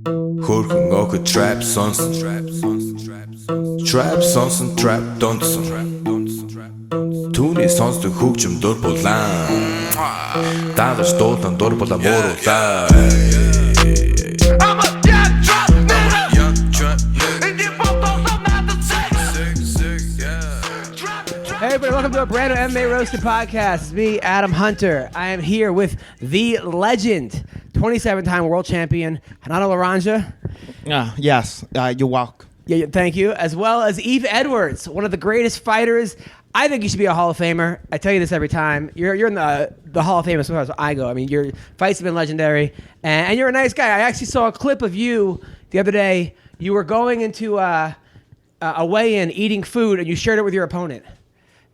Hurken ook trap sonsen. Trap sonsen, trap dansen. Toen is ons de hoekje door på land. Daar is stolt en door på de moro daar. I'm a young trap nigga. Young trap nigga. En die pop ons op naar de Hey everybody, welcome to a brand new MMA Roasted Podcast. It's me, Adam Hunter. I am here with the legend, 27-time world champion, Renato Laranja. Yes, you're welcome. Yeah, thank you. As well as Yves Edwards, one of the greatest fighters. I think you should be a Hall of Famer. I tell you this every time. You're in the Hall of Fame as far as I go. I mean, your fights have been legendary, and you're a nice guy. I actually saw a clip of you the other day. You were going into a weigh-in, eating food, and you shared it with your opponent.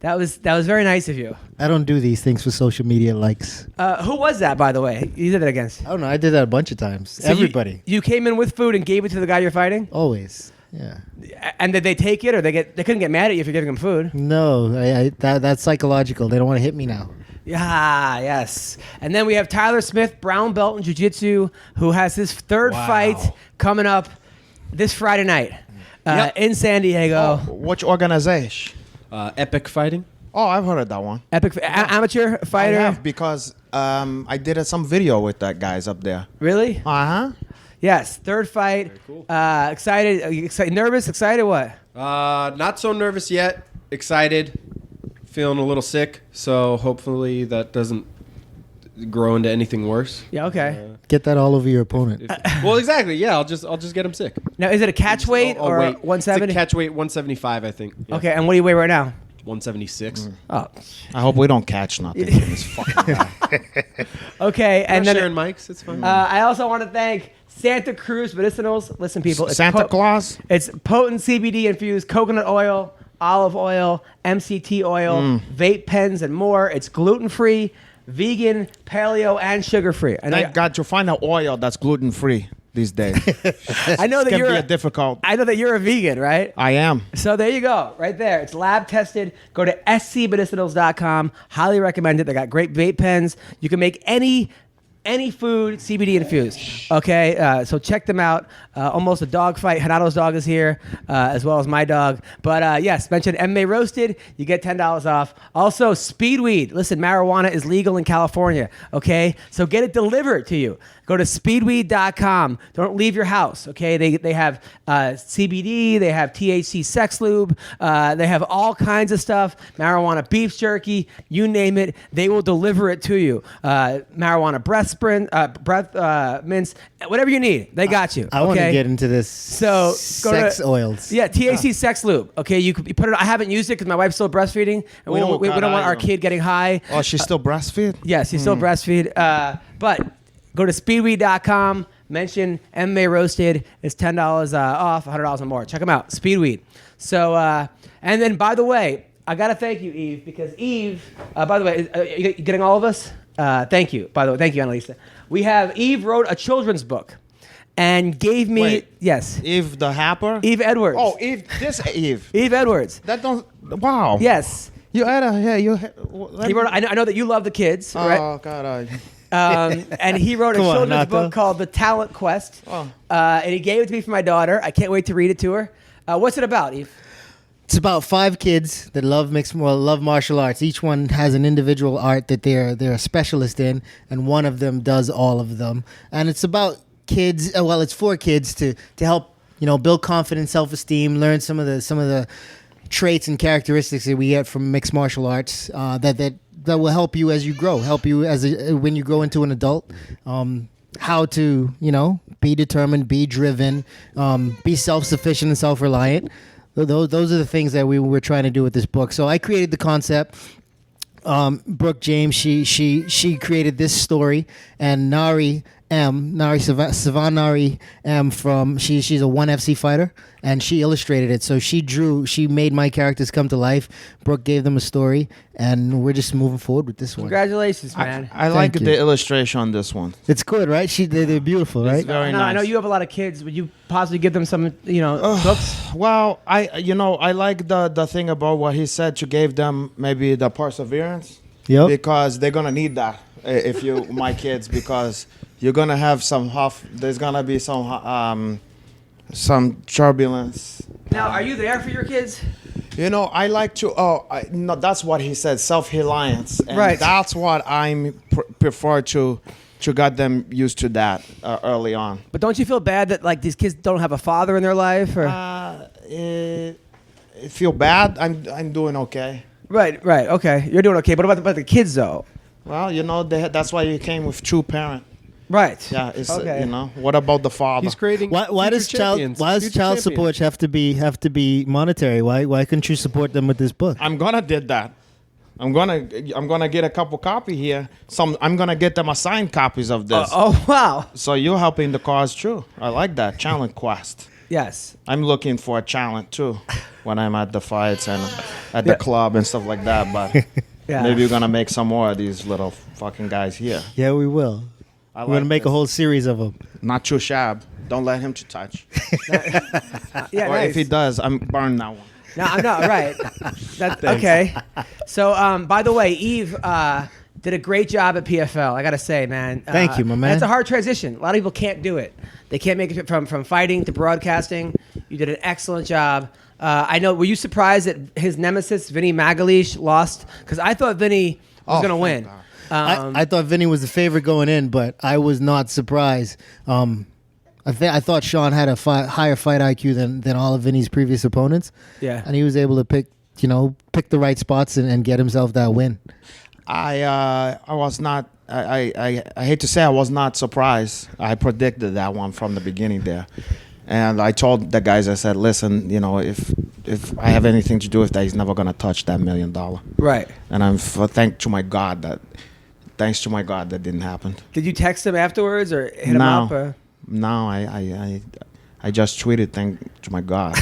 That was very nice of you. I don't do these things for social media likes. Who was that, by the way? You did that against? I don't know. I did that a bunch of times. So Everybody. You came in with food and gave it to the guy you're fighting? Always. Yeah. And did they take it, or they couldn't get mad at you for giving them food? No, that's psychological. They don't want to hit me now. Yeah, yes. And then we have Tyler Smith, brown belt in jiu-jitsu, who has his third fight coming up this Friday night in San Diego. Oh, which organization? Epic Fighting. Oh, I've heard of that one. Epic amateur fighter. I have because I did some video with that guys up there. Really? Uh-huh. Yes, third fight. Very cool. Excited, nervous, excited, what? Not so nervous yet. Excited. Feeling a little sick. So hopefully that doesn't grow into anything worse. Yeah, okay. Get that all over your opponent. Well, exactly. Yeah, I'll just get him sick. Now, is it a catch weight or wait. 170? It's a catch weight 175, I think. Yeah. Okay, and what do you weigh right now? 176. Oh. I hope we don't catch nothing from this fucking guy. Okay, and then sharing mics. It's fine. I also want to thank Santa Cruz Medicinals. Listen, people. It's Santa Claus? It's potent CBD infused coconut oil, olive oil, MCT oil, vape pens, and more. It's gluten-free, vegan, paleo, and sugar-free. Thank God you find an oil that's gluten-free these days. I know that It's you're gonna be difficult. I know that you're a vegan, right? I am. So there you go, right there. It's lab tested. Go to scmedicinals.com. Highly recommend it. They got great vape pens. You can make any food CBD infused. Okay, so check them out. Almost a dog fight. Renato's dog is here, as well as my dog. But yes, mention MMA Roasted. You get $10 off. Also, Speedweed. Listen, marijuana is legal in California. Okay, so get it delivered to you. Go to speedweed.com. Don't leave your house. Okay, they have CBD. They have THC sex lube. They have all kinds of stuff. Marijuana beef jerky. You name it, they will deliver it to you. Marijuana breath mints, whatever you need, they got you. I want to get into this So go sex to, oils. Yeah, THC sex lube. Okay, you put it. I haven't used it because my wife's still breastfeeding, and we don't want our kid getting high. Oh, she's still breastfeed? Yes, you still breastfeed. But go to speedweed.com. Mention MMA Roasted. It's $10 off, $100 or more. Check them out. Speedweed. So, and then by the way, I gotta thank you, Yves, because Yves. By the way, you getting all of us? Thank you. By the way, thank you, Annalisa. We have Yves wrote a children's book, and gave me Wait, Yves the Happer? Yves Edwards. Oh, Yves, this Yves. Yves Edwards. That don't. Wow. Yes. You had a He wrote. I know that you love the kids, right? Oh God. And he wrote a Come on, children's Nato. book called The Talent Quest. Oh. And he gave it to me for my daughter. I can't wait to read it to her. What's it about, Yves? It's about 5 kids that love martial arts. Each one has an individual art that they're a specialist in, and one of them does all of them. And it's about kids. It's for kids to help build confidence, self-esteem, learn some of the traits and characteristics that we get from mixed martial arts that will help you as you grow, help you when you grow into an adult. How to be determined, be driven, be self-sufficient and self-reliant. Those are the things that we were trying to do with this book. So I created the concept. Brooke James, she created this story, and Nari Savanari M she's a 1FC fighter, and she illustrated it. So she made my characters come to life. Brooke gave them a story, and we're just moving forward with this one. Congratulations, man. I like you. the illustration on this one. It's good, right? They're beautiful, right? It's very nice. I know you have a lot of kids. Would you possibly give them some, books? Well, I like the thing about what he said. You gave them maybe the perseverance. Yep. Because they're gonna need that if you my kids, because you're gonna have there's gonna be some turbulence. Now, are you there for your kids? You know, I like to. No, that's what he said. Self-reliance, and Right. that's what I'm prefer to get them used to that early on. But don't you feel bad that like these kids don't have a father in their life? Or Feel bad. I'm doing okay. right, okay, you're doing okay. But what about the kids though? Well, you know, that's why you came with true parent. Right. Yeah, it's Okay. you know, what about the father? He's creating. Why does child support have to be monetary? Why couldn't you support them with this book? I'm gonna did that. I'm gonna get a couple copy here. I'm gonna get them assigned copies of this. Oh wow. So you're helping the cause too. I like that challenge quest. Yes. I'm looking for a challenge too when I'm at the fights and at the club and stuff like that. But Yeah. maybe you're gonna make some more of these little fucking guys here. Yeah, we will. I We're gonna make a whole series of them. Not too shab. Don't let him to touch. Yeah. Or nice. if he does, I'm burn that one. No, I'm not right. That's okay. So, by the way, Yves did a great job at PFL. I gotta say, man. Thank you, my man. It's a hard transition. A lot of people can't do it. They can't make it from fighting to broadcasting. You did an excellent job. I know. Were you surprised that his nemesis, Vinny Magalish, lost? Because I thought Vinny was gonna win. God. I thought Vinny was the favorite going in, but I was not surprised. I thought Sean had a higher fight IQ than all of Vinny's previous opponents. Yeah. And he was able to pick the right spots and get himself that win. I was not. I hate to say I was not surprised. I predicted that one from the beginning there, and I told the guys. I said, "Listen, you know, if I have anything to do with that, he's never gonna touch that $1 million." Right. And thanks to my God that didn't happen. Did you text him afterwards or hit him No. up? Or? No, I just tweeted, "Thank to my God."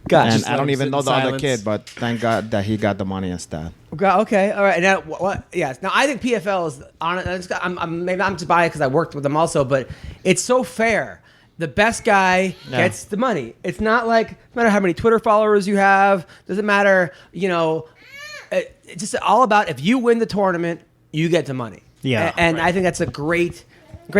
Gotcha. And I don't let him even sit know in the other silence. kid, but thank God that he got the money instead. Okay, all right. Now, what? Yes. Now, I think PFL is on it. Maybe I'm just biased because I worked with them also, but it's so fair. The best guy gets the money. It's not like no matter how many Twitter followers you have. Doesn't matter. You know, it's just all about if you win the tournament, you get the money. Yeah. And I think that's a great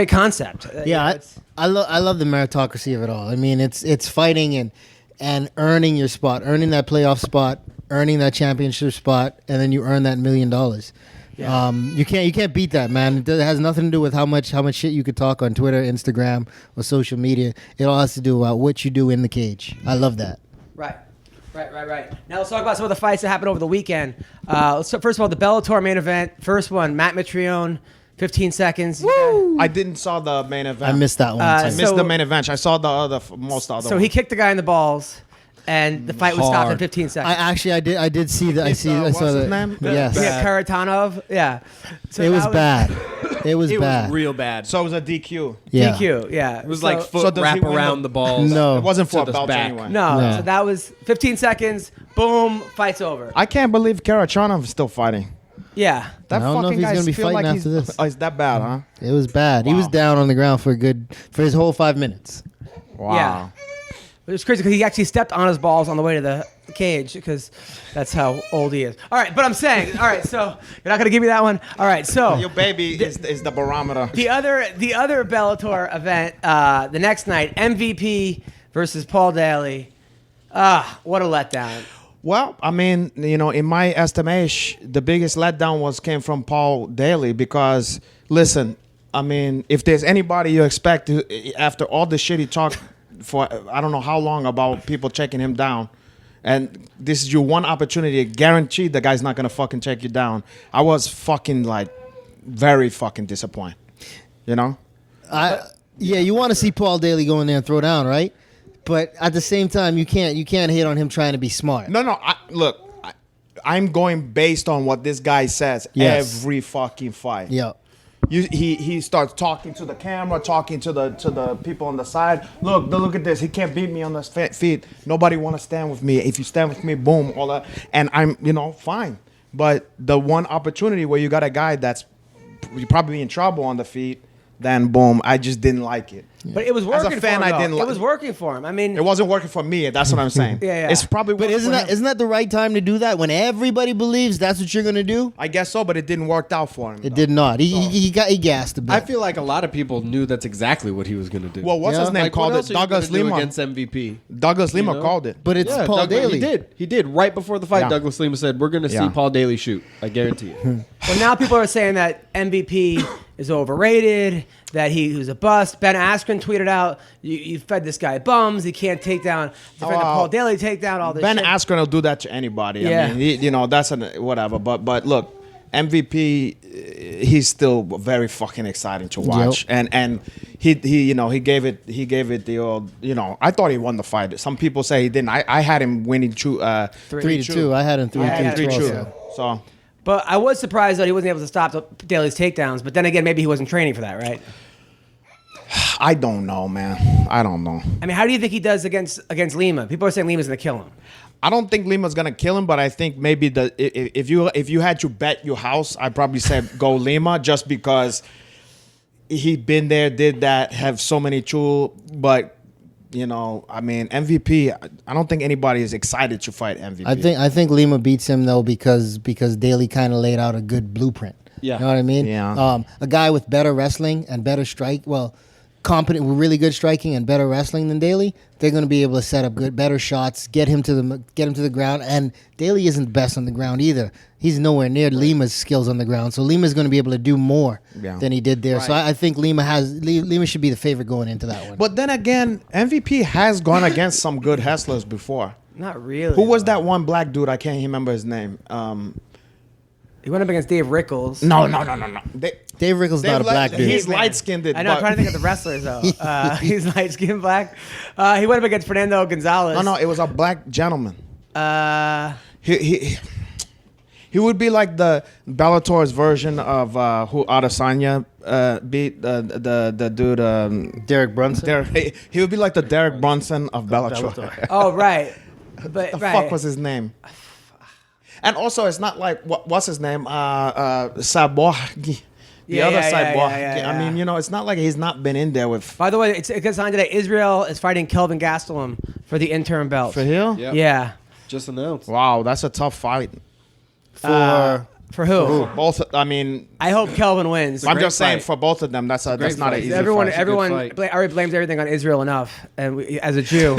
concept. Yeah, I love the meritocracy of it all. I mean, it's fighting and earning your spot, earning that playoff spot, earning that championship spot, and then you earn that $1 million. Yeah. You can't beat that, man. It has nothing to do with how much shit you could talk on Twitter, Instagram, or social media. It all has to do about what you do in the cage. I love that. Right. Now let's talk about some of the fights that happened over the weekend. So first of all, the Bellator main event. First one, Matt Mitrione, 15 seconds. Woo! I didn't saw the main event. I missed that one. I too. missed the main event. I saw the other most other. So he kicked the guy in the balls, and the fight was stopped in Hard. 15 seconds. I did see that. I what's saw his that. name? Yes, Yeah, Karatanov. Yeah. So it was that bad. It was It bad. was real bad. So it was a DQ. Yeah. DQ. Yeah. It was So- like so foot does he wrap win around the- the balls. No. It wasn't for To a the belt back. anyway. No. No. So that was 15 seconds. Boom. Fight's over. I can't believe Karachanov is still fighting. Yeah. That I don't know if fucking he's guy gonna be feel fighting like after he's, this. Oh, is that bad, huh? It was bad. He was Wow. down on the ground for his whole 5 minutes. Wow. Yeah. It was crazy because he actually stepped on his balls on the way to the cage because that's how old he is. All right, but I'm saying, all right, so you're not going to give me that one? All right, so Your baby is the barometer. the other Bellator event the next night, MVP versus Paul Daly. What a letdown. Well, I mean, you know, in my estimation, the biggest letdown came from Paul Daly because, listen, I mean, if there's anybody you expect to, after all the shit he talked for I don't know how long about people checking him down, and this is your one opportunity, guaranteed the guy's not gonna fucking check you down. I was fucking like very fucking disappointed, you know. Yeah, you want to see Paul Daly go in there and throw down, right? But at the same time, you can't hate on him trying to be smart. No. I'm going based on what this guy says Yes. every fucking fight. Yeah. He starts talking to the camera, talking to the people on the side. Look at this. He can't beat me on the feet. Nobody want to stand with me. If you stand with me, boom, all that. And I'm, fine. But the one opportunity where you got a guy that's probably in trouble on the feet, then boom, I just didn't like it. But it was working As a fan, for him. I didn't It like- was working for him. I mean, It wasn't working for me. That's what I'm saying. Yeah. It's probably. But worked for him. isn't that the right time to do that when everybody believes that's what you're gonna do? I guess so, but it didn't work out for him. It though. did not. He gassed a bit. I feel like a lot of people knew that's exactly what he was going to do. Well, what's his name Like, called what it? else are you Douglas gonna do Lima. against MVP. Douglas Lima know? called it. but it's Paul Douglas- Daly. He did right before the fight. Yeah. Douglas Lima said, "We're going to see Yeah. Paul Daly shoot. I guarantee it." well, now people are saying that MVP is overrated, that he was a bust. Ben Askren tweeted out, you fed this guy bums. He can't take down, defend the Paul Daly takedown, all this Ben shit. Askren will do that to anybody. Yeah. I mean, that's whatever. But look, MVP, he's still very fucking exciting to watch. And he gave it the old, I thought he won the fight. Some people say he didn't. I had him winning 3-2. I had him 3-2. 3-2. So But I was surprised that he wasn't able to stop Daly's takedowns. But then again, maybe he wasn't training for that, right? I don't know, man. I don't know. I mean, how do you think he does against Lima? People are saying Lima's going to kill him. I don't think Lima's gonna kill him, but I think maybe if you had to bet your house, I'd probably say go Lima, just because he been there, did that, have so many tools. But I mean, MVP. I don't think anybody is excited to fight MVP. I think Lima beats him though because Daly kind of laid out a good blueprint. Yeah. You know what I mean? Yeah. A guy with better wrestling and better competent with really good striking and better wrestling than Daly, they're going to be able to set up better shots, get him to the ground. And Daly isn't best on the ground either. He's nowhere near Lima's skills on the ground. So Lima's going to be able to do more than he did there. Right. So I think Lima should be the favorite going into that one. But then again, MVP has gone against some good wrestlers before. Not really. Who was that one black dude? I can't remember his name. He went up against Dave Rickles. No. Dave Rickles not a black dude. He's light skinned. I know. I'm trying to think of the wrestlers though. He's light skinned black. He went up against Fernando Gonzalez. No, it was a black gentleman. He He would be like the Bellator's version of who Adesanya beat the dude. Derek Brunson. He would be like the Derek Brunson of Bellator. Oh right. But The fuck was his name? And also, it's not like what's his name? Cyborg. The Yeah, other yeah, yeah, Cyborg. yeah. I mean, it's not like he's not been in there with. By the way, it's signed today. Israel is fighting Kelvin Gastelum for the interim belt. For him? Yep. Yeah. Just announced. Wow, that's a tough fight. For who? Both. I mean, I hope Kelvin wins. I'm great just saying fight. for both of them, that's not an fight. easy Everyone fight. fight. already blames everything on Israel enough, and as a Jew,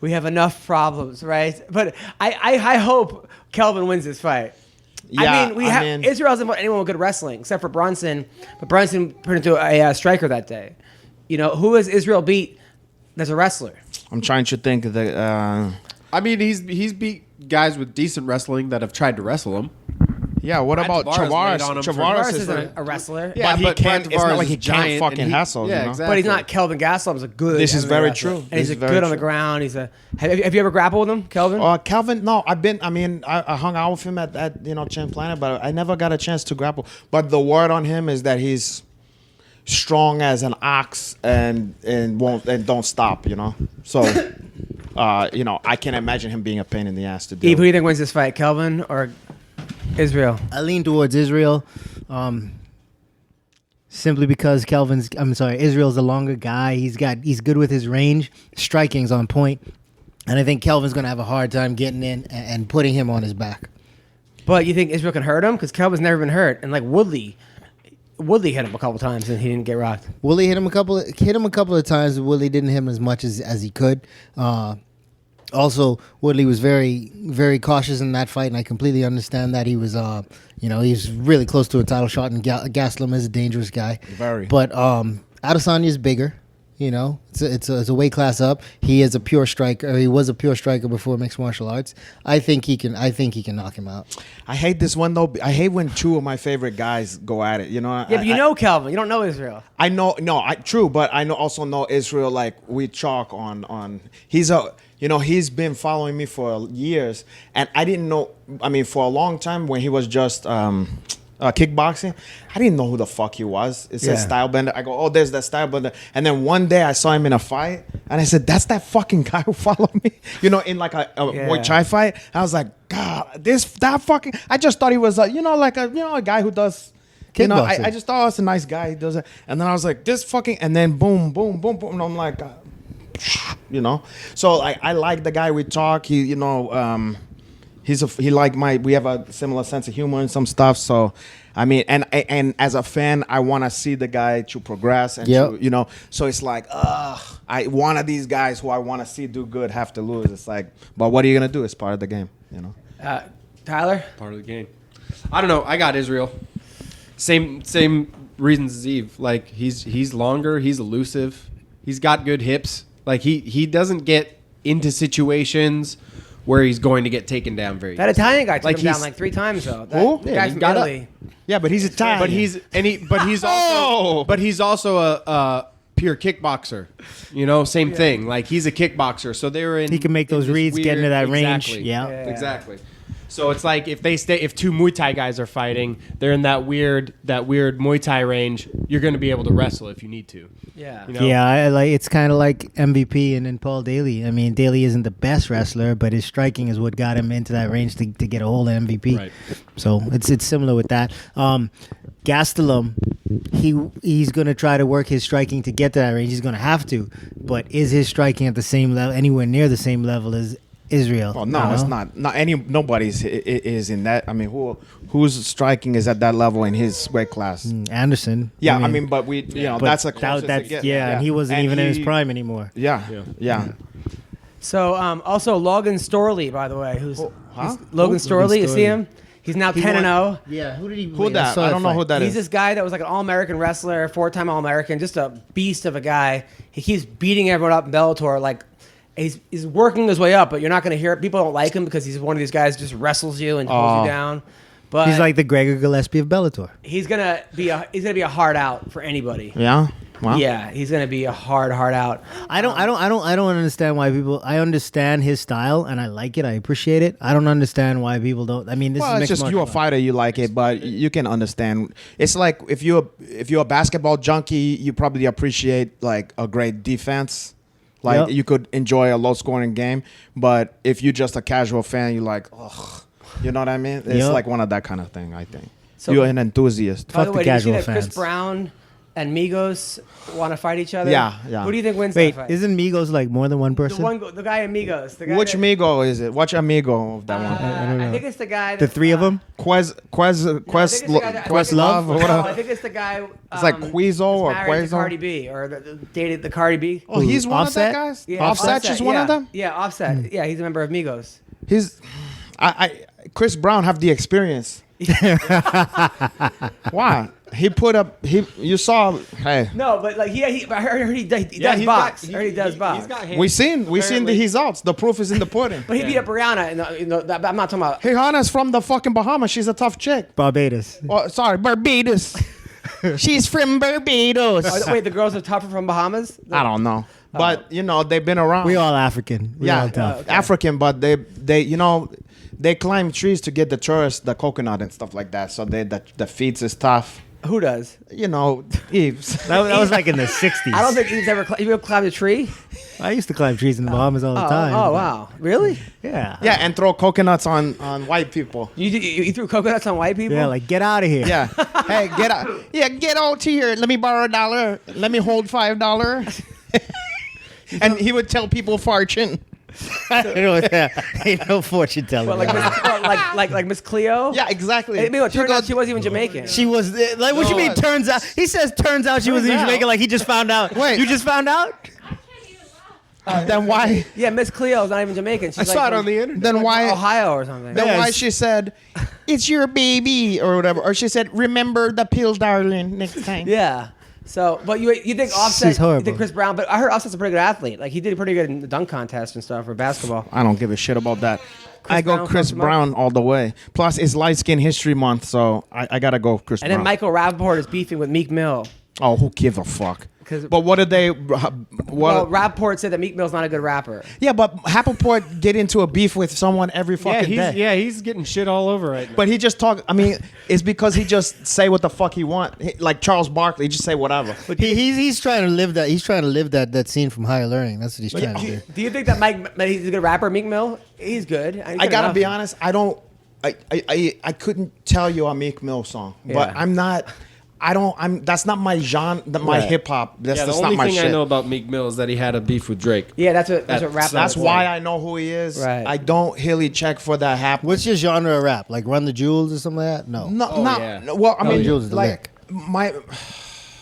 we have enough problems, right? But I hope Kelvin wins this fight. Yeah, Israel doesn't want anyone with good wrestling except for Brunson, but Brunson turned into a striker that day. Who has Israel beat that's a wrestler? I'm trying to think of the. I mean, he's beat guys with decent wrestling that have tried to wrestle him. Yeah, what about Tavares laid on him for- Tavares Tavares is isn't a wrestler, Yeah, he but can't. Brad It's not Tavares like he is giant, can't fucking and he- hassle. yeah, you know? exactly. but he's not Kelvin Gastelum's a good. This is MMA very wrestler. true. And he's This is good very on the true. ground. Have you ever grappled with him, Kelvin? Calvin, no, I hung out with him at Champ Planet, but I never got a chance to grapple. But the word on him is that he's strong as an ox and don't stop. So, I can't imagine him being a pain in the ass to do. Eve, who do you think wins this fight, Kelvin or Israel? I lean towards Israel, simply because Israel's a longer guy. He's good with his range. Striking's on point, and I think Kelvin's gonna have a hard time getting in and putting him on his back. But you think Israel can hurt him? Because Kelvin's never been hurt, and like Woodley hit him a couple times and he didn't get rocked. Woodley hit him a couple of times. But Woodley didn't hit him as much as he could. Also, Woodley was very, very cautious in that fight, and I completely understand that. He was, he's really close to a title shot, and Gastelum is a dangerous guy. Very. But Adesanya is bigger. It's a weight class up. He is a pure striker. He was a pure striker before mixed martial arts. I think he can knock him out. I hate this one though. I hate when two of my favorite guys go at it. Yeah, but you know Kelvin. You don't know Israel. I know, true, but I also know Israel. Like we chalk on. He's been following me for years, and I didn't know. I mean, for a long time when he was just kickboxing, I didn't know who the fuck he was. It says Style Bender. I go, oh, there's that Style Bender. And then one day I saw him in a fight, and I said, that's that fucking guy who followed me. In like a Muay Thai fight. I was like, God, that fucking. I just thought he was a guy who does. You know, Kickboxing. I just thought, oh, it's a nice guy. He does it. And then I was like, this fucking, and then boom, boom, boom, boom. And I'm like, you know. So I like the guy we talk. He, you know, he like we have a similar sense of humor and some stuff. So, I mean, and as a fan, I want to see the guy to progress and Yep. to, you know. So it's like, one of these guys who I want to see do good have to lose. It's like, but what are you gonna do? It's part of the game, you know. Tyler? Part of the game. I don't know. I got Israel. Same reasons as Eve. Like he's longer. He's elusive. He's got good hips. Like he doesn't get into situations where he's going to get taken down very That easily. Italian guy took Like him down he's- like 3 times though. Who? The Yeah, guy he from got up. Italy. Yeah, but he's Italian. But he's also a pure kickboxer. You know, same thing. Like he's a kickboxer. So they were in. He can make in those this reads, get into that range. Exactly. Yeah. Exactly. So it's like if two Muay Thai guys are fighting, they're in that weird Muay Thai range. You're going to be able to wrestle if you need to. Yeah. You know? Yeah, I like it's kind of like MVP and Paul Daly. I mean, Daly isn't the best wrestler, but his striking is what got him into that range to get a hold of MVP. Right. So it's similar with that. Gastelum, he's going to try to work his striking to get to that range. He's going to have to, but is his striking at the same level, anywhere near the same level as Israel? Oh no, it's not. Nobody's is in that. I mean, who's striking is at that level in his weight class? Anderson. Yeah, I mean, but we, you know, but that's a closest that's it gets. and he wasn't And even in his he- prime anymore. Yeah. So also Logan Storley, by the way, who's huh? Logan Storley? You see Storley. him? He's now 10-0. Yeah, who did he? Who that? I don't know who that He's is. this guy that was like an All-American wrestler, 4-time All-American, just a beast of a guy. He keeps beating everyone up in Bellator. Like he's working his way up, but you're not going to hear it. People don't like him because he's one of these guys who just wrestles you and pulls you down. But He's like the Gregor Gillespie of Bellator. he's gonna be a hard out for anybody. Yeah. Wow. Yeah, he's gonna be a hard out. I don't understand why people. I understand his style and I like it. I appreciate it. I don't understand why people don't. I mean, this Well, is it's mixed just you're a martial fighter, you like it, but you can understand. It's like if you're a basketball junkie, you probably appreciate like a great defense. Like Yep. you could enjoy a low scoring game, but if you're just a casual fan, you're like, ugh. You know what I mean? It's Yep. like one of that kind of thing, I think. So- You're an enthusiast. By the Fuck the way, did you see casual that Chris fans. Brown and Migos want to fight each other? Yeah. Who do you think wins Wait, that fight? isn't Migos like more than one person? the guy in Migos? The guy Which that, amigo is it? Which amigo of that one? I don't know. I think it's the guy. The three of them? Questlove or No, whatever. I think it's the guy. It's like Quizzo or married to Quazo. Cardi B, or dated the Cardi B. Oh, he's one Offset? of that guys. Yeah, Offset is one yeah. of them. Yeah, Offset. Yeah, he's a member of Migos. He's, Chris Brown have the experience. Why? He put up. You saw. Hey, No, but like I heard he does he's box. got- I heard he does box. He's got hands. we seen the Apparently. results. The proof is in the pudding. But he beat up Rihanna. I'm not talking about. Hey, Hannah's from the fucking Bahamas. She's a tough chick. Barbados. Oh, sorry, Barbados. She's from Barbados. Wait, the girls are tougher from Bahamas? I don't know, but you know they've been around. We all African. We all tough. okay. African, but they you know they climb trees to get the tourists the coconut and stuff like that. So the feet is tough. Who does? You know, Eves. That was like in the 60s. I don't think he's ever. You ever climbed a tree? I used to climb trees in the Bahamas all the time. Oh wow, really? Yeah. Yeah, and throw coconuts on white people. You threw coconuts on white people? Yeah, like get out of here. Yeah. Hey, get out. Yeah, get out here. Let me borrow $1. Let me hold $5. And he would tell people fortune. Ain't no fortune telling. Well, like Miss Cleo. Yeah, exactly. I mean, it You turned go- out she wasn't even Jamaican. she was like, what you mean? Turns out he says. Turns out she wasn't even out. Jamaican. Like he just found out. Wait. You just found out? Then why? Yeah, Miss Cleo's not even Jamaican. She's I saw like it on from the internet. Then why? Ohio or something. Then Yes. why she said, "It's your baby" or whatever, or she said, "Remember the pill, darling." Next time. Yeah. So, but you think Offset? She's horrible. You think Chris Brown? But I heard Offset's a pretty good athlete. Like he did pretty good in the dunk contest and stuff for basketball. I don't give a shit about that. I go Brown Chris comes to mind? Brown all the way. Plus, it's Light Skin History Month, so I gotta go Chris And Brown. then Michael Rappaport is beefing with Meek Mill. Oh, who gives a fuck? 'Cause- But what did they? Well, Rappaport said that Meek Mill's not a good rapper. Yeah, but Rappaport get into a beef with someone every fucking day. He's getting shit all over right now. But he just talk. I mean, it's because he just say what the fuck he want. Like Charles Barkley, he just say whatever. But he's trying to live that. He's trying to live that scene from Higher Learning. That's what he's trying to do. Do you think that he's a good rapper, Meek Mill? He's good. I gotta be honest. I don't. I couldn't tell you a Meek Mill song, but Yeah. I'm not. That's not my genre. My hip hop. That's Yeah, the just only not my thing shit. I know about Meek Mill is that he had a beef with Drake. Yeah, that's what rap. That's is. why I know who he is. Right. I don't really check for that happen. What's your genre of rap? Like Run the Jewels or something like that? No. No, Oh, no. yeah. Well, I Run the mean, Jewels is the like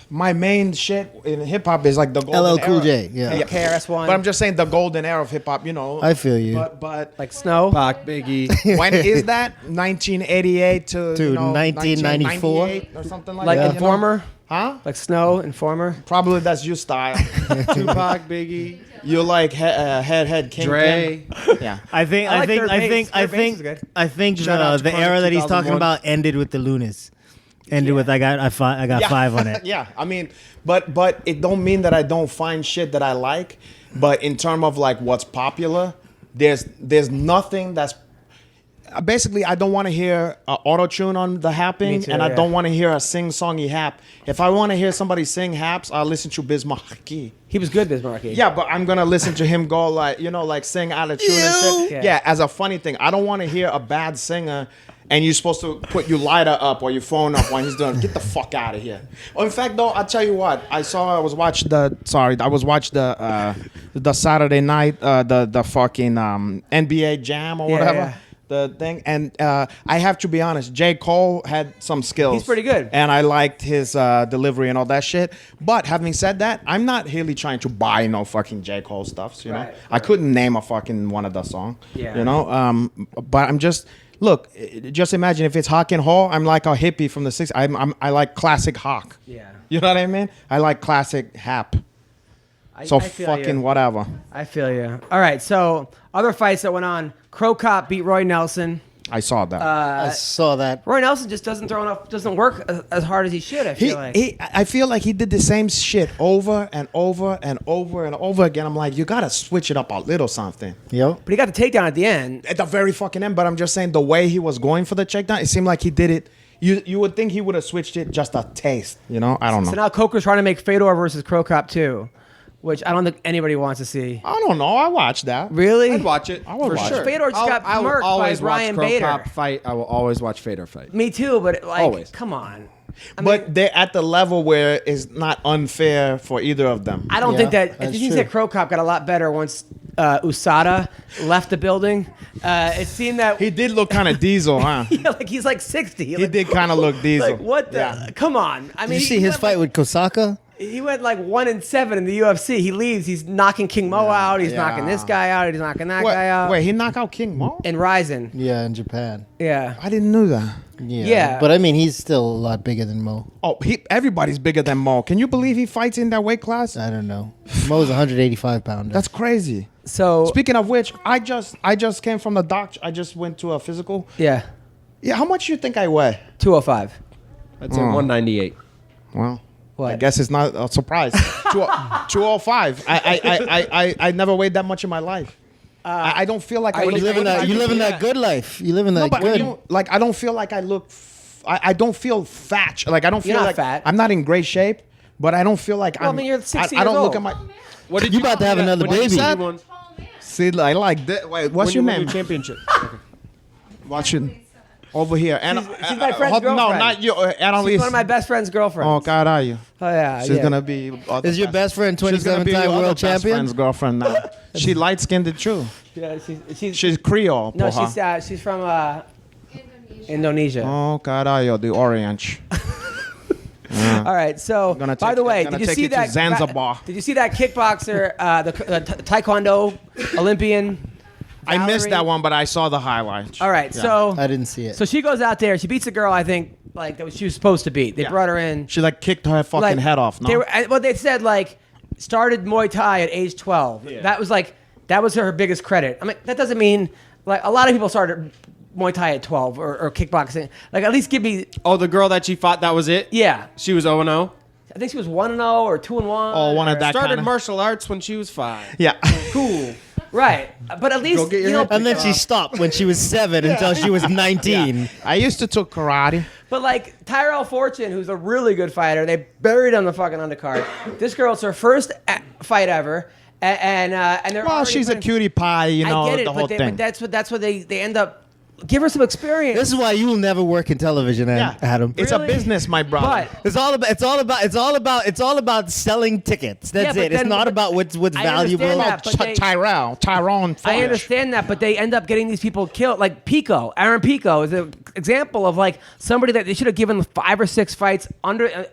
my main shit in hip hop is like the golden LL Cool era. J, yeah. KRS-One. But I'm just saying the golden era of hip hop. You know. I feel you. But like Snow. Pac, Biggie. when is that? 1988 to To 1994? 1998 or something like Like that. you know? Informer. Huh? Like Snow, Informer. Probably that's your style. Tupac, Biggie, You like head King. Dre. Yeah. I think I like Third Base. Third Base is good. Shout out to the era Chronic that he's talking 2001. about ended with the Lunas. Ended with I got 5 on it. Yeah, I mean, but it don't mean that I don't find shit that I like. But in terms of like what's popular, there's nothing that's basically I don't want to hear auto tune on the happing, Me too, and I yeah. don't want to hear a sing songy hap. If I want to hear somebody sing haps, I'll listen to Biz Markie. He was good, Bismarcky. Yeah, but I'm gonna listen to him go like like sing out of tune and shit. Yeah. Yeah, as a funny thing, I don't want to hear a bad singer. And you're supposed to put your lighter up or your phone up when he's doing. Get the fuck out of here. Well, in fact, though, I'll tell you what. I was watching the Saturday night the fucking NBA Jam or Yeah, whatever. yeah. The thing, and I have to be honest, J. Cole had some skills. He's pretty good. And I liked his delivery and all that shit. But having said that, I'm not really trying to buy no fucking J. Cole stuff, you know? Right. I couldn't name a fucking one of the songs, Yeah. you know? But I'm just... Look, just imagine if it's Hawk and Hall, I'm like a hippie from the 60s. I like classic Hawk. Yeah. You know what I mean? I like classic Hap. So I feel fucking you. whatever. I feel you. All right, so other fights that went on. Crow Cop beat Roy Nelson. I saw that. I saw that. Roy Nelson just doesn't work as hard as he should. I feel like. I feel like he did the same shit over and over and over and over again. I'm like, you gotta switch it up a little something. Yo. But he got the takedown at the end. At the very fucking end, but I'm just saying the way he was going for the checkdown, it seemed like he did it. You would think he would have switched it just a taste, you know? I don't know. So now Coker's trying to make Fedor versus Crow Cop 2, which I don't think anybody wants to see. I don't know. I watched that. Really? I'd watch it. I would for watch sure. it. Fedor just got I will murked by always Ryan watch Crow Bader. Cop fight. I will always watch Fedor fight. Me too, but like, Always. come on. But they're at the level where it's not unfair for either of them. I don't Yeah, think that. I that's think true. that Crow Cop got a lot better once USADA left the building. It seemed that He did look kind of diesel, huh? yeah, like he's like 60. He did kind of look diesel. Like what the? Yeah. Come on. I Did mean, you see his fight with Kosaka? He went like 1-7 in the UFC. He leaves. He's knocking King Mo out. He's Yeah. knocking this guy out. He's knocking that guy out. Wait, he knocked out King Mo? And Ryzen. Yeah, in Japan. Yeah. I didn't know that. Yeah. But I mean, he's still a lot bigger than Mo. Oh, everybody's bigger than Mo. Can you believe he fights in that weight class? I don't know. Mo's 185 pounder. That's crazy. So Speaking of which, I just came from the doctor. I just went to a physical. yeah, Yeah, how much you think I weigh? 205. I'd say 198. Well, What? I guess it's not a surprise. 205. I never weighed that much in my life. I don't feel like I you look- live in that. You live in that good life. You live in No, that but good. I don't feel like I look. I don't feel fat. Like I don't feel You're not like fat. I'm not in great shape, but I don't feel like Well, I I'm. mean, you're 60 I don't years look old. at my. What did You about to have another what did you baby. say won- See, I like that. Wait, what's your when you won name? championship. Watch it over here. And She's my friend's no, girlfriend. not you. Annalise. She's one of my best friend's girlfriends. Oh God, are you? Oh yeah. She's yeah. gonna be. Is your best friend She's gonna 27 be time your other world best champion? friend's girlfriend now. She light skinned too. Yeah, she's She's Creole. no, poha. she's from Indonesia. Oh God, are you the orange? All right. So, Gonna by take- the way, gonna did you take see you to that? Zanzibar. Did you see that kickboxer, the Taekwondo Olympian? I missed Valerie? that one, but I saw the highlights. All right. Yeah. So I didn't see it. So she goes out there. She beats a girl. I think like that she was supposed to beat. They Yeah. brought her in. She like kicked her fucking Like, head off. No, They were, well, they said like started Muay Thai at age 12. That was her biggest credit. I mean, that doesn't mean like a lot of people started Muay Thai at 12 or kickboxing. Like at least give me Oh, the girl that she fought, that was it? yeah. She was 0-0. I think she was 1-0 or 2-1. Oh, one of or- that Started kinda. martial arts when she was 5. Yeah. Cool. Right. But at least get your you know. head and then she stopped when she was 7 until she was 19. I used to took karate. But like Tyrell Fortune, who's a really good fighter, they buried on the fucking undercard. This girl's her first fight ever, and they're Well, already she's a putting- cutie pie, you know, I get it, the whole but thing. that's what they end up give her some experience. This is why you will never work in television, Adam. It's Really? a business, my brother. But It's all about selling tickets. That's Yeah, but it. It's then- not about what's I valuable. understand that, but they- Tyrone. I understand that, but they end up getting these people killed. Like Pico, Aaron Pico is an example of like somebody that they should have given 5 or 6 fights under.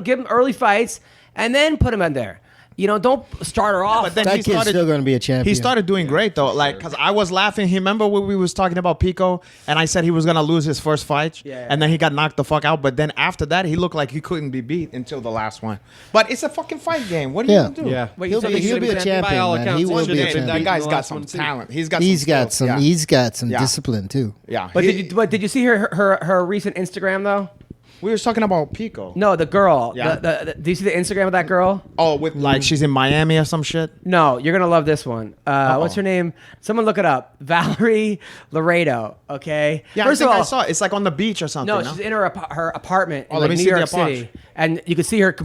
Give him early fights and then put him in there. You know, don't start her off. but then That he kid's started- still going to be a champion. He started doing great though, like because I was laughing. He remember when we was talking about Pico, and I said he was gonna lose his first fight, Yeah. and then he got knocked the fuck out. But then after that, he looked like he couldn't be beat until the last one. But it's a fucking fight game. What are you Yeah. gonna do? Yeah. Wait, He'll you be said a he's champion, By all man. accounts, He will should be a have been That champion. guy's the got last some one, too. talent. He's got He's got skills. some. Yeah. He's got some Yeah. discipline too. Yeah. But did you see her recent Instagram though? We were talking about Pico. No, the girl. Yeah. Do you see the Instagram of that girl? Oh, with like she's in Miami or some shit. No, you're gonna love this one. What's her name? Someone look it up. Valerie Laredo. Okay. Yeah, First I think of all, I saw it. It's like on the beach or something. no, she's in her apartment in Oh, let like me New see the York City, apartment. and you can see her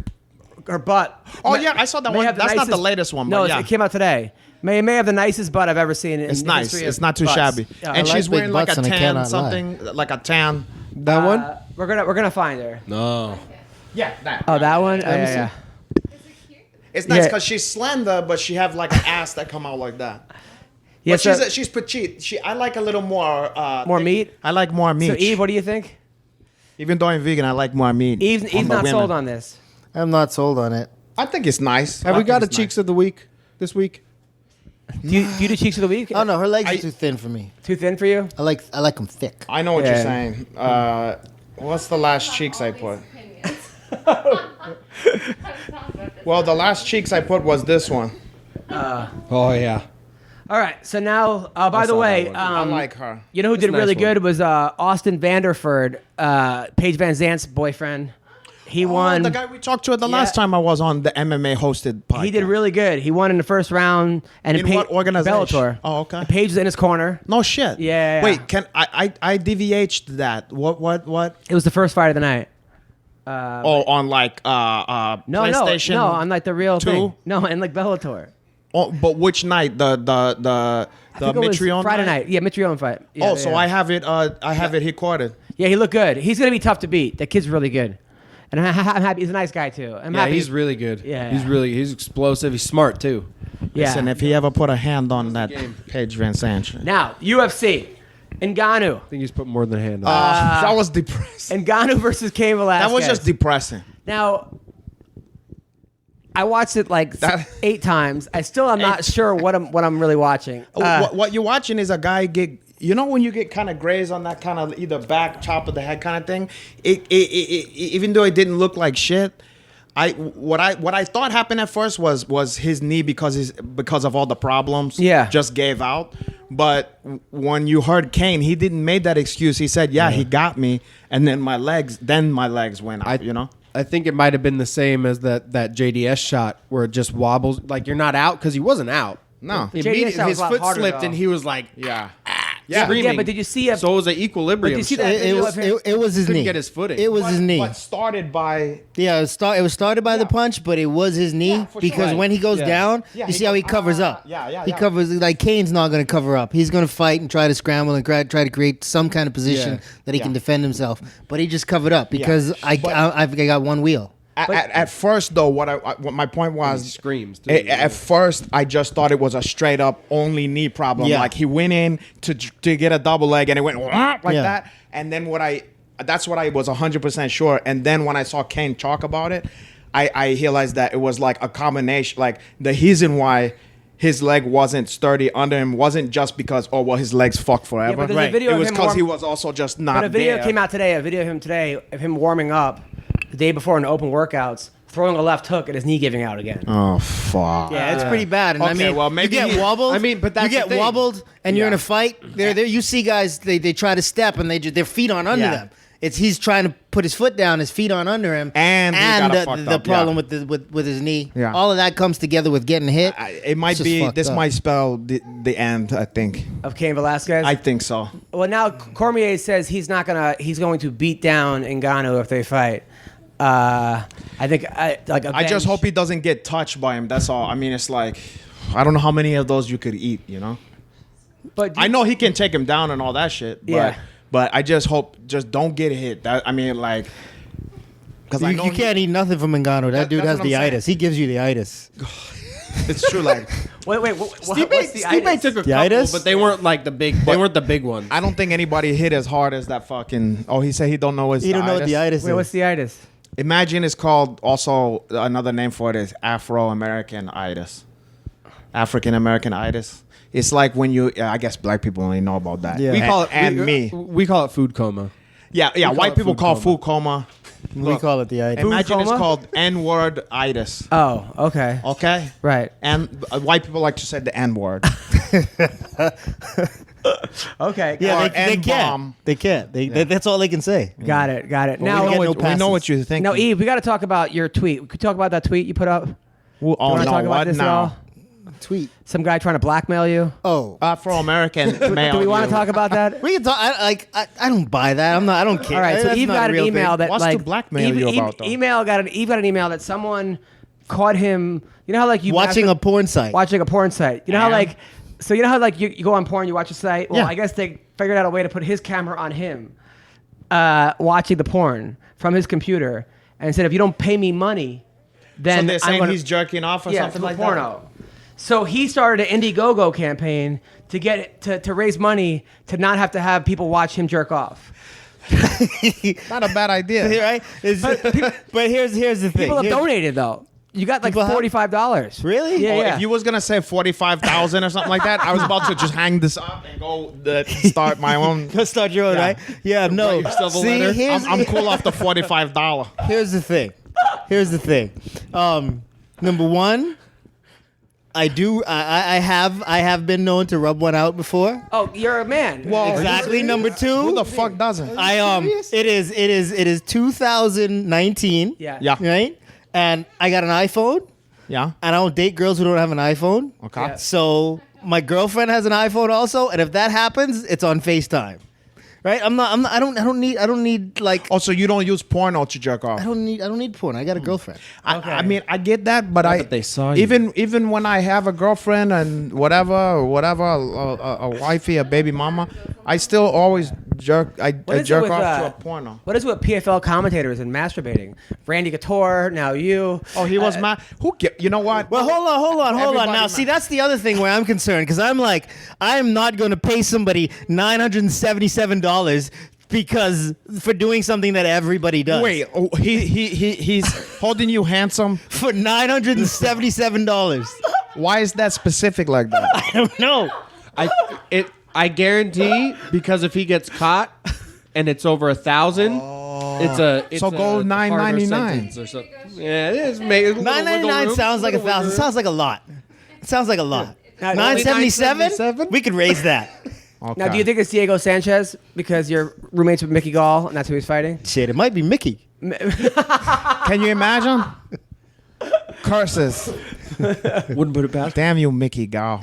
butt. Oh, yeah, I saw that May one. have That's not the nicest- latest one, No, but yeah. it came out today. May have the nicest butt I've ever seen. It's in nice. The history It's of not too butts. shabby. Yeah, And I she's big wearing like a butts and I tan cannot something, like a tan. That one? We're gonna find her. No. Yeah, that. Oh, that one. Oh, me yeah. It's nice Yeah. because she's slender, but she have like an ass that come out like that. Yeah, But so, she's petite. I like a little more. more thick. meat. I like more meat. So Eve, what do you think? Even though I'm vegan, I like more meat. Eve's on the not women. sold on this. I'm not sold on it. I think it's nice. Have I we got a think it's cheeks nice. of the week this week? Do you do cheeks of the week? Oh no, her legs I- are too thin for me. Too thin for you? I like them thick. I know what Yeah. you're saying. What's the last cheeks I put? Well, the last cheeks I put was this one. Oh yeah. All right. So now, by the way, I like her. you know who That's did a really nice one. good was Austin Vanderford, Paige Van Zant's boyfriend. He won. Oh, the guy we talked to the last time I was on the MMA hosted podcast. He did really good. He won in the first round. And In what organization? Bellator. Oh, okay. And Paige was in his corner. No shit. Yeah. Wait, can I DVH'd that? What? It was the first fight of the night. On like No, PlayStation. no, on like the real 2? thing. No, and like Bellator. Oh, but which night? The I think it was Mitrione Friday night. Yeah, Mitrione fight. Yeah, So yeah. I have it. I have it recorded. Yeah, he looked good. He's gonna be tough to beat. That kid's really good, and I'm happy. He's a nice guy too. I'm Yeah, happy. he's really good. Yeah. He's explosive. He's smart too. yeah. Listen, if he ever put a hand on that game. Paige Van Sant, Now UFC, Ngannou. I think he's put more than a hand on. that was depressing. Ngannou versus Cain Velasquez. That was just depressing. Now, I watched it like That- 8 times. I still am not sure what I'm really watching. What you're watching is a guy get. You know when you get kind of grazed on that kind of either back, top of the head kind of thing. It even though it didn't look like shit. What I thought happened at first was his knee because of all the problems. Yeah. Just gave out. But when you heard Kane, he didn't make that excuse. He said, "Yeah, he got me," and then my legs went out. You know. I think it might have been the same as that JDS shot where it just wobbles. Like you're not out because he wasn't out. No. The JDS shot was His a lot foot harder, slipped though. and he was like, Yeah. screaming. Yeah, but did you see a? So it was an equilibrium. But did you see shot. that video of him? It was his Couldn't knee. get his footing. It was his knee. But started by. Yeah, it was started by the punch, but it was his knee Yeah, for sure. because Right. when he goes Yeah. down, Yeah, you he see how he goes, covers up. yeah, He yeah. covers like Kane's not going to cover up. He's going to fight and try to scramble and try to create some kind of position Yeah. that he can Yeah. defend himself. But he just covered up because I got one wheel. At first, though, what my point He was, screams. too. at first, I just thought it was a straight up only knee problem. Yeah. Like he went in to get a double leg and it went like Yeah. that. And then that's what I was 100% sure. And then when I saw Kane talk about it, I realized that it was like a combination. Like the reason why his leg wasn't sturdy under him wasn't just because his legs fucked forever. but there's a video it of was him because he warm- was also just not But a video there. came out today. A video of him today of him warming up the day before in the open workouts, throwing a left hook and his knee giving out again. Oh fuck. Yeah, it's pretty bad. And I Okay, mean, well, maybe you get he- wobbled. I mean, but that's you get the thing. wobbled, and you're in Yeah. a fight. There. You see guys. They try to step, and their feet on under Yeah. them. He's trying to put his foot down, his feet on under him, And he got a fucked the up, problem yeah. with his knee. Yeah. All of that comes together with getting hit. It might It's just be. fucked This up. might spell the end. I think. Of Cain Velasquez. I think so. Well, now Cormier says he's going to beat down Ngannou if they fight. I think I just hope he doesn't get touched by him. That's all. I mean, it's like I don't know how many of those you could eat. You know. But I know he can take him down and all that shit. But, Yeah. But I just hope, just don't get hit. That, I mean, like, because I know You can't eat nothing from Ngannou. That dude that's has what I'm the saying. itis. He gives you the itis. it's true. Like, wait. What's the Stipe itis? took a The couple, itis? but they weren't like the big. They weren't the big ones. I don't think anybody hit as hard as that fucking. Oh, he said he don't know his. He don't know what the itis Wait, is. what's the itis? Imagine it's called also another name for it is Afro-American itis. African American itis. It's like when you. I guess black people only know about that. Yeah. we call it and me. We call it food coma. Yeah. call White it people food call coma. food coma. We call it the itis. Imagine it's coma? called N-word itis. Oh, okay. Okay. Right. And white people like to say the N-word. Okay. Yeah, Or they can't. N-bomb. They can't. That's all they can say. Got it. But Now, get no we know what you think. now, Eve, we got to talk about your tweet. We could talk about that tweet you put up. Oh, Want to no, talk about what this at now? all? Tweet. Some guy trying to blackmail you. Oh. Afro-American male. Do we want you. to talk about that? We can talk. I don't buy that. I don't care. All right. So That's Eve not got a an real email thing. that What's like to blackmail you about, though? Eve got an email that someone caught him. You know how like you Watching a porn site. watching a porn site. You know how And? like so you know how like you go on porn, you watch a site. Well, Yeah. I guess they figured out a way to put his camera on him, watching the porn from his computer, and said if you don't pay me money, then So they're I'm saying gonna, he's jerking off or something to like porno. So he started an Indiegogo campaign to get to raise money to not have to have people watch him jerk off. that. Not a bad idea. Right? But here's the thing. People have Here's- donated though. You got like People have- $45. Really? Yeah, Oh, yeah. If you was gonna say 45,000 or something like that, I was about to just hang this up and go start my own. Go start your own, Yeah. right? Yeah, no. Write yourself a See, letter. here's, I'm cool off the $45. here's the thing. Here's the thing. Number one, I have been known to rub one out before. Oh, you're a man. Well, Exactly. Number two, Who the fuck doesn't? it is 2019. Yeah. Yeah. Right? And I got an iPhone, Yeah. and I don't date girls who don't have an iPhone. Okay. Yeah. So my girlfriend has an iPhone also, and if that happens, it's on FaceTime. Right? I don't need like Oh, so you don't use porno to jerk off? I don't need porn. I got a girlfriend. I mean, I get that, but that they saw you. even when I have a girlfriend and whatever, a wifey, a baby mama, I still always jerk. I What is it jerk with, off to a porno. What is it with PFL commentators and masturbating? Randy Couture, now you. Oh, he was mad. Who? You know what? Well, hold on. Everybody Now, mad. see, that's the other thing where I'm concerned because I'm like, I'm not going to pay somebody $977 because for doing something that everybody does. Wait, oh, he's holding you handsome. For $977. Why is that specific like that? I don't know. I guarantee because if he gets caught and it's over 1,000, it's So a go harder $9.99. sentence or something. Yeah, it is. $9.99 sounds like 1,000. Sounds like a lot. It sounds like a lot. Now, $977? We could raise that. Okay. Now, do you think it's Diego Sanchez because you're roommates with Mickey Gall and that's who he's fighting? Shit, it might be Mickey. Can you imagine? Curses. Wouldn't put it past. Damn you, Mickey Gall.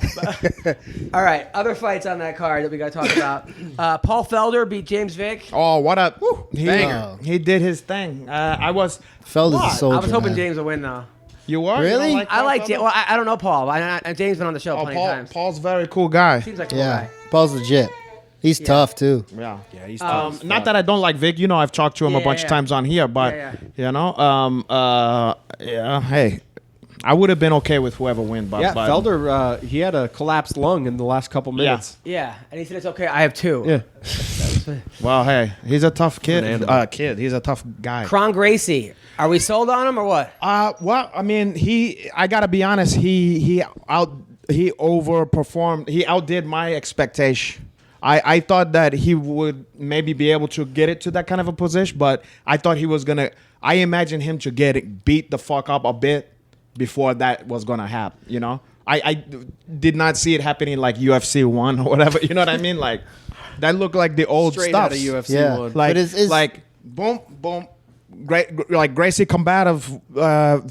All right, other fights on that card that we got to talk about. Paul Felder beat James Vick. Oh, what up? Banger. He did his thing. I was. Felder's a What? soldier. I was hoping man. James would win though. You were? Really? You don't I Paul like Felder? James. Well, I don't know Paul. James been on the show Oh, plenty of times. Paul's a very cool guy. Seems like a cool Yeah. guy. Paul's legit. He's tough, too. Yeah. Yeah, he's Not that I don't like Vic. You know, I've talked to him a Yeah, bunch yeah. of times on here, but Yeah, you know, yeah. Hey, I would have been okay with whoever win, but Yeah, but, Felder, he had a collapsed lung in the last couple minutes. Yeah, and he said it's okay. I have two. Yeah. Well, hey, he's a tough kid. An animal. He's a tough guy. Kron Gracie. Are we sold on him or what? Well, I mean, I gotta be honest. He overperformed. He outdid my expectation. I thought that he would maybe be able to get it to that kind of a position, but I thought he was gonna. I imagined him to get it beat the fuck up a bit before that was gonna happen. You know, I did not see it happening like UFC 1 or whatever. You know what I mean? Like that looked like the old Straight stuff. out of UFC Yeah. 1. Like But is- like boom boom. Great, like Gracie combative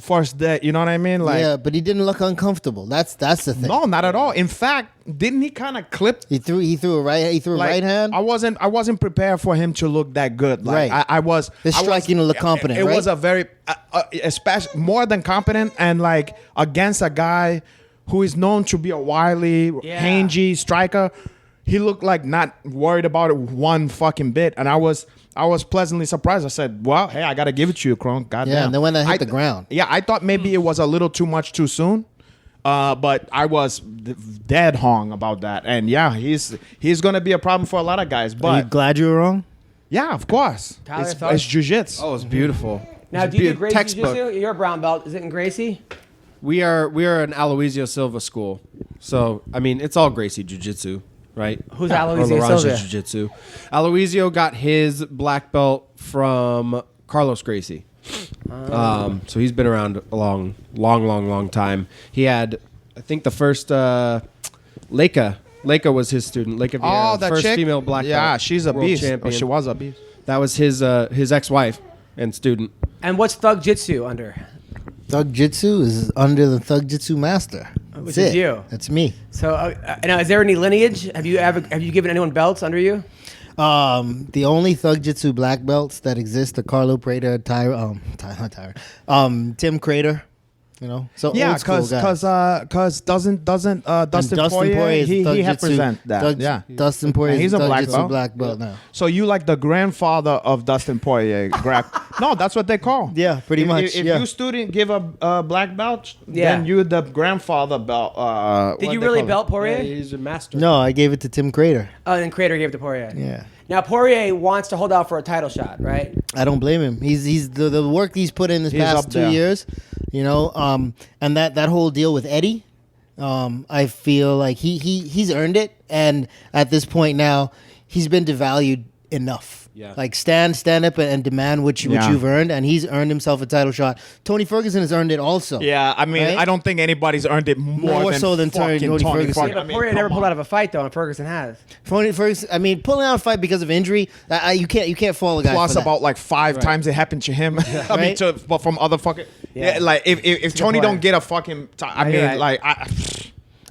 first day. You know what I mean? Like Yeah, but he didn't look uncomfortable. That's the thing. no, not at all. In fact, didn't he kind of clip? He threw a right hand. I wasn't prepared for him to look that good. Like, Right. I was. His I was- striking looked competent, It right? was a very, especially more than competent, and like against a guy who is known to be a wily, Yeah. hangy striker. he looked like not worried about it one fucking bit, and I was pleasantly surprised. I said, "Well, hey, I gotta give it to you, Kronk. Goddamn." Yeah, and then when I hit the ground. Yeah, I thought maybe it was a little too much too soon, but I was dead hung about that. And yeah, he's gonna be a problem for a lot of guys. Are you But glad you were wrong? yeah, of course, Tyler, it's thoughts? jujitsu. Oh, it's beautiful. Now, It's do you a do Gracie textbook. Jiu-Jitsu? You're a brown belt. Is it in Gracie? We are an Aloysius Silva school, so I mean it's all Gracie Jiu-Jitsu, right? Who's Or Aloysius Laranja Silva? Jiu-Jitsu. Aloysio got his black belt from Carlos Gracie, so he's been around a long time. He had, I think, the first Leica was his student. Leica Vieira, Oh, that first chick? female black belt. Yeah, she's a world beast. champion. Oh, she was a beast. That was his ex-wife and student. And what's Thug Jitsu under? Thug Jitsu is under the Thug Jitsu master. Which That's is it. you. That's me. So now, is there any lineage? Have you given anyone belts under you? The only Thug Jitsu black belts that exist are Carlo Prater, Tim Crater. You know, so Yeah, old school guys. because doesn't Dustin Poirier is he Thug Jitsu. represent that? Yeah. Dustin Poirier And he's is a Thug black Jitsu belt. black belt now. So you like the grandfather of Dustin Poirier? No, that's what they call. Yeah, pretty much, If yeah. you student give a black belt, Yeah. then you the grandfather belt. Did what you they really call it? belt Poirier? Yeah, he's a master. No, I gave it to Tim Crater. Oh, and Crater gave it to Poirier. Yeah. Now Poirier wants to hold out for a title shot, right? I don't blame him. He's the work he's put in this He's past up 2 there. years, you know, and that whole deal with Eddie, I feel like he's earned it, and at this point now, he's been devalued enough. Yeah. Like stand up and demand what Yeah. you've earned, and he's earned himself a title shot. Tony Ferguson has earned it also. Yeah, I mean, Right? I don't think anybody's earned it more so than fucking Tony Ferguson. fucking- Yeah, but I mean, Poirier come never pulled on. out of a fight though, and Ferguson has. Tony Ferguson, I mean, pulling out a fight because of injury, you can't fault a guy Plus for that. about like 5 times it happened to him. I mean, Right? but from other fucking Yeah. like if Tony point. don't get a fucking, I you're mean, right. like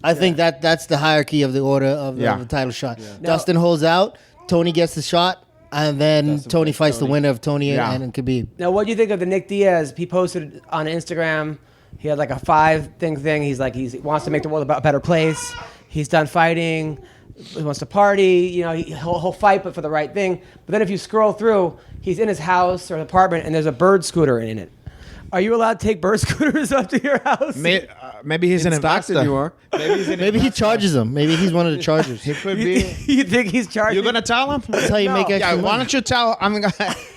I think that's the hierarchy of the order of the, Yeah. of the title shot. Dustin holds out, Tony gets the shot, and then Tony fights the winner of Tony Yeah. and Khabib. Now, what do you think of the Nick Diaz? He posted on Instagram. He had like a 5-thing thing. He's like he wants to make the world a better place. He's done fighting. He wants to party. You know, he'll fight, but for the right thing. But then if you scroll through, he's in his house or apartment, and there's a bird scooter in it. Are you allowed to take bird scooters up to your house? maybe he's an Stockton, investor. you are. Maybe he charges him. Maybe he's one of the chargers. He could You, be. you think he's charging? You're gonna tell him? That's how you make extra Yeah, money. why don't you tell?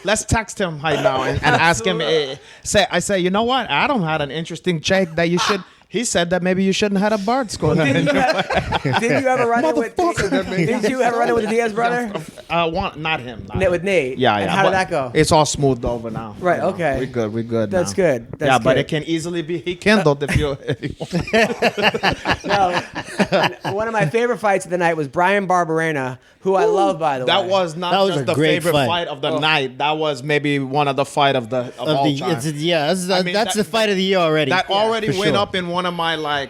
Let's text him right now and ask him. I say, you know what? Adam had an interesting check that you should. He said that maybe you shouldn't have had a bird school. Did you ever run it with? Did you ever run it with the Diaz brother? Not him. Not With Nate. Yeah, And yeah. how did but that go? It's all smoothed over now. Right, You know, okay. We're good. That's now. good. That's yeah, but good. it can easily be rekindled if you. No. One of my favorite fights of the night was Brian Barberena, who I love, by the way. That was not That was just a the great favorite fight. fight of the night. That was maybe one of the fight of all time. That's the fight of the year already. That already for went sure. up in one of my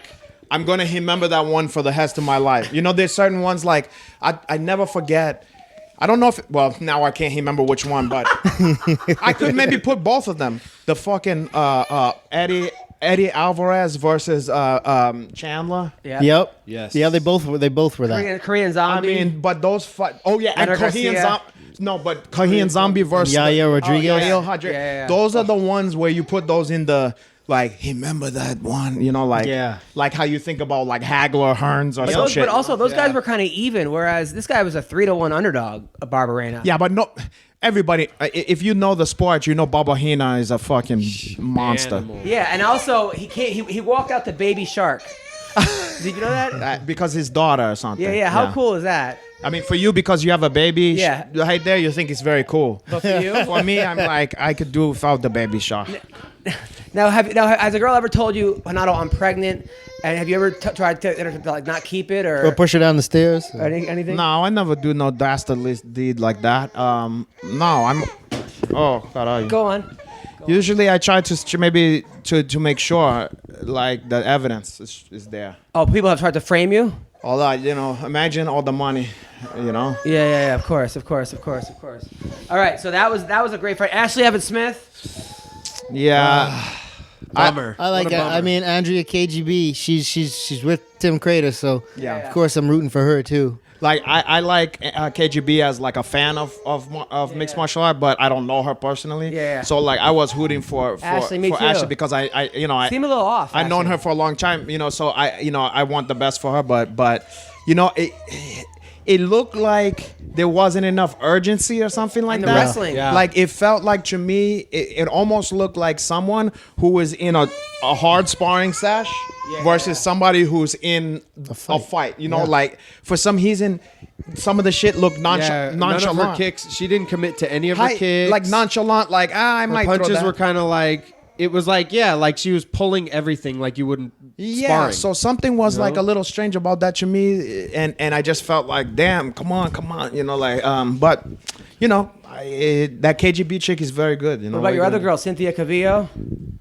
I'm gonna remember that one for the rest of my life. You know, there's certain ones like I never forget. I don't know if now I can't remember which one, but I could maybe put both of them. The fucking Eddie Alvarez versus Chandler. Yeah. Yep. Yes. Yeah, they both were that. Korean I zombie. mean, but those fight. Oh yeah, and Anna Korean Garcia. Zombie. No, but Korean Zombie versus Yaya Rodriguez. Yaya Rodriguez. Yeah. Those are the ones where you put those in the. Like, remember that one, you know, like, Yeah. like how you think about like Hagler, Hearns, or some Those- shit. but also, those guys were kind of even, whereas this guy was a 3-1 underdog, Barberena. Yeah, but no, everybody, if you know the sport, you know Baba Hina is a fucking monster. Animal. Yeah, and also he walked out the baby shark. Did you know that? Because his daughter or something. Yeah. How cool is that? I mean, for you, because you have a baby, Yeah. right there, you think it's very cool. But for you, For me, I'm like, I could do without the baby shower. now has a girl ever told you, Renato, I'm pregnant? And have you ever tried to like not keep it Or or push her down the stairs. anything? No, I never do no dastardly deed like that. No, I'm. Oh, caralho. Go on. Usually, I try to maybe to make sure like the evidence is there. Oh, people have tried to frame you? Although, you know, imagine all the money, you know. Yeah. Of course. All right, so that was a great fight. Ashley Evans Smith. Yeah. Bummer. I like. What a bummer. I mean, Andrea KGB. She's with Tim Crater, so Yeah. of course I'm rooting for her too. Like I like KGB as like a fan of mixed martial art, but I don't know her personally. Yeah. So like I was rooting for Ashley, me too. Ashley because I you know I Seem a little off. I've known actually. her for a long time, you know. So I want the best for her, but you know it looked like there wasn't enough urgency or something like In the that. wrestling. Yeah. Like it felt like to me, it almost looked like someone who was in a hard sparring sesh versus somebody who's in a fight. You know, like for some reason, some of the shit looked None nonchalant. of her kicks. She didn't commit to any of her kicks. Like nonchalant, like I her might throw punches that. were kind of like it was like like she was pulling everything like you wouldn't. Yeah, sparring. so something was You like know? a little strange about that to me, and I just felt like, damn, come on, you know, like, but, you know, that KGB chick is very good. You know, What about your like, other girl, Cynthia Cavillo?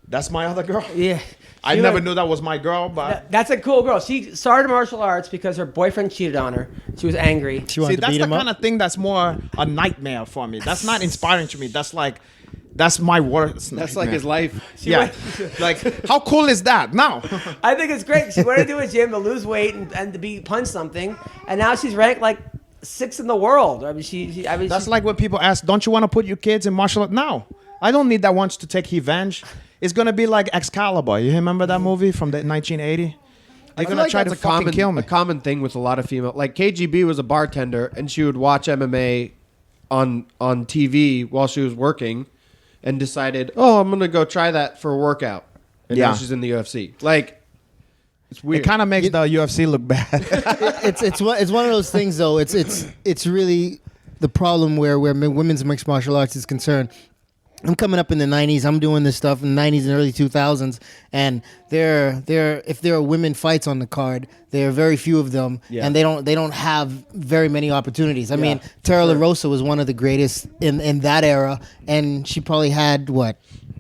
That's my other girl. Yeah. I She never was- knew that was my girl, but That's a cool girl. She started martial arts because her boyfriend cheated on her. She was angry. She wanted see, to that's beat the him up. kind of thing that's more a nightmare for me. That's not inspiring to me. That's my worst. That's like nightmare. his life. Yeah, like how cool is that? Now, I think it's great. She wanted to do a gym to lose weight and to be punch something, and now she's ranked like 6th in the world. I mean, that's like when people ask, "Don't you want to put your kids in martial art?" No, I don't need that once to take revenge. It's gonna be like Excalibur. You remember that movie from the 1980? They're gonna try to fucking kill me. A common thing with a lot of female, like KGB was a bartender, and she would watch MMA on TV while she was working, and decided, oh, I'm gonna go try that for a workout, and now Yeah. she's in the UFC. Like, it's weird. It kind of makes the UFC look bad. It's one of those things though. It's really the problem where women's mixed martial arts is concerned. I'm coming up in the 90s. I'm doing this stuff in the 90s and early 2000s, and if there are women fights on the card, there are very few of them, and they don't have very many opportunities. I mean, Tara LaRosa was one of the greatest in that era, and she probably had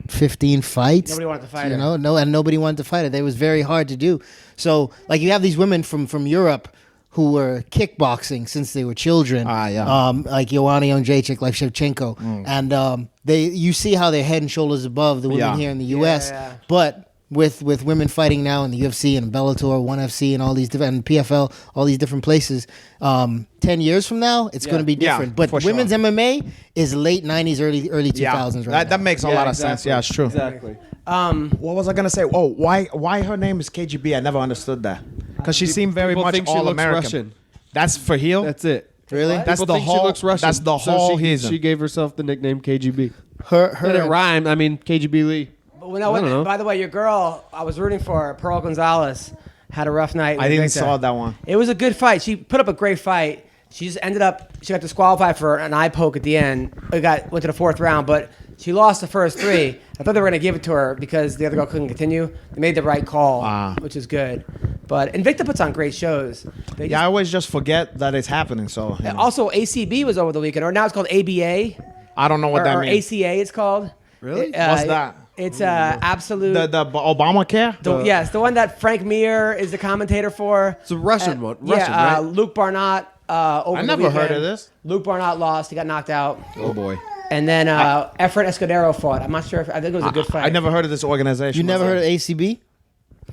15 fights. Nobody wanted to fight you her. know, and nobody wanted to fight her. It was very hard to do. So, like, you have these women from Europe who were kickboxing since they were children. Like Joanna Jędrzejczyk, like Shevchenko. And you see how they're head and shoulders above the women here in the U.S. Yeah. But with women fighting now in the UFC and Bellator, 1FC, and all these different, and PFL, all these different places, 10 years from now, it's going to be Yeah, different. But for sure. women's MMA is late 90s, early 2000s right now. That makes a lot of sense. Yeah, it's true. Exactly. What was I gonna say? Oh, why her name is KGB? I never understood that. Because she seemed very People much think she all looks American. Russian. That's for heel. That's it. Really? That's People the think whole. she looks Russian. That's the so whole she reason. gave herself the nickname KGB. Her And it rhymed. I mean, KGB Lee. But when I don't know. by the way, your girl, I was rooting for her, Pearl Gonzalez, had a rough night. I didn't Invicta. saw that one. It was a good fight. She put up a great fight. She just ended up, she got disqualified for an eye poke at the end. Went to the 4th round, but she lost the first 3. I thought they were going to give it to her because the other girl couldn't continue. They made the right call, which is good. But Invicta puts on great shows. They I always just forget that it's happening. So you know. Also, ACB was over the weekend, or now it's called ABA. I don't know what that or means. ACA, it's called. Really? What's that? It's absolute. The Obamacare. Yes, the one that Frank Mir is the commentator for. It's a Russian one. Yeah, Russian, right? Luke Barnott. Over I the never heard weekend. of this. Luke Barnott lost. He got knocked out. Oh boy. And then Efren Escudero fought. I'm not sure. I think it was a good fight. I never heard of this organization. You never heard of ACB?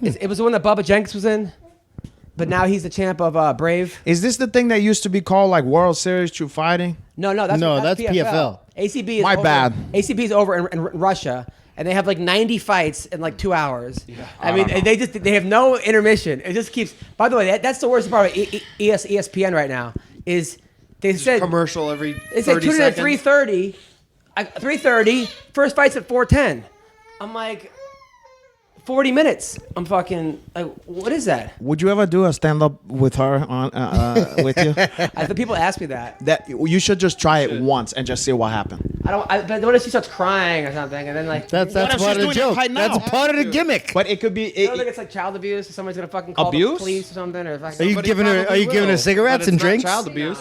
It was the one that Bubba Jenkins was in, but now he's the champ of Brave. Is this the thing that used to be called like World Series True Fighting? No, that's PFL. ACB is My over, bad. ACB is over in Russia, and they have like 90 fights in like 2 hours. I mean, they have no intermission. It just keeps. By the way, that's the worst part of ESPN right now is they said Commercial every 30 they said tune in at seconds. 3:30. 3:30. First fight's at 4:10. I'm like 40 minutes. I'm fucking like, what is that? Would you ever do a stand up with her on with you? The people ask me that. That you should just try it once and just see what happened. But what if she starts crying or something, and then like That's What if part she's of the doing it joke. right now? That's part of the gimmick. But it could be. I don't think it's like child abuse. Or somebody's gonna fucking call the Abuse? police or something. Or Are you giving her cigarettes and drinks? Child abuse.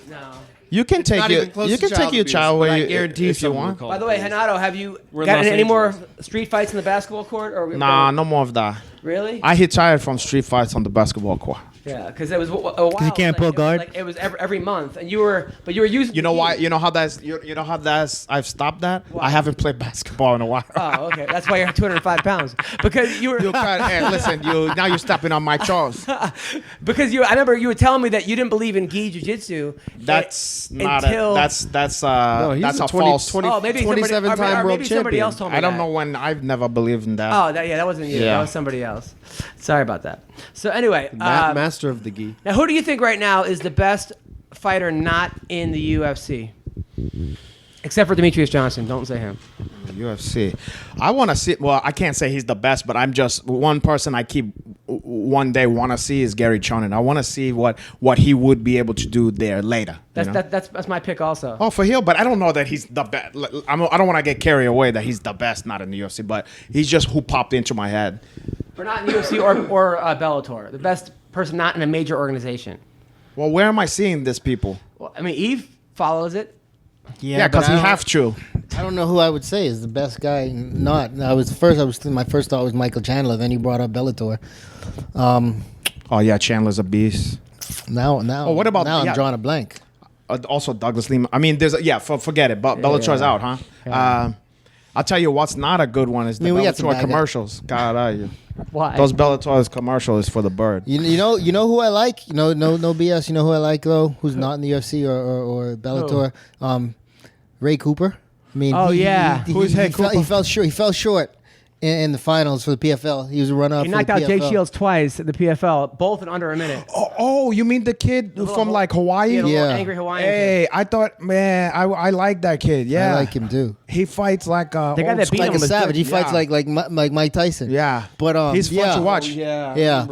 No. You can take not your even close you to can child take your abuse, child but I away guarantee if you someone will want. call By the the way, police. Hanato, have you We're in gotten Los any more Angeles. street fights in the basketball court? Or Nah, no more of that. Really? I retired from street fights on the basketball court. Yeah, because it was a while. you can't pull guard? It was every month, and you were using. You know why? You know how that's. You know how that's. I've stopped that. Why? I haven't played basketball in a while. Oh, okay. That's why you're 205 pounds. Because you were. Hey, listen, now you're stepping on my toes. Because I remember you were telling me that you didn't believe in gi jiu-jitsu. That's not until, that's He's a a false. 27-time world maybe somebody champion. else told me I don't that. know when. I've never believed in that. Oh, that wasn't you. Yeah. That was somebody else. Sorry about that. So anyway, Master of the gi. now who do you think right now is the best fighter not in the UFC? Except for Demetrius Johnson. Don't say him. UFC. I want to see. Well, I can't say he's the best, but I'm just one person I keep one day want to see is Gary Chonin. I want to see what he would be able to do there later. That's my pick also. Oh, for Hill, but I don't know that he's the best. I don't want to get carried away that he's the best not in the UFC, but he's just who popped into my head. For not in the UFC or Bellator. The best person not in a major organization. Well, where am I seeing this people? Well, I mean, Yves follows it. Yeah, because but he I don't- have to. I don't know who I would say is the best guy. Not. My first thought was Michael Chandler. Then you brought up Bellator. Oh yeah, Chandler's a beast. Now. Oh, what about- now? yeah. I'm drawing a blank. Also Douglas Lima. I mean, forget it. But Bellator's out, huh? Yeah. I'll tell you what's not a good one is the we got some Bellator bad commercials. God, Why? those Bellator's commercials for the bird. You know who I like. No BS. You know who I like though. Who's not in the UFC or Bellator? Ray Cooper. I mean, Oh, yeah. Who's Ray Cooper? He fell short in the finals for the PFL. He was a runner-up. He for knocked the out Jake PFL. Shields twice at the PFL, both in under a minute. Oh, you mean the kid from like Hawaii? Yeah, the little Yeah. angry Hawaiian Hey, I thought, man, I like that kid. Yeah, I like him too. He fights like a The guy old that beat school- Like a was savage. He good. fights Yeah. like Mike Tyson. Yeah, But he's fun to watch. Yeah. Yeah,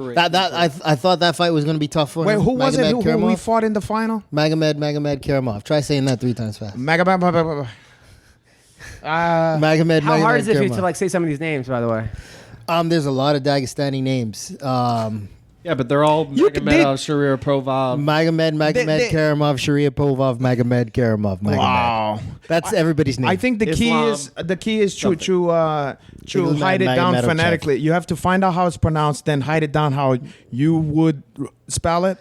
I thought that fight was going to be tough for Wait, him. who was it? Who we Karamov? fought in the final? Magomed Karamov. Try saying that 3 times fast. Magomed. Magomed. How hard is it for you Karamov. to like say some of these names, by the way? There's a lot of Dagestani names. Yeah, but they're all You Magomed, Sharir, Provav. Magomed They- Karamov, Sharia Povov, Magomed Karamov. Wow. That's everybody's name. I think the Islam, key is to Single hide it man, down Magomed phonetically. You have to find out how it's pronounced, then hide it down how you would spell it.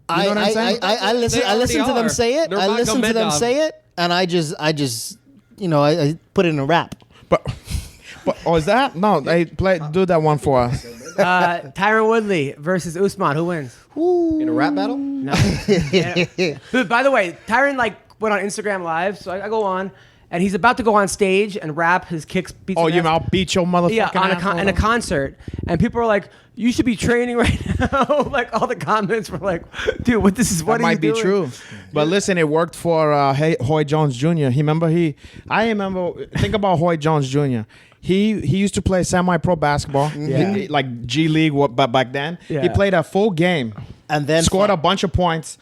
You know what I'm saying? I listen. They I listen to already them are. say it. I listen to them Nurmagomedov. say it, and I just, I put it in a rap. But is that no? They do that one for us. Tyron Woodley versus Usman. Who wins? In a rap battle? No. Dude, by the way, Tyron went on Instagram Live, so I go on, and he's about to go on stage and rap his kicks. Beats Oh, his you ass. mean I'll beat your motherfucking Yeah, ass? in a concert, and people are like, "You should be training right now." Like all the comments were like, "Dude, what That are you might be doing?" true, but listen, it worked for Hoy Jones Jr. I remember. Think about Hoy Jones Jr. He used to play semi-pro basketball, like G League, but back then Yeah. he played a full game And then scored fought. a bunch of points,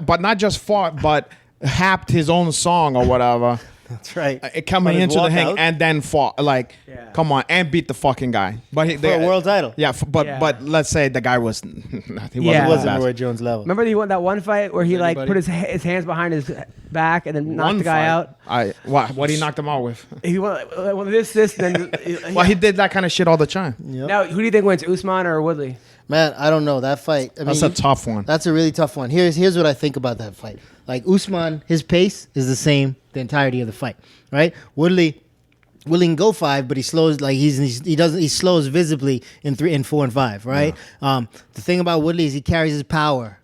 but not just fought, but happed his own song or whatever. That's right. Coming But his into the ring walkout- and then fought. Like, Yeah. come on, and beat the fucking guy. But for a world title. Yeah, but Yeah. let's say the guy was he Yeah. wasn't It the wasn't best. Roy Jones level. Remember he won that one fight where he Anybody? put his hands behind his back and then knocked One the guy fight. out. What he knocked him out with? He won this, then. Well, he did that kind of shit all the time. Yep. Now, who do you think wins, Usman or Woodley? Man, I don't know that fight. I That's mean, a tough one. That's a really tough one. Here's what I think about that fight. Like Usman, his pace is the same the entirety of the fight, right? Woodley can go 5, but he slows like he slows visibly in 3 and 4 and 5, right? The thing about Woodley is he carries his power.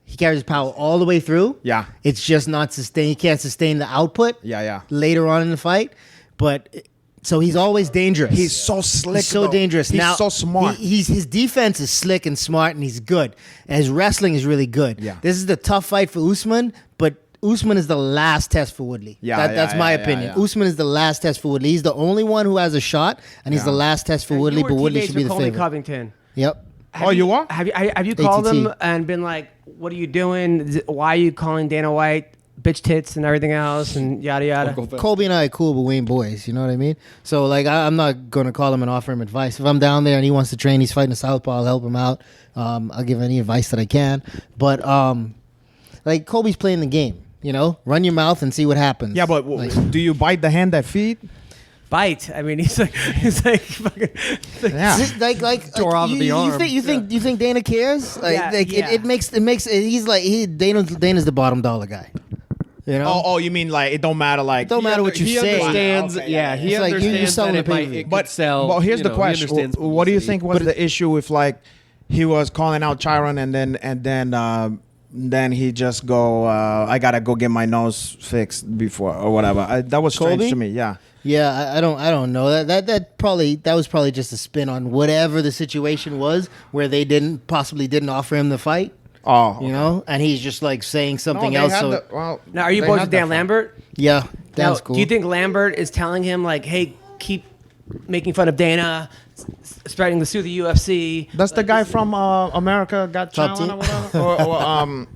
He carries his power all the way through. Yeah. It's just not sustained. He can't sustain the output. Yeah. Later on in the fight, but so he's always dangerous. He's so slick. He's so though. dangerous. He's Now, so smart. His defense is slick and smart, and he's good. And his wrestling is really good. Yeah. This is the tough fight for Usman, but Usman is the last test for Woodley. Yeah, That's my yeah, opinion. yeah. Usman is the last test for Woodley. He's the only one who has a shot, and he's Yeah. the last test for Woodley. You were But Woodley teammates should be with the Colby favorite. Covington. Yep. Oh, you are? Have you called ATT. him and been like, "What are you doing? Why are you calling Dana White bitch tits and everything else and yada yada?" Colby and I are cool, but we ain't boys. You know what I mean? So like, I'm not gonna call him and offer him advice. If I'm down there and he wants to train, he's fighting a southpaw. I'll help him out. I'll give any advice that I can. But like Colby's playing the game. You know, run your mouth and see what happens. Yeah, but Like, do you bite the hand that feed? bite. I mean, he's like fucking. Yeah. Like Tore off the arm. You think Dana cares? Yeah. It makes he's like Dana's the bottom dollar guy. You know? Oh, you mean like it don't matter? Like Don't matter what you he say. understands. Okay, Yeah, he It's like you're understands selling that the it pay-per-view. could But sell. But here's you the know, he question: understands what do you publicity. think was the issue if like he was calling out Chiron and then he just go, I gotta go get my nose fixed before or whatever. That was strange Colby? to me. Yeah. Yeah, I don't know. That was probably just a spin on whatever the situation was where they didn't offer him the fight. Oh, You know, and he's just like saying something else. So Now, are you boys with Dan Lambert? yeah, Now, that's cool. do you think Lambert is telling him like, "Hey, keep making fun of Dana, spreading the sue the UFC"? That's the guy from America Got Top Talent or Team? whatever.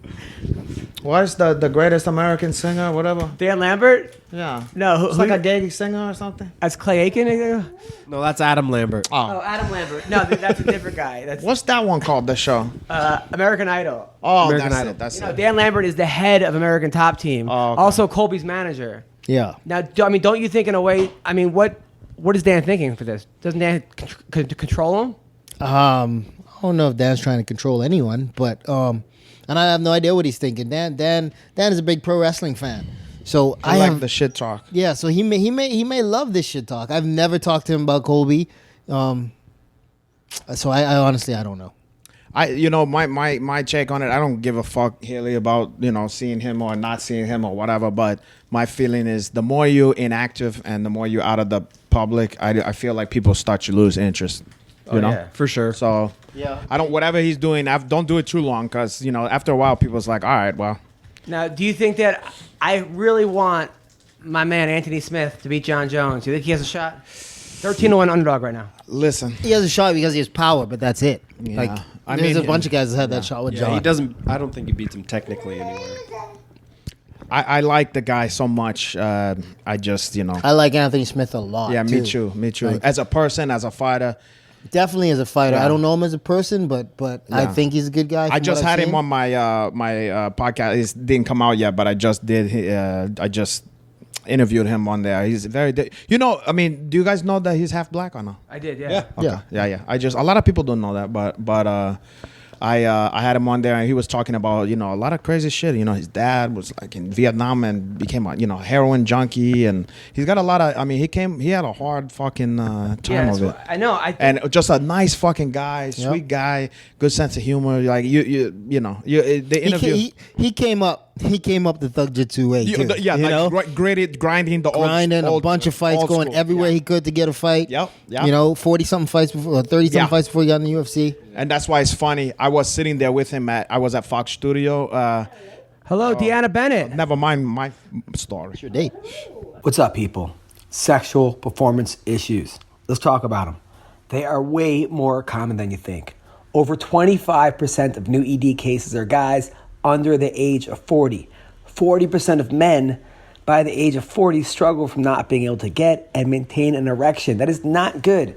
or what's the greatest American singer? Whatever. Dan Lambert? Yeah. No, It's like a gay singer or something. That's Clay Aiken. No, that's Adam Lambert. Oh, Adam Lambert. No, that's a different guy. That's What's that one called? The show. American Idol. Oh, American that's Idol. it. That's You know, it. Dan Lambert is the head of American Top Team. Oh, okay. Also, Colby's manager. yeah. Now, don't you think in a way? I mean, what is Dan thinking for this? Doesn't Dan control him? I don't know if Dan's trying to control anyone, but and I have no idea what he's thinking. Dan is a big pro wrestling fan, so I I like have the shit talk. yeah. So he may love this shit talk. I've never talked to him about Colby, so I honestly I don't know. My take on it, I don't give a fuck really about seeing him or not seeing him or whatever, but my feeling is the more you're inactive and the more you're out of the public, I feel like people start to lose interest. You know, yeah. For sure. so Yeah. I don't, whatever he's doing, don't do it too long, because after a while people's like, all right, well, Now, do you think that I really want my man Anthony Smith to beat John Jones? Do you think he has a shot? 13-1 underdog right now. listen, He has a shot because he has power, but that's it. Yeah. Like I there's mean, a bunch of guys that had that shot with Yeah, John. he doesn't. I don't think he beats him technically anywhere. I like the guy so much. I just I like Anthony Smith a lot. yeah, me too. Like- As a person, as a fighter, Definitely as a fighter. Yeah. I don't know him as a person, but I Yeah. think he's a good guy. I from just what I've had him seen. on my podcast. It didn't come out yet, but I just did. I just interviewed him on there. He's very. I mean, do you guys know that he's half black or no? I did, yeah. Okay. Yeah. I just, a lot of people don't know that, but I had him on there and he was talking about a lot of crazy shit. His dad was like in Vietnam and became a heroin junkie, and he's got a lot of. I mean, he had a hard fucking time Yeah, of it. I know. And just a nice fucking guy, sweet guy, good sense of humor. Like the interview. He came up the Thug Jitsu way too. Grinding the grinding old, a bunch of fights, old going school. everywhere Yeah. he could to get a fight. Yep. 40-something fights before, 30-something Yeah. fights before he got in the UFC. And that's why it's funny. I was sitting there with him I was at Fox Studio. Hello, DeAnna Bennett. Never mind my story. Your date. What's up, people? Sexual performance issues. Let's talk about them. They are way more common than you think. Over 25% of new ED cases are guys under the age of 40. 40% of men by the age of 40 struggle from not being able to get and maintain an erection. That is not good.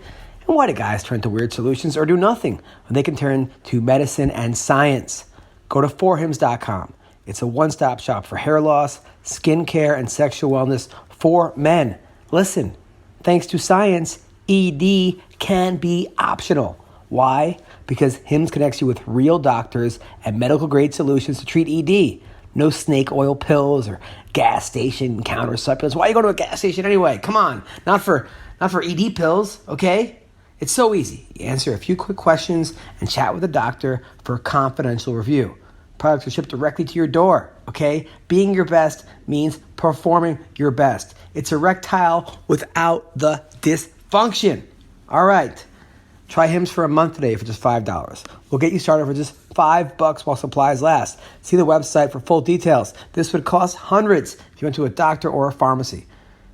And why do guys turn to weird solutions or do nothing when they can turn to medicine and science? Go to forhims.com. It's a one-stop shop for hair loss, skin care, and sexual wellness for men. Listen, thanks to science, ED can be optional. Why? Because HIMS connects you with real doctors and medical-grade solutions to treat ED. No snake oil pills or gas station counter supplements. Why you go to a gas station anyway? Come on, not for ED pills, okay? It's so easy. You answer a few quick questions and chat with a doctor for a confidential review. Products are shipped directly to your door, okay? Being your best means performing your best. It's erectile without the dysfunction. All right. Try HIMS for a month today for just $5. We'll get you started for just $5 while supplies last. See the website for full details. This would cost hundreds if you went to a doctor or a pharmacy.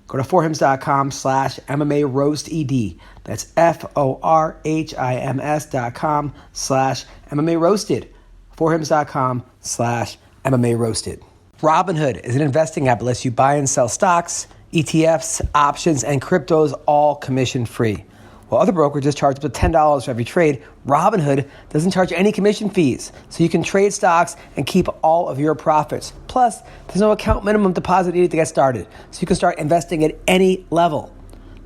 Go to forhims.com/MMA roasted. That's forhims.com/MMA roasted. forhims.com/MMA roasted. Robinhood is an investing app that lets you buy and sell stocks, ETFs, options, and cryptos all commission free. While other brokerages charge up to $10 for every trade, Robinhood doesn't charge any commission fees, so you can trade stocks and keep all of your profits. Plus, there's no account minimum deposit needed to get started, so you can start investing at any level.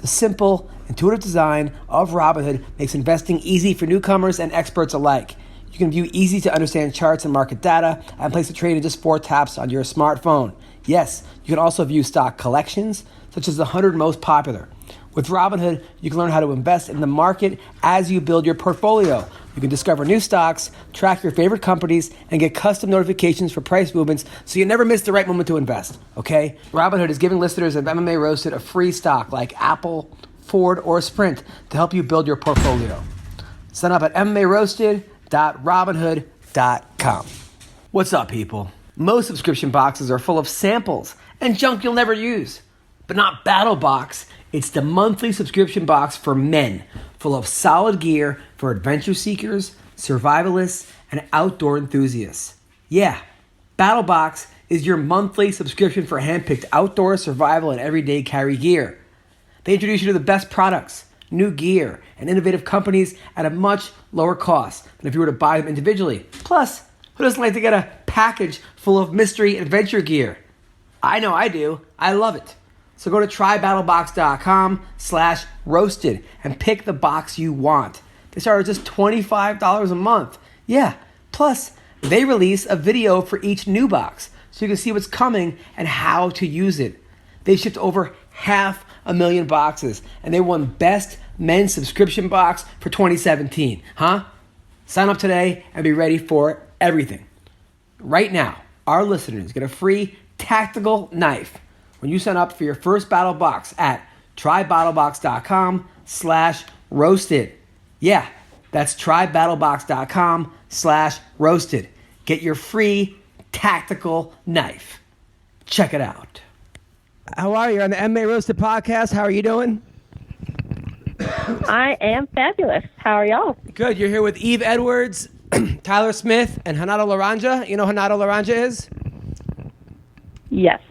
The simple, intuitive design of Robinhood makes investing easy for newcomers and experts alike. You can view easy-to-understand charts and market data and place a trade in just 4 taps on your smartphone. Yes, you can also view stock collections, such as the 100 most popular. With Robinhood, you can learn how to invest in the market as you build your portfolio. You can discover new stocks, track your favorite companies, and get custom notifications for price movements so you never miss the right moment to invest, okay? Robinhood is giving listeners of MMA Roasted a free stock like Apple, Ford, or Sprint to help you build your portfolio. Sign up at MMARoasted.robinhood.com. What's up, people? Most subscription boxes are full of samples and junk you'll never use. But not Battle Box. It's the monthly subscription box for men, full of solid gear for adventure seekers, survivalists, and outdoor enthusiasts. Yeah, Battle Box is your monthly subscription for handpicked outdoor, survival, and everyday carry gear. They introduce you to the best products, new gear, and innovative companies at a much lower cost than if you were to buy them individually. Plus, who doesn't like to get a package full of mystery adventure gear? I know I do. I love it. So go to trybattlebox.com/roasted and pick the box you want. They start at just $25 a month. Yeah, plus they release a video for each new box so you can see what's coming and how to use it. They shipped over 500,000 boxes and they won Best Men's Subscription Box for 2017. Huh? Sign up today and be ready for everything. Right now, our listeners get a free tactical knife when you sign up for your first Battle Box at trybattlebox.com/roasted. Yeah, that's trybattlebox.com/roasted. Get your free tactical knife. Check it out. How are you? On the MMA Roasted Podcast. How are you doing? I am fabulous. How are y'all? Good. You're here with Yves Edwards, Tyler Smith, and Renato Laranja. You know who Renato Laranja is? Yes.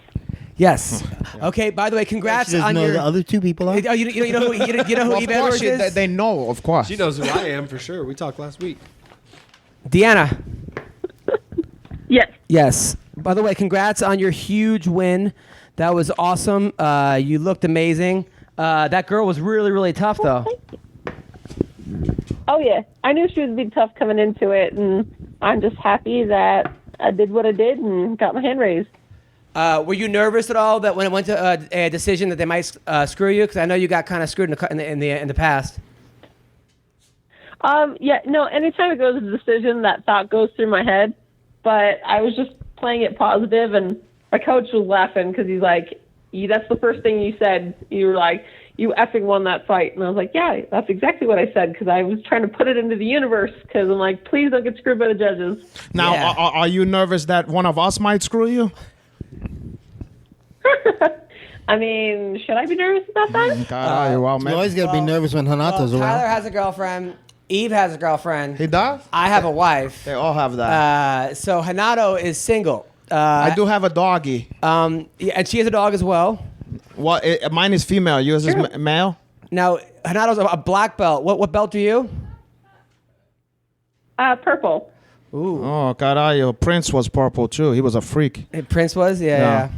Yes. Okay. By the way, congrats She doesn't on know your. the other 2 people are. Oh, you know who Yves Of Edwards course, is? they know, of course. She knows who I am for sure. We talked last week. DeAnna. Yes. Yes. By the way, congrats on your huge win. That was awesome. You looked amazing. That girl was really, really tough, though. Oh, yeah. I knew she would be tough coming into it, and I'm just happy that I did what I did and got my hand raised. Were you nervous at all that when it went to a decision that they might screw you? Because I know you got kind of screwed in the past. Yeah, no, anytime it goes to a decision, that thought goes through my head. But I was just playing it positive, and my coach was laughing because he's like, that's the first thing you said. You were like, you effing won that fight. And I was like, yeah, that's exactly what I said because I was trying to put it into the universe because I'm like, please don't get screwed by the judges. Now, Yeah. are you nervous that one of us might screw you? I mean, should I be nervous about that? Well, You always got to be nervous when Hanato's Tyler around. has a girlfriend. Yves has a girlfriend. He does? I have a wife. They all have that. So Renato is single. I do have a doggy. Yeah, and she has a dog as well. What? Mine is female. Yours is male? Now, Renato's a black belt. What belt are you? Purple. Oh, caralho. Prince was purple, too. He was a freak. Prince was? Yeah.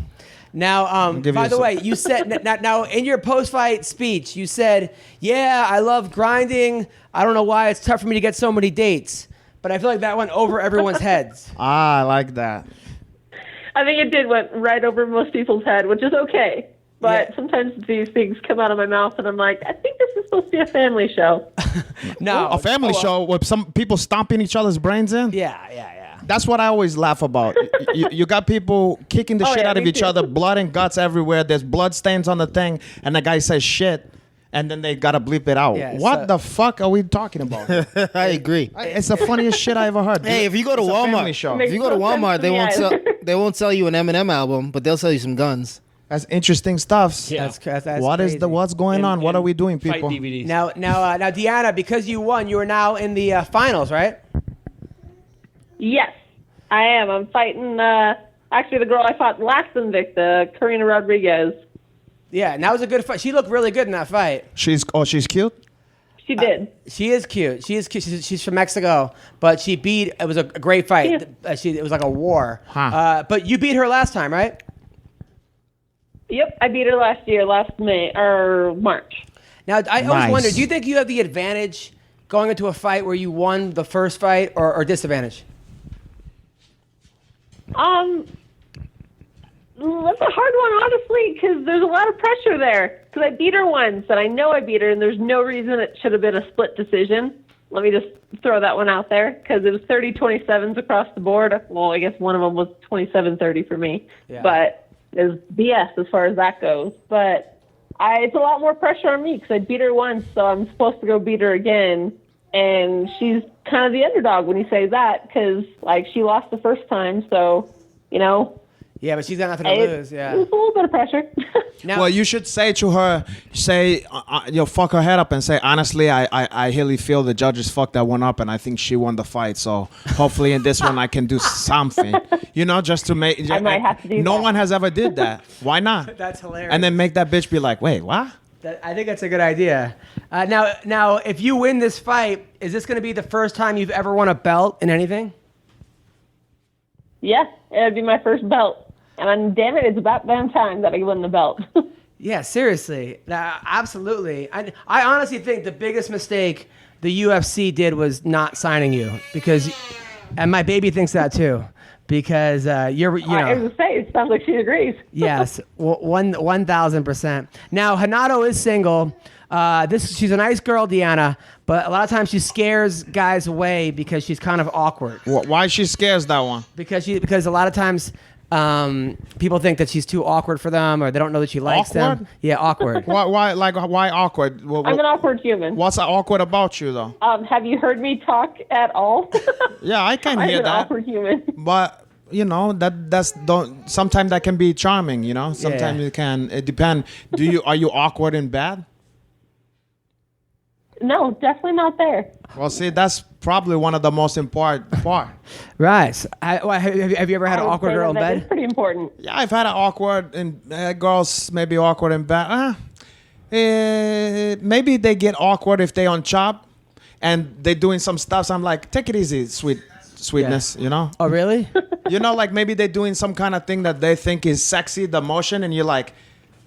Now, give by you the some- way, you said now in your post-fight speech, you said, "Yeah, I love grinding. I don't know why it's tough for me to get so many dates, but I feel like that went over everyone's heads." I like that. I think it did went right over most people's head, which is okay. But Yeah. sometimes these things come out of my mouth, and I'm like, I think this is supposed to be a family show. No, A family show with some people stomping each other's brains in? Yeah. That's what I always laugh about. You got people kicking the Oh, shit yeah, out of me each too. other, blood and guts everywhere. There's blood stains on the thing, and the guy says shit, and then they gotta bleep it out. Yeah, What so- the fuck are we talking about? I agree. It's the funniest shit I ever heard. Hey, if you go to It's a family Walmart, show. if you go to Makes no sense Walmart, to they me won't either. sell. They won't sell you an Eminem album, but they'll sell you some guns. That's interesting stuff. That's What is crazy. what's going on? What are we doing, Fight people? DVDs. Now, DeAnna, because you won, you are now in the finals, right? Yes, I am. I'm fighting, actually, the girl I fought last Invicta, Karina Rodriguez. Yeah, and that was a good fight. She looked really good in that fight. She's cute. She did. She is cute. She is cute. She's from Mexico, but she beat. It was a great fight. Yeah. It was like a war. Huh. But you beat her last time, right? Yep, I beat her last year, last May or March. Now, I always Nice. wonder, do you think you have the advantage going into a fight where you won the first fight or disadvantage? That's a hard one, honestly, because there's a lot of pressure there. Because I beat her once, and I know I beat her, and there's no reason it should have been a split decision. Let me just throw that one out there, because it was 30-27s across the board. Well, I guess one of them was 27-30 for me. Yeah. But it was BS as far as that goes. But it's a lot more pressure on me, because I beat her once, so I'm supposed to go beat her again. And she's kind of the underdog when you say that, because, like, she lost the first time, so, you know. Yeah, but she's got nothing to lose. Yeah. It's a little bit of pressure. Now, Well, you should say to her, fuck her head up and say, honestly, I really feel the judges fucked that one up and I think she won the fight. So hopefully in this one I can do something, just to make. I might have to do No that. one has ever did that. Why not? That's hilarious. And then make that bitch be like, wait, what? I think that's a good idea. Now, if you win this fight, is this going to be the first time you've ever won a belt in anything? Yeah, it would be my first belt. And damn it, it's about damn time that I win the belt. Yeah, seriously. Absolutely. I honestly think the biggest mistake the UFC did was not signing you and my baby thinks that too, because I was going to say, it sounds like she agrees. Yes, 1,000%. Now, Renato is single. She's a nice girl, DeAnna, but a lot of times she scares guys away because she's kind of awkward. Why she scares that one? Because a lot of times people think that she's too awkward for them, or they don't know that she likes Awkward? them. Yeah, awkward. Why awkward? I'm an awkward human. What's awkward about you though? Have you heard me talk at all? Yeah, I can I'm hear an that. awkward human. But sometimes that can be charming, Sometimes Yeah. it can. It depends. Are you awkward and bad? No, definitely not there. Well, see, that's probably one of the most important part. Right. So, have you ever had I an would awkward say girl in that bed? is pretty important. Yeah, I've had an awkward and girls maybe awkward and bad. Maybe they get awkward if they on chop and they doing some stuff. So I'm like, take it easy, sweetness, Oh, really? Like maybe they're doing some kind of thing that they think is sexy, the motion, and you're like,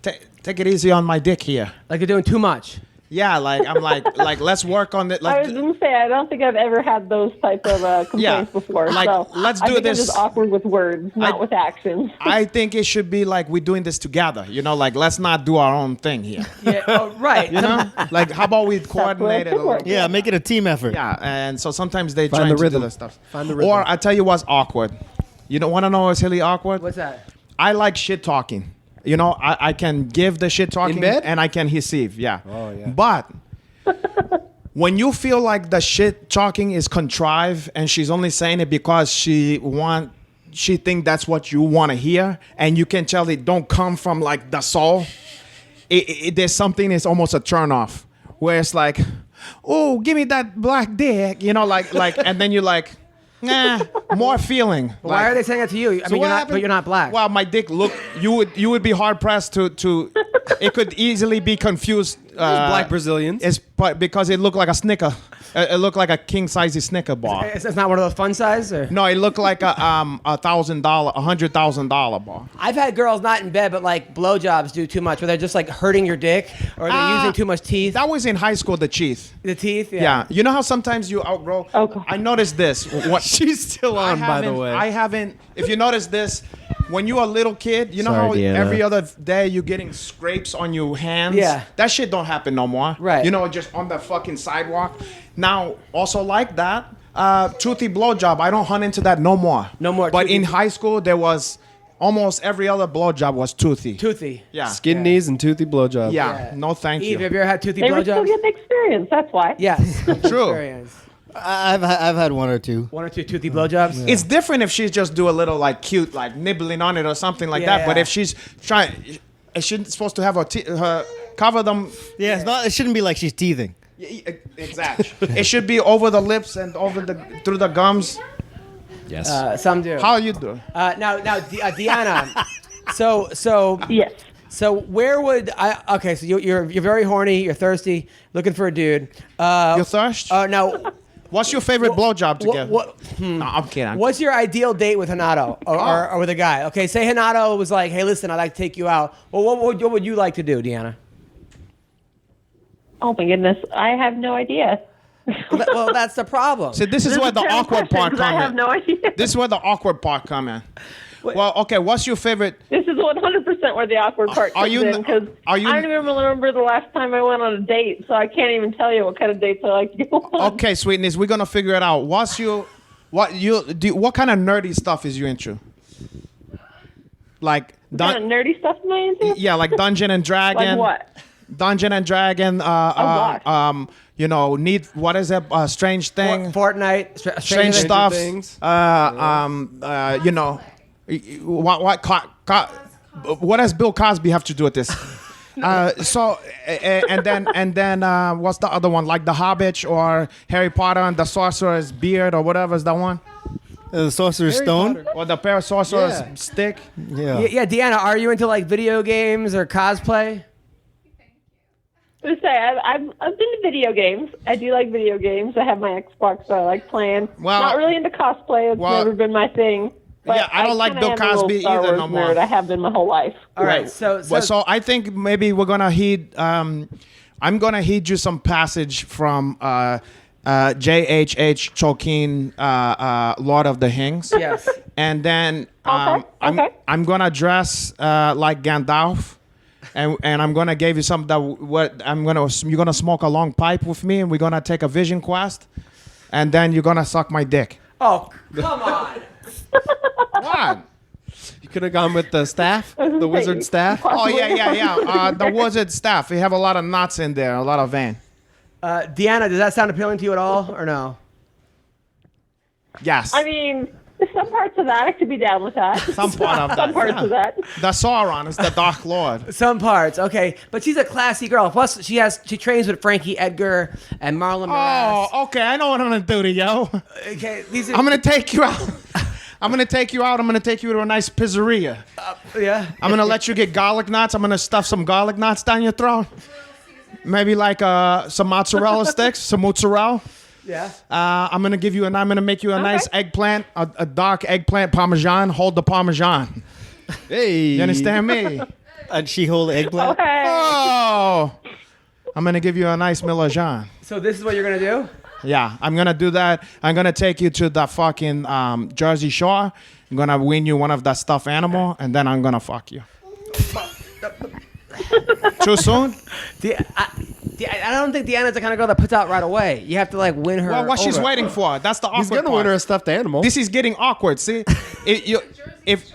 take it easy on my dick here. Like you're doing too much. Yeah, I'm like let's work on it. I was going to say, I don't think I've ever had those type of complaints before. Like, so let's I do think this. I'm just awkward with words, not with actions. I think it should be like we're doing this together. Like let's not do our own thing here. Yeah. Oh, right. Like how about we coordinate it a little? Yeah, make it a team effort. Yeah, and so sometimes they Find try the to rhythm. do that stuff. Find the rhythm. Or I tell you what's awkward. You don't want to know what's really awkward? What's that? I like shit talking. I can give the shit talking In bed? and I can receive. Yeah. Oh, yeah. But when you feel like the shit talking is contrived and she's only saying it because she think that's what you want to hear, and you can tell it don't come from like the soul, there's something that's almost a turn off where it's like, oh, give me that black dick, like, and then you're like, nah, more feeling. Why are they saying that to you? I mean, what you're not black. Well, my dick you would be hard pressed to it could easily be confused. Black Brazilians. It's because it looked like a Snicker. It looked like a king size Snicker bar. It's not one of those fun size? Or? No, it looked like a $100,000 bar. I've had girls not in bed, but like blowjobs do too much, where they're just like hurting your dick, or they're using too much teeth. That was in high school. The teeth. The teeth? Yeah. You know how sometimes you outgrow. Okay. I noticed this. What She's still on, by the way. I haven't. If you notice this, when you're a little kid, you know Sorry, how DeAnna. every other day you're getting scrapes on your hands. Yeah. That shit don't happen no more. Right. Just on the fucking sidewalk. Now, also like that, toothy blowjob. I don't hunt into that no more. No more But toothy- in high school, there was almost every other blowjob was toothy. Toothy. Yeah. Skin knees and toothy blowjob. Yeah. No, thank Eve, you. have you ever had toothy They were still blowjobs? getting the experience, that's why. Yes. True. Experience. I've had one or two. One or two toothy blowjobs? It's different if she's just do a little like cute, like nibbling on it or something like Yeah, that. But yeah. if she's trying, she's supposed to have her cover them. Yeah, it's not. It shouldn't be like she's teething. Exactly. It should be over the lips and through the gums. Yes. Some do. How you do? Now, DeAnna. So Yes. So where would I? Okay, so you're very horny, you're thirsty, looking for a dude. You thirst? Now, What's your favorite blowjob to give? Hmm. No, I'm kidding. What's your ideal date with Renato or with a guy? Okay, say Renato was like, "Hey, listen, I'd like to take you out." Well, what would you like to do, DeAnna? Oh my goodness, I have no idea. Well, that's the problem. So this is where the awkward part I have comes in. no idea. This is where the awkward part come in. Well, okay. What's your favorite? This is 100% where the awkward part Are comes you- in because I are you- don't even remember the last time I went on a date, so I can't even tell you what kind of dates I like to go on. Okay, sweetness, we're gonna figure it out. What kind of nerdy stuff is you into? Like What kind of nerdy stuff am I into? yeah, like Dungeon and Dragon. Like what? Dungeon and Dragon. gosh. Need what is it? Strange thing. Fortnite, Strange Things. stuff. Things. What does Bill Cosby have to do with this? And then what's the other one? Like The Hobbit or Harry Potter and the Sorcerer's Beard or whatever is that one? The Sorcerer's Stone. Or the Pair of Sorcerer's Yeah. Stick? Yeah. Yeah, DeAnna, are you into like video games or cosplay? I was gonna say I've been to video games. I do like video games. I have my Xbox that I like playing. Well- Not really into cosplay. It's well- never been my thing. But Yeah, I don't like kinda Bill am a little Cosby Star either Wars no more. nerd. I have been my whole life. All right, so So I think maybe we're gonna heed. I'm gonna heed you some passage from J.H.H. Tolkien, Lord of the Rings. yes. And then Okay. I'm gonna dress like Gandalf, and I'm gonna give you some you're gonna smoke a long pipe with me, and we're gonna take a vision quest, and then you're gonna suck my dick. Oh, come on. What? You could have gone with the staff, the wizard staff. Oh yeah. The wizard staff. We have a lot of knots in there, a lot of vein. DeAnna, does that sound appealing to you at all or no? Yes. I mean, some parts of that I could be down with that. Some part of that. Some parts yeah. of that. The Sauron is the Dark Lord. Some parts, okay, but she's a classy girl. Plus, she trains with Frankie Edgar and Marlon Moraes. Oh, okay. I know what I'm gonna do to you. Okay, these are. I'm gonna take you out. I'm gonna take you out. I'm gonna take you to a nice pizzeria. Yeah. I'm gonna let you get garlic knots. I'm gonna stuff some garlic knots down your throat. Maybe like some mozzarella sticks, some mozzarella. Yeah. I'm gonna make you a nice eggplant, a dark eggplant parmesan. Hold the parmesan. Hey, You understand me? And she hold eggplant. Okay. Oh, I'm gonna give you a nice Milajan. So this is what you're gonna do? Yeah, I'm gonna do that. I'm gonna take you to the fucking Jersey Shore. I'm gonna win you one of that stuffed animal, and then I'm gonna fuck you. Too soon? I don't think DeAnna's the kind of girl that puts out right away. You have to like win her. Well, what she's over. waiting for? That's the awkward he's gonna part. win her a stuffed animal. This is getting awkward. See, if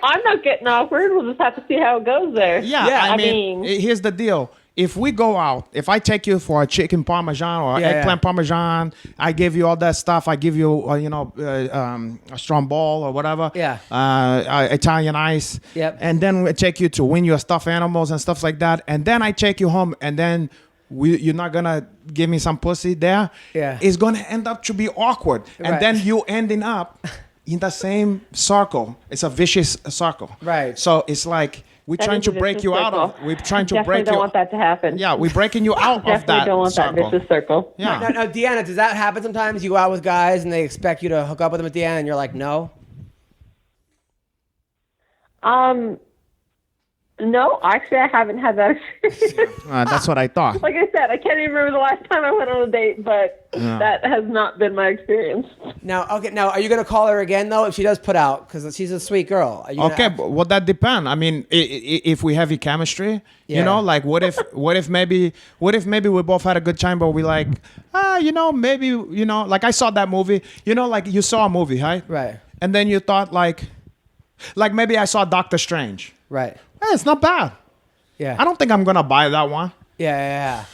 I'm not getting awkward. We'll just have to see how it goes there. yeah, I mean- mean, here's the deal. If we go out, if I take you for a chicken parmesan or eggplant parmesan, I give you all that stuff. I give you, a stromboli or whatever. Yeah. Italian ice. Yep. And then we take you to win your stuffed animals and stuff like that. And then I take you home, and then you're not gonna give me some pussy there. Yeah. It's gonna end up to be awkward, and Right. then you ending up in the same circle. It's a vicious circle. Right. So it's like. We're That trying is to a break vicious you out of. circle. We're trying to Definitely break don't you. want that to happen. Yeah, we're breaking you out of Definitely that don't want circle. that vicious circle. Yeah. Now, DeAnna, does that happen sometimes? You go out with guys and they expect you to hook up with them at the end, and you're like, no. No, actually, I haven't had that experience. That's what I thought. Like I said, I can't even remember the last time I went on a date, but that has not been my experience. Now, are you gonna call her again though if she does put out? Because she's a sweet girl. Are you gonna Okay, but would that depend? I mean, if we have a chemistry, Yeah. you know, like what if maybe we both had a good time, but we like, maybe, like I saw that movie, like you saw a movie, right? Right. And then you thought like maybe I saw Doctor Strange. Right. Hey, it's not bad. Yeah. I don't think I'm gonna buy that one. Yeah.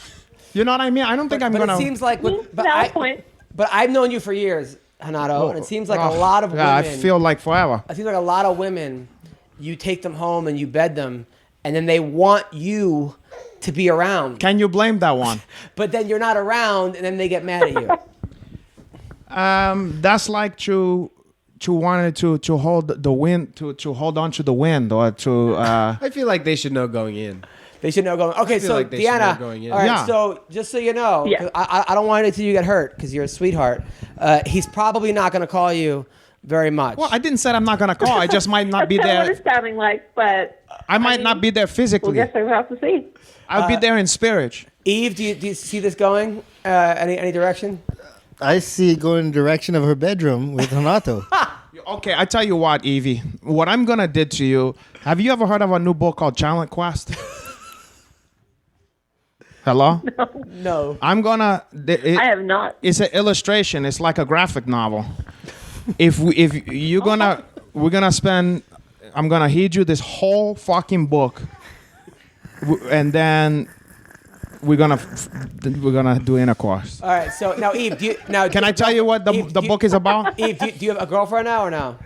You know what I mean? I don't think I'm But gonna. it seems like, but Valid point. I've known you for years, Renato, and it seems like a lot of women. Yeah, I feel like forever. It seems like a lot of women. You take them home and you bed them, and then they want you to be around. Can you blame that one? But then you're not around, and then they get mad at you. That's like to wanted to hold the wind, to hold on to the wind, or to I feel like they should know going in. They should know going. Okay, feel so like they should know DeAnna. going in. All right, Yeah. so just so you know, Yeah. 'cause I don't want it till you get hurt because you're a sweetheart. He's probably not going to call you very much. Well, I didn't say I'm not gonna call. I just might not be That's kind of what there. it's sounding like, but I might mean, not be there we'll physically. guess we'll have to see. I'll be there in spirit. Eve, do you see this going any direction? I see it going in the direction of her bedroom with Renato. Okay, I tell you what, Evie. What I'm gonna do to you. Have you ever heard of a new book called Challenge Quest? Hello. No. I'm gonna. I have not. It's an illustration. It's like a graphic novel. If you're gonna, we're gonna spend. I'm gonna heed you this whole fucking book, and then we're gonna do intercourse. All right. So now, Eve, Can I tell you what the book is about? Eve, do you have a girlfriend now or no?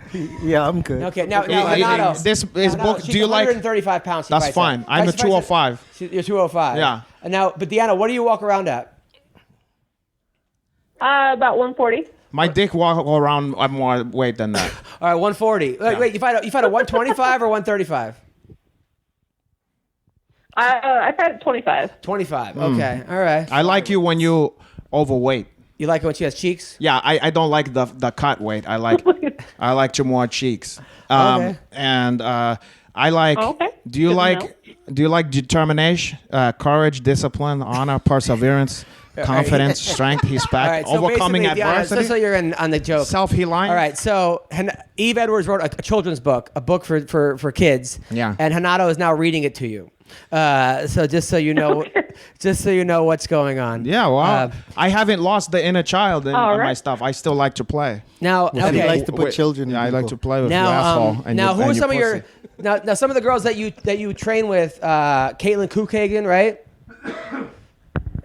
Yeah, I'm good. Okay. Now, Hey, Renato. this Renato, book. she's Do you like? 135 pounds. She That's fights fine. at. I'm Right, a she fights 205. You're 205. Yeah. And now, but DeAnna, what do you walk around at? About 140. My dick walk around. I'm more weight than that. All right, 140. Wait, you fight a 125 or 135? I fight at 25. 25. Okay. All right. I like you when you overweight. You like it when she has cheeks? Yeah, I don't like the cut weight. I like you more cheeks. Okay. And I like. Okay. Do you Good to like determination, courage, discipline, honor, perseverance, confidence, strength, respect, All right. So overcoming basically, DeAnna, adversity, just so you're on the joke. self-healing? All right, so Yves Edwards wrote a children's book, a book for kids. Yeah. And Renato is now reading it to you. So just so you know, just so you know what's going on. Yeah, well, I haven't lost the inner child in All my right. stuff. I still like to play. Now, And he okay. likes to put children in Yeah, I like people. to play with your asshole. And now your, who and are your some of your pussy. now some of the girls that you train with? Caitlin Kukhagen, right?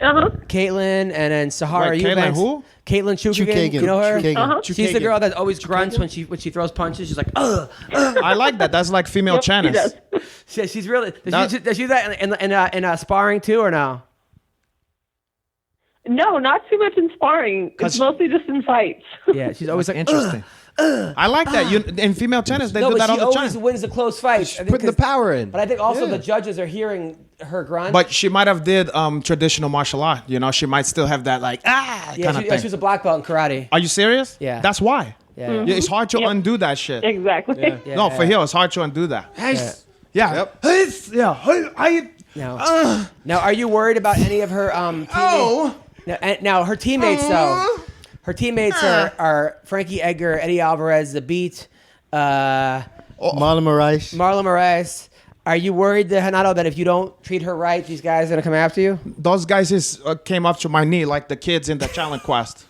Caitlin, and then Sahara Wait, Caitlin Eubanks. who? Caitlin Chukagan. Chukagan. You know her? Chukagan. She's the girl that always grunts when she throws punches. She's like, ugh. I like that. That's like female Yep, he tennis. does. She's really. Does she do that in sparring too, or no? No, not too much in sparring. It's mostly just in fights. Yeah, she's always like, Interesting. I like that. You in female tennis, they No, do but that she all the always time. wins the close fights. I think Putting the 'cause- power in. But I think also Yeah. the judges are hearing her grunt. But she might have did traditional martial art. You know, she might still have that like kind yeah, of she thing. was a black belt in karate. Are you serious? Yeah. That's why. Yeah. Yeah, it's hard to Yep. undo that shit. Exactly. Yeah, No, yeah. for real, it's hard to undo that. Yeah. Yep. Now, are you worried about any of her teammates? Now, her teammates though. Her teammates are Frankie Edgar, Eddie Alvarez, The Beat, Marlon Moraes. Marlon Moraes. Are you worried, Renato, that if you don't treat her right, these guys are gonna come after you? Those guys came up to my knee like the kids in the Challenge Quest.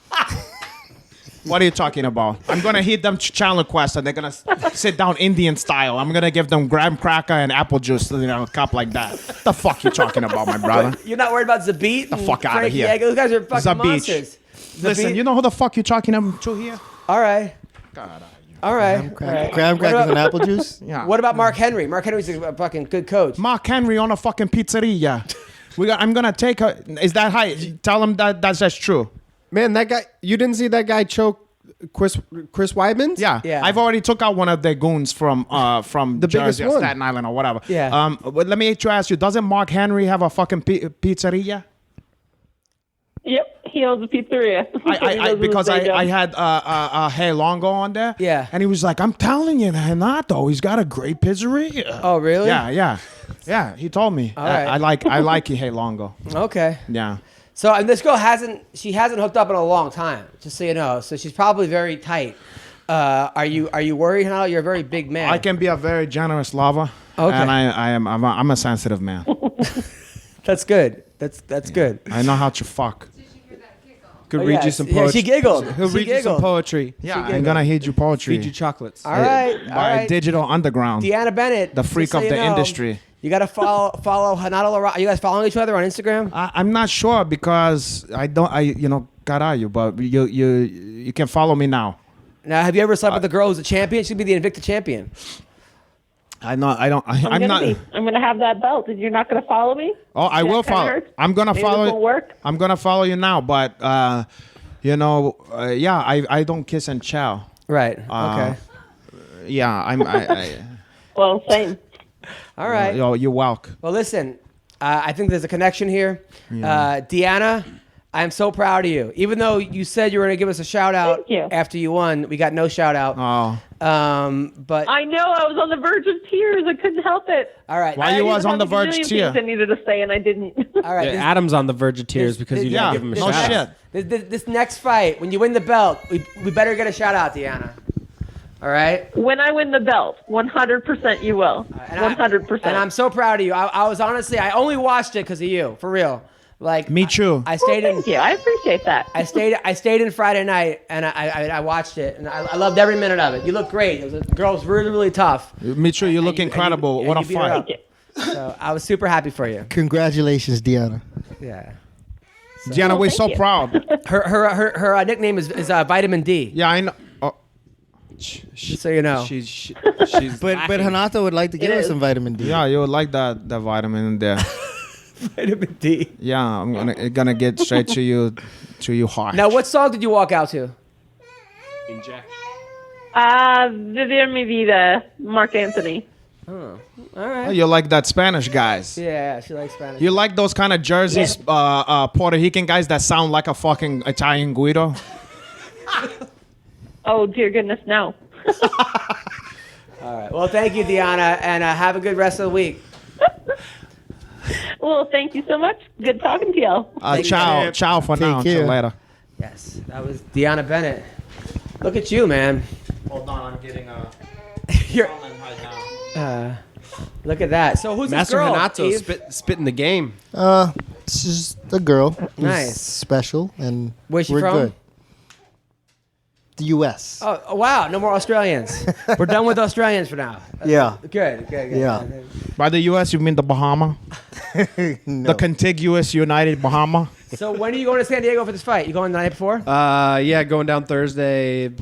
What are you talking about? I'm gonna hit them Challenge Quest and they're gonna sit down Indian style. I'm gonna give them graham cracker and apple juice, a cup like that. The fuck you talking about, my brother? You're not worried about Zabit? The fuck outta Frankie here. Edgar? Those guys are fucking Zabit. monsters. Listen, Zabit? you know who the fuck you talking to here? All right. All right. Graham crackers and apple juice. Yeah. What about Mark Henry? Mark Henry's a fucking good coach. Mark Henry on a fucking pizzeria. I'm gonna take her. Is that high? Tell him that's true. Man, that guy. You didn't see that guy choke Chris Weidman? Yeah. Yeah. I've already took out one of their goons from The biggest Jersey or one. Staten Island or whatever. Yeah. But let me ask you: doesn't Mark Henry have a fucking pizzeria? Yep, he owns a pizzeria. Because I had Hey Longo on there. Yeah. And he was like, I'm telling you, Renato, he's got a great pizzeria. Oh, really? Yeah. He told me. All right. I like Hey Longo. Okay. Yeah. So and this girl hasn't hooked up in a long time, just so you know. So she's probably very tight. Are you worried, Renato? You're a very big man. I can be a very generous lover. Okay. And I'm a sensitive man. That's good. That's good. I know how to fuck. Could Oh, read yeah, you some yeah, poetry. she giggled. He'll She read you some giggled. poetry. Yeah, I'm gonna heed you poetry. Feed you chocolates. All right. All By right. Digital Underground. DeAnna Bennett, The freak just so of you the know, industry. You got to follow Renato Laranja. Are you guys following each other on Instagram? I'm not sure because caralho, but you can follow me now. Now, have you ever slept with a girl who's a champion? She'd be the Invicta champion. I'm not. I'm gonna have that belt. You're not gonna follow me? Oh, I will kinda follow. hurts. I'm gonna Maybe follow. this won't work. I'm gonna follow you now, but yeah, I don't kiss and chow. Right. Okay. Yeah, I Well, same. All right. you're welcome. Well, listen, I think there's a connection here. DeAnna, I'm so proud of you. Even though you said you were going to give us a shout out Thank you. after you won, we got no shout out. Oh. But I know I was on the verge of tears. I couldn't help it. all right. Why you was on the verge of of tears? I needed to say, and I didn't. All right. Yeah, Adam's on the verge of tears because you didn't Yeah, give him a no shout shit. out. This next fight, when you win the belt, we better get a shout out, DeAnna. All right. When I win the belt, 100% you will. 100%. And I'm so proud of you. I was honestly, I only watched it because of you, for real. Like Me too. I stayed in. Thank you. I appreciate that. I stayed in Friday night, and I watched it, and I loved every minute of it. You look great. The girl was really, really tough. Me too. You look And incredible. and What a you beat her up. fight. So I was super happy for you. Congratulations, DeAnna. Yeah. Deanna, we're thank so you. proud. Her nickname is Vitamin D. Yeah, I know. Oh, Just so you know. She's But Renato would like to give It her is. some vitamin D. yeah, you would like that vitamin in there. Vitamin D. Yeah, I'm gonna get straight to you heart. Now, what song did you walk out to? Vivir mi vida, Mark Anthony. All right. Oh, you like that Spanish guys. Yeah, she likes Spanish. You like those kind of jerseys, Puerto Rican guys that sound like a fucking Italian Guido? Oh, dear goodness, no. All right. Well, thank you, DeAnna, and have a good rest of the week. Well, thank you so much. Good talking to y'all. Ciao for now. care. Till later. Yes, that was DeAnna Bennett. Look at you, man. Hold on, I'm getting a. You're, look at that. So who's Master this girl? Renato Eve? spitting the game. It's just a girl. who's Nice. Special, and Where's she we're from? good. The U.S. Oh, wow. No more Australians. We're done with Australians for now. Yeah. Good. Yeah. By the U.S., you mean the Bahama? The contiguous United Bahama? So when are you going to San Diego for this fight? You going the night before? Yeah, going down Thursday,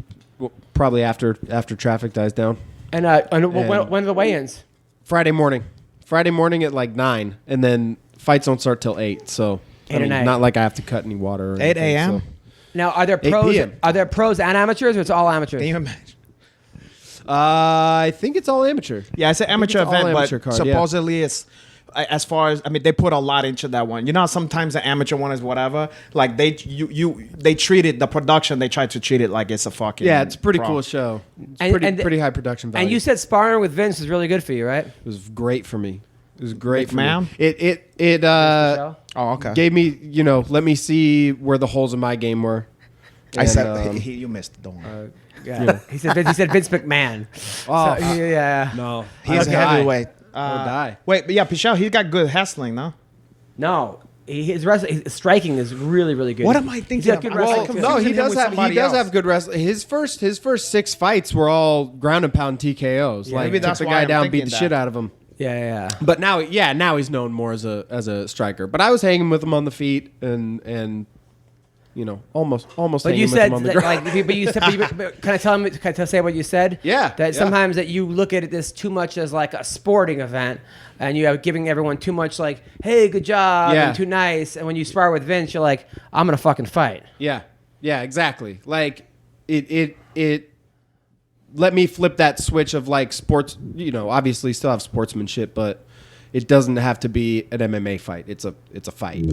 probably after traffic dies down. And when are the weigh-ins? Friday morning at like 9, and then fights don't start till 8. So 8 or 9. not like I have to cut any water. Or 8 anything, a.m.? so. Now, are there 8 pros? p.m. Are there pros and amateurs, or it's all amateurs? Can you imagine? I think it's all amateur. Yeah, it's an amateur it's all event, amateur but card, yeah. supposedly it's as far as they put a lot into that one. You know, how sometimes the amateur one is whatever. Like they treat it, the production, they try to treat it like it's a fucking Yeah, it's a pretty pro. cool show. It's And- pretty high production value. And you said sparring with Vince is really good for you, right? it was great for me. It was great for McMahon? me. It Michelle? Oh, okay. gave me, let me see where the holes in my game were. I And, said you missed. Don't worry. Yeah. He said Vince McMahon. Oh, So, yeah. no. He's a heavyweight. die. Wait, but yeah, Pichel, he got good wrestling, no? No. His wrestling, his striking is really, really good. What am I He's thinking got of? good I'm wrestling, so too. No, he confusing him does with have somebody else. good wrestling. His first 6 fights were all ground and pound TKOs. Like maybe took that's the why guy I'm down, beat thinking the that. shit out of him. Yeah. But now he's known more as a striker. But I was hanging with him on the feet and almost But hanging you with said him on the that, ground. but you said, can I say what you said? Yeah, That yeah. sometimes that you look at this too much as like a sporting event, and you are giving everyone too much like, hey, good job, Yeah. and too nice. And when you spar with Vince, you're like, I'm gonna fucking fight. Yeah, exactly. Like it let me flip that switch of like sports. Obviously still have sportsmanship, but it doesn't have to be an MMA fight. It's a fight.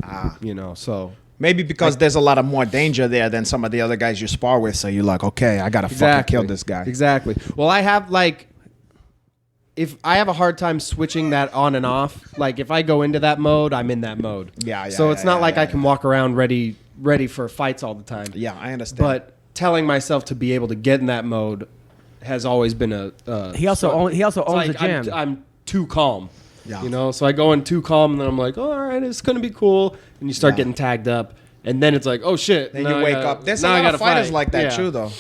So. Maybe because there's a lot of more danger there than some of the other guys you spar with. So you're like, okay, I gotta fucking kill this guy. Exactly. Well, I have if I have a hard time switching that on and off. Like if I go into that mode, I'm in that mode. Yeah, So it's not yeah, like yeah, I can walk around ready for fights all the time. Yeah, I understand. But telling myself to be able to get in that mode has always been a. He also owns like a gym. I'm too calm. Yeah. So I go in too calm, and then I'm like, oh, all right, it's gonna be cool. And you start getting tagged up, and then it's like, oh shit. then now you I wake gotta- up. There's a now I lot of gotta fighters fight. like that Yeah. too, though,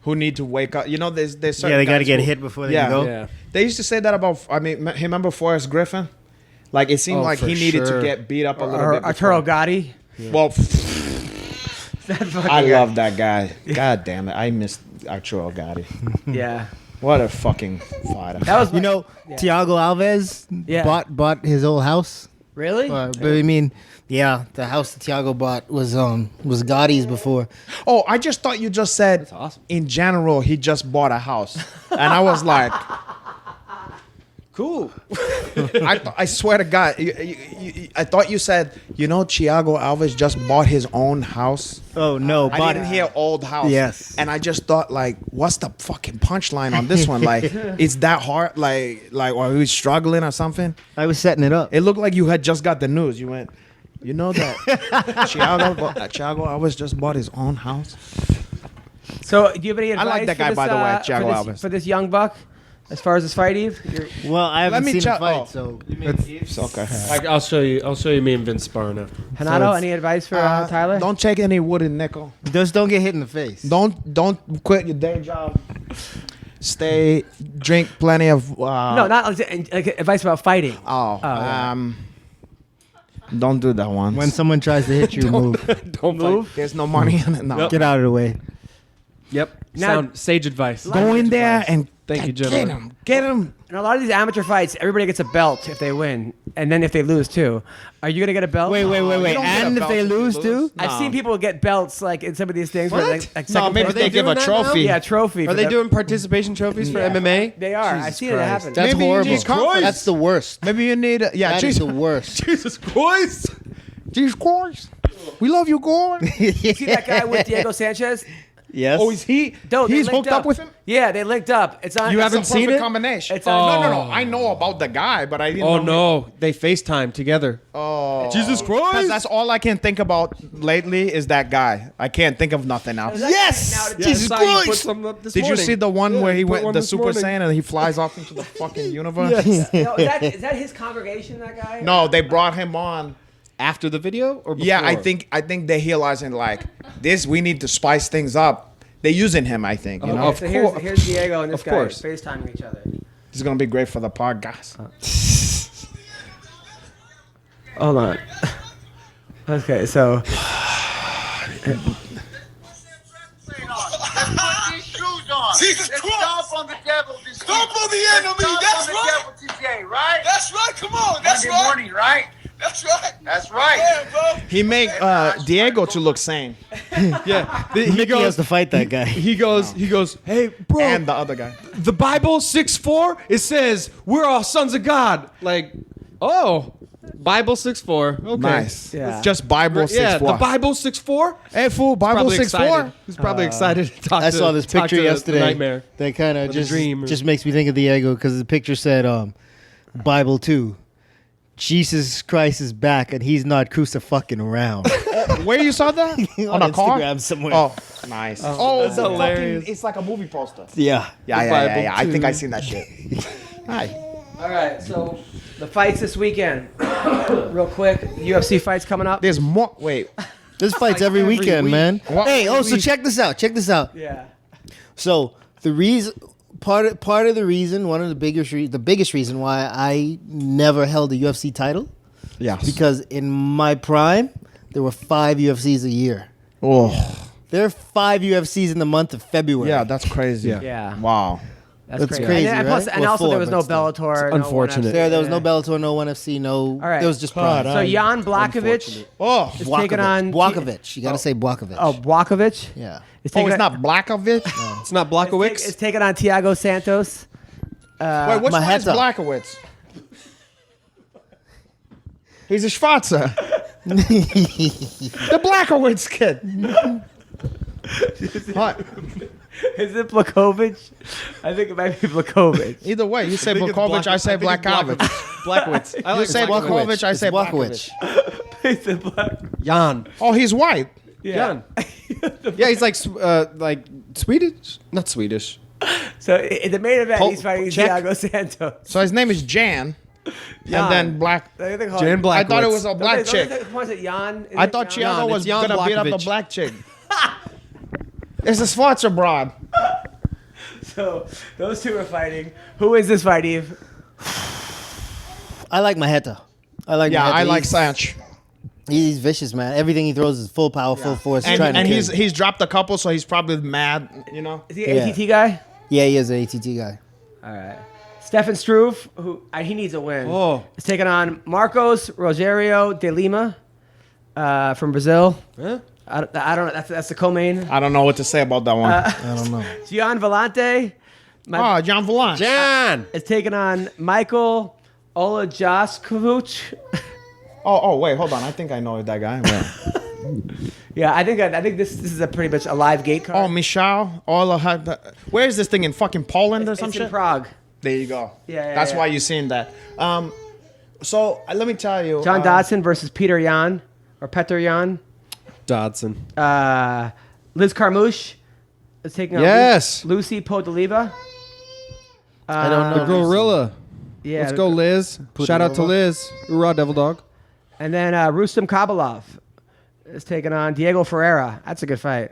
who need to wake up. There's certain Yeah, they got to guys get who- hit before they Yeah. go. Yeah. They used to say that about. Remember Forrest Griffin? Like it seemed Oh, like for he needed sure. to get beat up a little or bit. Arturo before. Gotti. Well, That fucking I guy. love that guy. God damn it, I missed Arturo Gotti. Yeah. What a fucking fighter. That was Thiago Alves Yeah. bought his old house. really. But I mean, yeah, the house that Thiago bought was Gotti's before. Oh, I just thought you just said. That's awesome. In general, he just bought a house, and I was like, Cool. I swear to God, I thought you said, Thiago Alves just bought his own house. Oh no, I didn't hear old house. Yes. And I just thought, like, what's the fucking punchline on this one? Like, it's that hard? Like, are we struggling or something? I was setting it up. It looked like you had just got the news. You went, you know that Thiago Alves just bought his own house? So, do you have any advice? like that guy, for this, by the way, for Thiago this- Alves. For this young buck, as far as this fight, Eve. Well, I haven't me seen check- him fight, oh. so It's okay. I'll show you me and Vince sparring after. Renato, any advice for Tyler? Don't take any wooden nickel. just don't get hit in the face. Don't quit your day job. Drink plenty of. No, not like advice about fighting. Don't do that once. When someone tries to hit you, move. Don't move. There's no money in it. No. Get out of the way. Yep. Now- Sage advice. Go in there and Thank you, get gentlemen. him. Get him. In a lot of these amateur fights, everybody gets a belt if they win, and then if they lose too. Are you gonna get a belt? Wait. don't get a And if belt they if you lose lose. too? I've seen people get belts like in some of these things. Where like No, second maybe place- they give a doing that now? trophy. Yeah, trophy. Are for they the- doing participation trophies for MMA? They are. I've Jesus seen it Christ. happen. That's Maybe you horrible. need confidence. That's the worst. Maybe you need. That is the worst. Jesus Christ. Jesus Christ. We love you, Gordon. See that guy with Diego Sanchez? Yes. Oh, is he? No, they He's linked hooked up with him. Yeah, they linked up. It's on. You it's haven't It's a seen perfect it? combination. It's on- no. I know about the guy, but I didn't. Oh know no, they FaceTime together. Oh, Jesus Because Christ. that's all I can think about lately is that guy. I can't think of nothing else. Yes! Yeah, Jesus I saw you put Christ! something up this Did you morning. see the one Yeah, where he put went one the this Super morning. Saiyan and he flies off into the fucking universe? No, is that his congregation? That guy? No, they brought him on. After the video or before? Yeah, I think they're realizing like this. We need to spice things up. They're using him. I think you know. Of So course. here's Diego and this Of guy course. FaceTiming each other. This is gonna be great for the podcast. Hold on. Okay, so Jesus Christ! Stomp on the devil this Stomp on the enemy, that's right! Devil today, right? That's right, come on, that's Monday morning, right? That's right! That's right! Yeah, bro. He make Diego to look sane, Yeah. He Mickey has goes to fight that guy. he goes, "Hey, bro, and the other guy. the Bible 6:4 it says we're all sons of God." Like, oh, Bible 6:4. Okay. Nice. Yeah. Just Bible 6'4". Yeah, the Bible 6:4. Hey, fool, Bible Probably 6'4". excited. He's probably excited to talk I to saw this talk picture to the yesterday. Nightmare. That kind of the dream or- just makes me think of Diego because the picture said Bible 2. Jesus Christ is back and he's not crucifying around. Where you saw that? On a car? Instagram somewhere. Oh, nice. Oh, that's the hilarious. fucking- It's like a movie poster. Yeah. Yeah. Bible I think I 2. seen that shit. Hi. all right, so the fights this weekend, real quick. UFC fights coming up. There's more. Wait. This fight's every weekend, week. man. What Hey, so week? check this out. Yeah. So the reason, part of the reason, one of the biggest reason why I never held a UFC title, Yes. because in my prime there were 5 UFCs a year. Oh. There are 5 UFCs in the month of February. Yeah, that's crazy. Yeah. Wow. That's That's crazy, And, plus, right? and Well, also 4, there was no but still. Bellator. no unfortunate. 1FC. There was no Bellator, no 1FC, no. right. There was just prime. So Jan Blachowicz Oh. is taking on Błachowicz. You got to say Błachowicz. Oh, Blachowicz. yeah. Is Oh, taking it's on- not Blachowicz? It's not Blachowicz. It's taking on Thiago Santos. Wait, which one is Maheta. Blachowicz? He's a Schwarzer. The Blachowicz kid. What? Is it Blachowicz? I think it might be Blachowicz. Either way, you say Blachowicz, I say Blachowicz. Blachowicz. I You like say Blachowicz, I say Błachowicz. Blachowicz. It's a Blach- Jan. Oh, he's white. Yeah. Yeah, he's like Swedish, not Swedish. So in the main event, he's fighting Czech? Thiago Santos. So his name is Jan. And then Black. I think they call Jan it- I thought it Blachowicz. was a black Don't chick. they- Was it Jan? Is I it thought Jan? Thiago Jan, was it's Jan gonna beat up the Blachowicz. black chick. It's a Schwarzer broad. So those two are fighting. Who is this fight, Eve? I like Maheta. Yeah, Maheta. I like Sanch. He's vicious, man. Everything he throws is full power, full force. trying to And kill he's you. he's dropped a couple, so he's probably mad, you know. Is he an Yeah. ATT guy? Yeah, he is an ATT guy. All right. Stefan Struve, who he needs a win. Oh. is taking on Marcos Rogerio de Lima from Brazil. Huh? I don't know. That's the co-main. I don't know what to say about that one. I don't know. Gian Vellante John Vallon. John. is taking on Michael Olajoskovic. Oh, wait, hold on. I think I know that guy. Yeah, I think this is a pretty much a live gate card. Oh, Michal. Where is this thing in fucking Poland or some it's shit? in Prague. There you go. Yeah, That's yeah. why you're seeing that. So let me tell you. John Dodson versus Peter Yan or Petr Yan. Dodson. Liz Carmouche is taking on Yes. Lucy Podoliva. I don't know. The Gorilla. Yeah, Let's go, Liz. Shout out to Liz. Hoorah, Devil Dog. And then Rustam Kabalov is taking on Diego Ferreira. That's a good fight.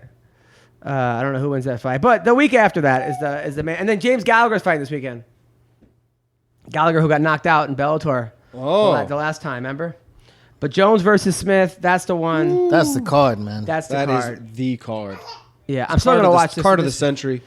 I don't know who wins that fight, but the week after that is the man. And then James Gallagher's fighting this weekend. Gallagher, who got knocked out in Bellator the last time, remember? But Jones versus Smith, that's the one. That's the card, man. That's the That card. is the card. Yeah, I'm still gonna watch this. Card of the century.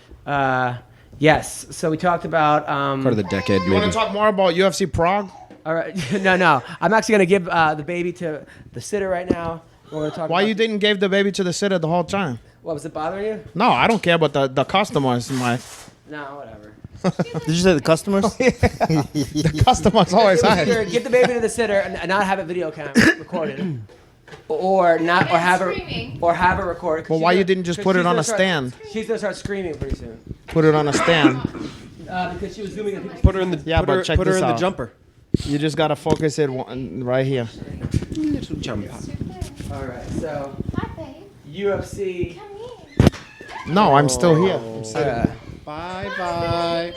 Yes. So we talked about. Card of the decade, You want maybe. to talk more about UFC Prague? All right. No. I'm actually gonna give the baby to the sitter right now. We're gonna talk. Why about you didn't give the baby to the sitter the whole time? What was it bothering you? No, I don't care about the customers. No, whatever. Did you say the customers? The customers always It was hide. either give the baby to the sitter and not have it video cam recorded, or not, or have it recorded. Well, why you didn't just put it on a stand? She's gonna start screaming pretty soon Put it on a stand. because she was zooming in. people's Put her in the Yeah, put but her, check put her this in the out. jumper. You just gotta focus it right here. All right, so UFC. No, I'm still here. Bye.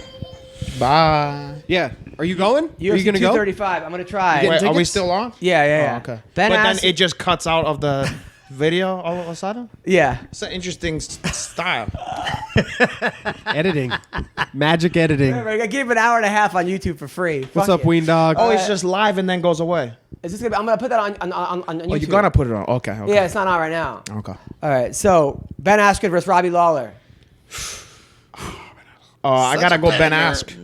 Bye. Yeah. Are you going? Are UFC you gonna go? 235. I'm gonna try. Wait, are we tickets? still on? Yeah. Oh, okay. Ben but asked- then it just cuts out of the video all of a sudden? Yeah. It's an interesting style. Editing. Magic editing. I gave an hour and a half on YouTube for free. What's Fuck up, it. Ween Dog? Oh, it's just live and then goes away. Is this gonna be, I'm gonna put that on YouTube. Oh, you're gonna put it on. Okay. Yeah, it's not on right now. Okay. All right, so Ben Askren versus Robbie Lawler. I gotta go Ben Ask.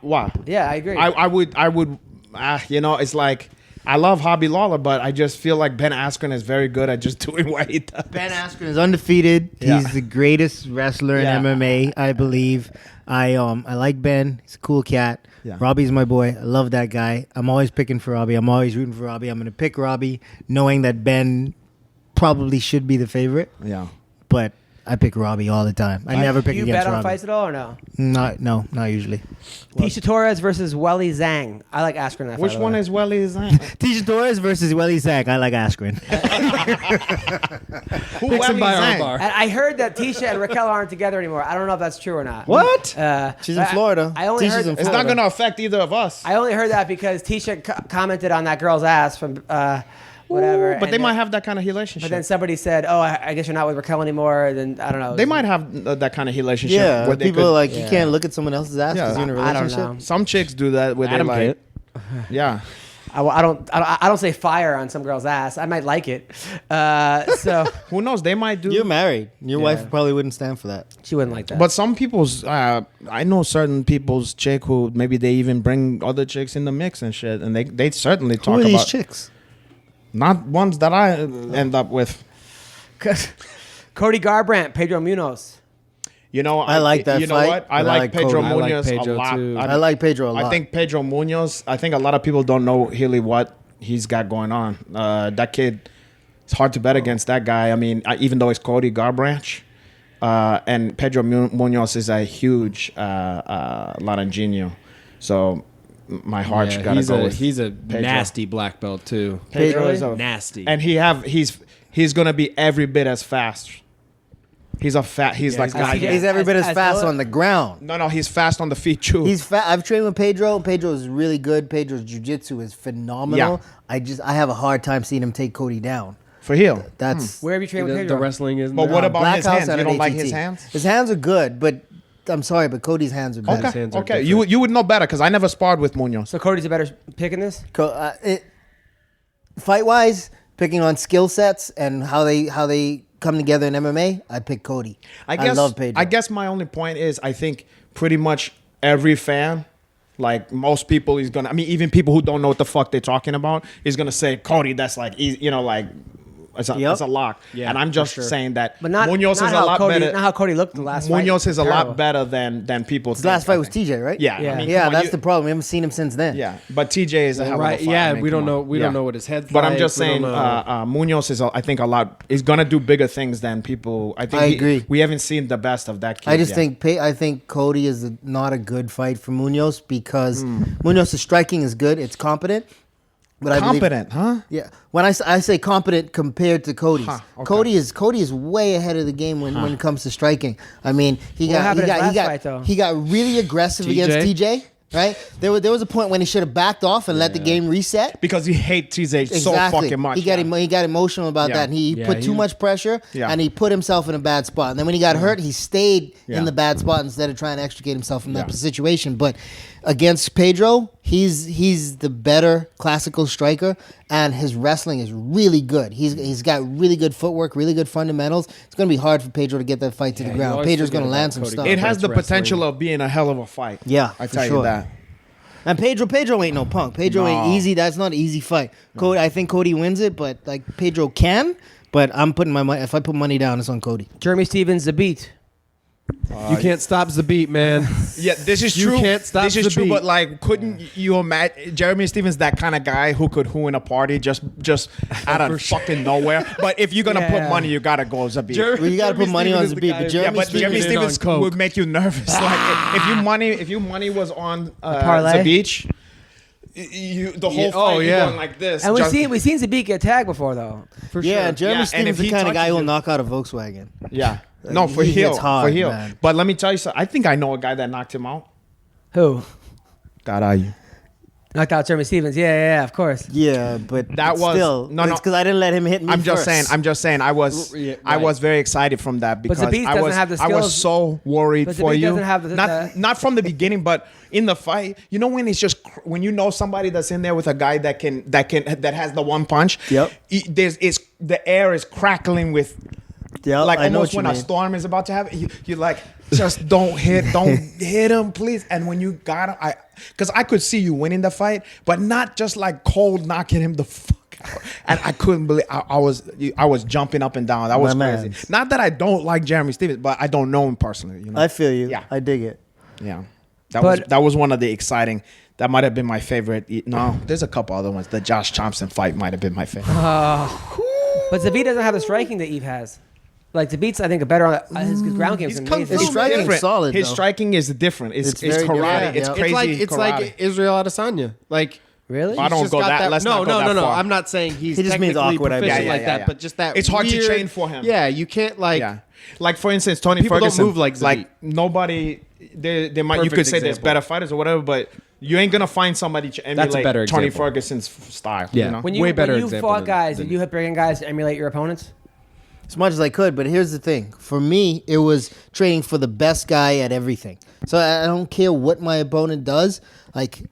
Why? Yeah, I agree. I would. You know, it's like I love Hobby Lawler, but I just feel like Ben Askren is very good at just doing what he does. Ben Askren is undefeated. Yeah. He's the greatest wrestler Yeah. in MMA, I believe. I like Ben. He's a cool cat. Yeah. Robbie's my boy. I love that guy. I'm always picking for Robbie. I'm always rooting for Robbie. I'm gonna pick Robbie, knowing that Ben probably should be the favorite, Yeah. but I pick Robbie all the time. I never pick you against bet on Robbie. fights at all or no? Not usually. Tisha Torres versus Welly Zhang. I like Askren in that fight. Which by the one way. is Welly Zhang? Tisha Torres versus Welly Zach. I like Askren. Who Pick some Welly by Zhang? armbar. And I heard that Tisha and Raquel aren't together anymore. I don't know if that's true or not. What? She's in Florida. I only Tisha's heard in It's Florida. not gonna affect either of us. I only heard that because Tisha commented on that girl's ass from whatever. But and they then- might have that kind of But relationship. then somebody said, "Oh, I guess you're not with Raquel anymore." Then I don't know. They might have that kind of relationship. Yeah, where they people could- are like, yeah. you can't look at someone else's ass because Yeah. you're in a I don't relationship. know. Some chicks do that where Adam they like. Yeah. I don't say fire on some girl's ass. I might like it. So Who knows? They might do. You're married. Your wife probably wouldn't stand for that. she wouldn't like that. But some people's, I know certain people's chick who maybe they even bring other chicks in the mix and shit, and they certainly talk Who are about these chicks? not ones that I end up with. Cody Garbrandt, Pedro Munoz. You know, I like that You know fight, what? I but I like like Pedro Cody. I like Munoz Pedro a lot. too. I like Pedro a lot. I think Pedro Munoz. I think a lot of people don't know really what he's got going on. That kid, it's hard to bet against that guy. I mean, even though it's Cody Garbrandt, and Pedro Munoz is a huge Laranjinho. So my heart's got to go with he's a Pedro. nasty black belt too. Pedro is a Nasty. and he's gonna be every bit as fast. He's a fat. He's like he's every bit as as fast well- on the ground. no, he's fast on the feet too. He's fat. I've trained with Pedro. Pedro is really good. Pedro's jiu-jitsu is phenomenal. I have a hard time seeing him take Cody down. for heel. That's Where have you trained with the Pedro? wrestling is. But what about Black his House hands? out You of don't like ATT. his hands? His hands are good, but I'm sorry, but Cody's hands are better. Okay, hands are okay. different. You would know better because I never sparred with Munoz. So Cody's a better pick in this. Fight wise, picking on skill sets and how they come together in MMA, I pick Cody. I love Pedro. I guess my only point is I think pretty much every fan, like most people, is gonna. I mean, even people who don't know what the fuck they're talking about, is gonna say Cody. That's like you know, like It's a, Yep. it's a lock. Yeah, and I'm just for sure. saying that But not Munoz not is a how lot Cody, better. Not how Cody looked the last fight. Munoz is a Terrible. lot better than people. His last fight was TJ, right? Yeah, Yeah. I mean, Yeah, come on, that's you- the problem. We haven't seen him since then. Yeah, but TJ is a hell of a Right? fighter. Yeah, I mean, we don't come know. on. We Yeah. don't know what his head's But like. I'm just We don't saying, know. Munoz is, I think, a lot. Is gonna do bigger things than people. I think. I agree. We haven't seen the best of that kid. I just yet. I think Cody is not a good fight for Munoz because Munoz's striking is good. It's competent. But I believe- competent, huh? Yeah, when I say competent compared to Cody's, Huh, okay. Cody is way ahead of the game when it comes to striking. I mean, What happened in his last fight, though? he got really aggressive against TJ. Right? There was a point when he should have backed off and let the game reset. Because he hates TJ so fucking much. He got emotional about Yeah. that. And he Yeah, put too much pressure, Yeah. and he put himself in a bad spot. And then when he got hurt, he stayed Yeah. in the bad spot instead of trying to extricate himself from that Yeah. situation. But against Pedro, he's the better classical striker, and his wrestling is really good. He's got really good footwork, really good fundamentals. It's going to be hard for Pedro to get that fight to the you ground. always Pedro's forget going to land about some Cody. stuff. It has the That's potential wrestling. of being a hell of a fight. Yeah, I for tell you sure. that. And Pedro ain't no punk. Pedro ain't No. easy. That's not an easy fight. Cody, I think Cody wins it, but like Pedro can. But I'm putting my money. If I put money down, it's on Cody. Jeremy Stevens, the beat. You can't stop the beat, man. Yeah, this is You true. can't stop this is the true, beat. but like, couldn't you imagine Jeremy Stevens that kind of guy who could who in a party just out of fucking nowhere? But if you're gonna Yeah. put money, you gotta go Zabit. Well, you gotta put money on Zabit, but Yeah, Jeremy but Jeremy Stevens Stevens on would coke. make you nervous. Like if your money was on parlay? the beach, you the whole Yeah, fight oh, you yeah. going like this. And we've just- seen Zabit get tagged before, though. For Yeah, sure. Jeremy Yeah, and Stevens if is the he kind of guy touches who will you- knock out a Volkswagen. yeah. No, for He heel, hits hard, for heel. man. But let me tell you something. I think I know a guy that knocked him out. Who? Caralho. Knocked out Jeremy Stevens. Yeah, of course. Yeah, but That was- still no, no. because I didn't let him hit me. I'm just first. saying. I was Yeah, I right. was very excited from that because Zabit I doesn't was have the I was skills. so worried But for Zabit you. doesn't have the- not from the beginning, but in the fight. You know when it's just when you know somebody that's in there with a guy that has the one punch. Yep. The air is crackling with. Yep, Like I know almost what you when a mean. storm is about to happen, you're like, just don't hit him, please. And when you got him, because I could see you winning the fight, but not just like cold knocking him the fuck out. And I couldn't believe I was jumping up and down. That was My crazy. mans. Not that I don't like Jeremy Stevens, but I don't know him personally. You know? I feel you. Yeah. I dig it. Yeah, But- that was one of the exciting. That might have been my favorite. No, there's a couple other ones. The Josh Thompson fight might have been my favorite. But Zabit doesn't have the striking that Yves has. Like Zabit's, I think, a better on his ground game. He's than kung Yves. fu His striking is different. solid, His though. striking is different. It's It's very karate. different, It's yeah. crazy. It's karate. like Israel Adesanya. Like Really? I don't he's just go got that- let's no, not go no, that no. far. I'm not saying he's He just means technically awkward, I bet. proficient Yeah, like yeah, that, yeah. but just that It's hard to weird- train for him. Yeah, you can't like. Yeah. Like for instance, Tony People don't Ferguson. move like Zabit. nobody. They might. You Perfect could say there's example. better fighters or whatever, but you ain't gonna find somebody to emulate That's a better Tony example. Ferguson's style. Yeah. You know? When you, Way better when you example fought than- guys, than- did you bring in guys to emulate your opponents? As much as I could, but here's the thing. For me, it was training for the best guy at everything. So I don't care what my opponent does. Like,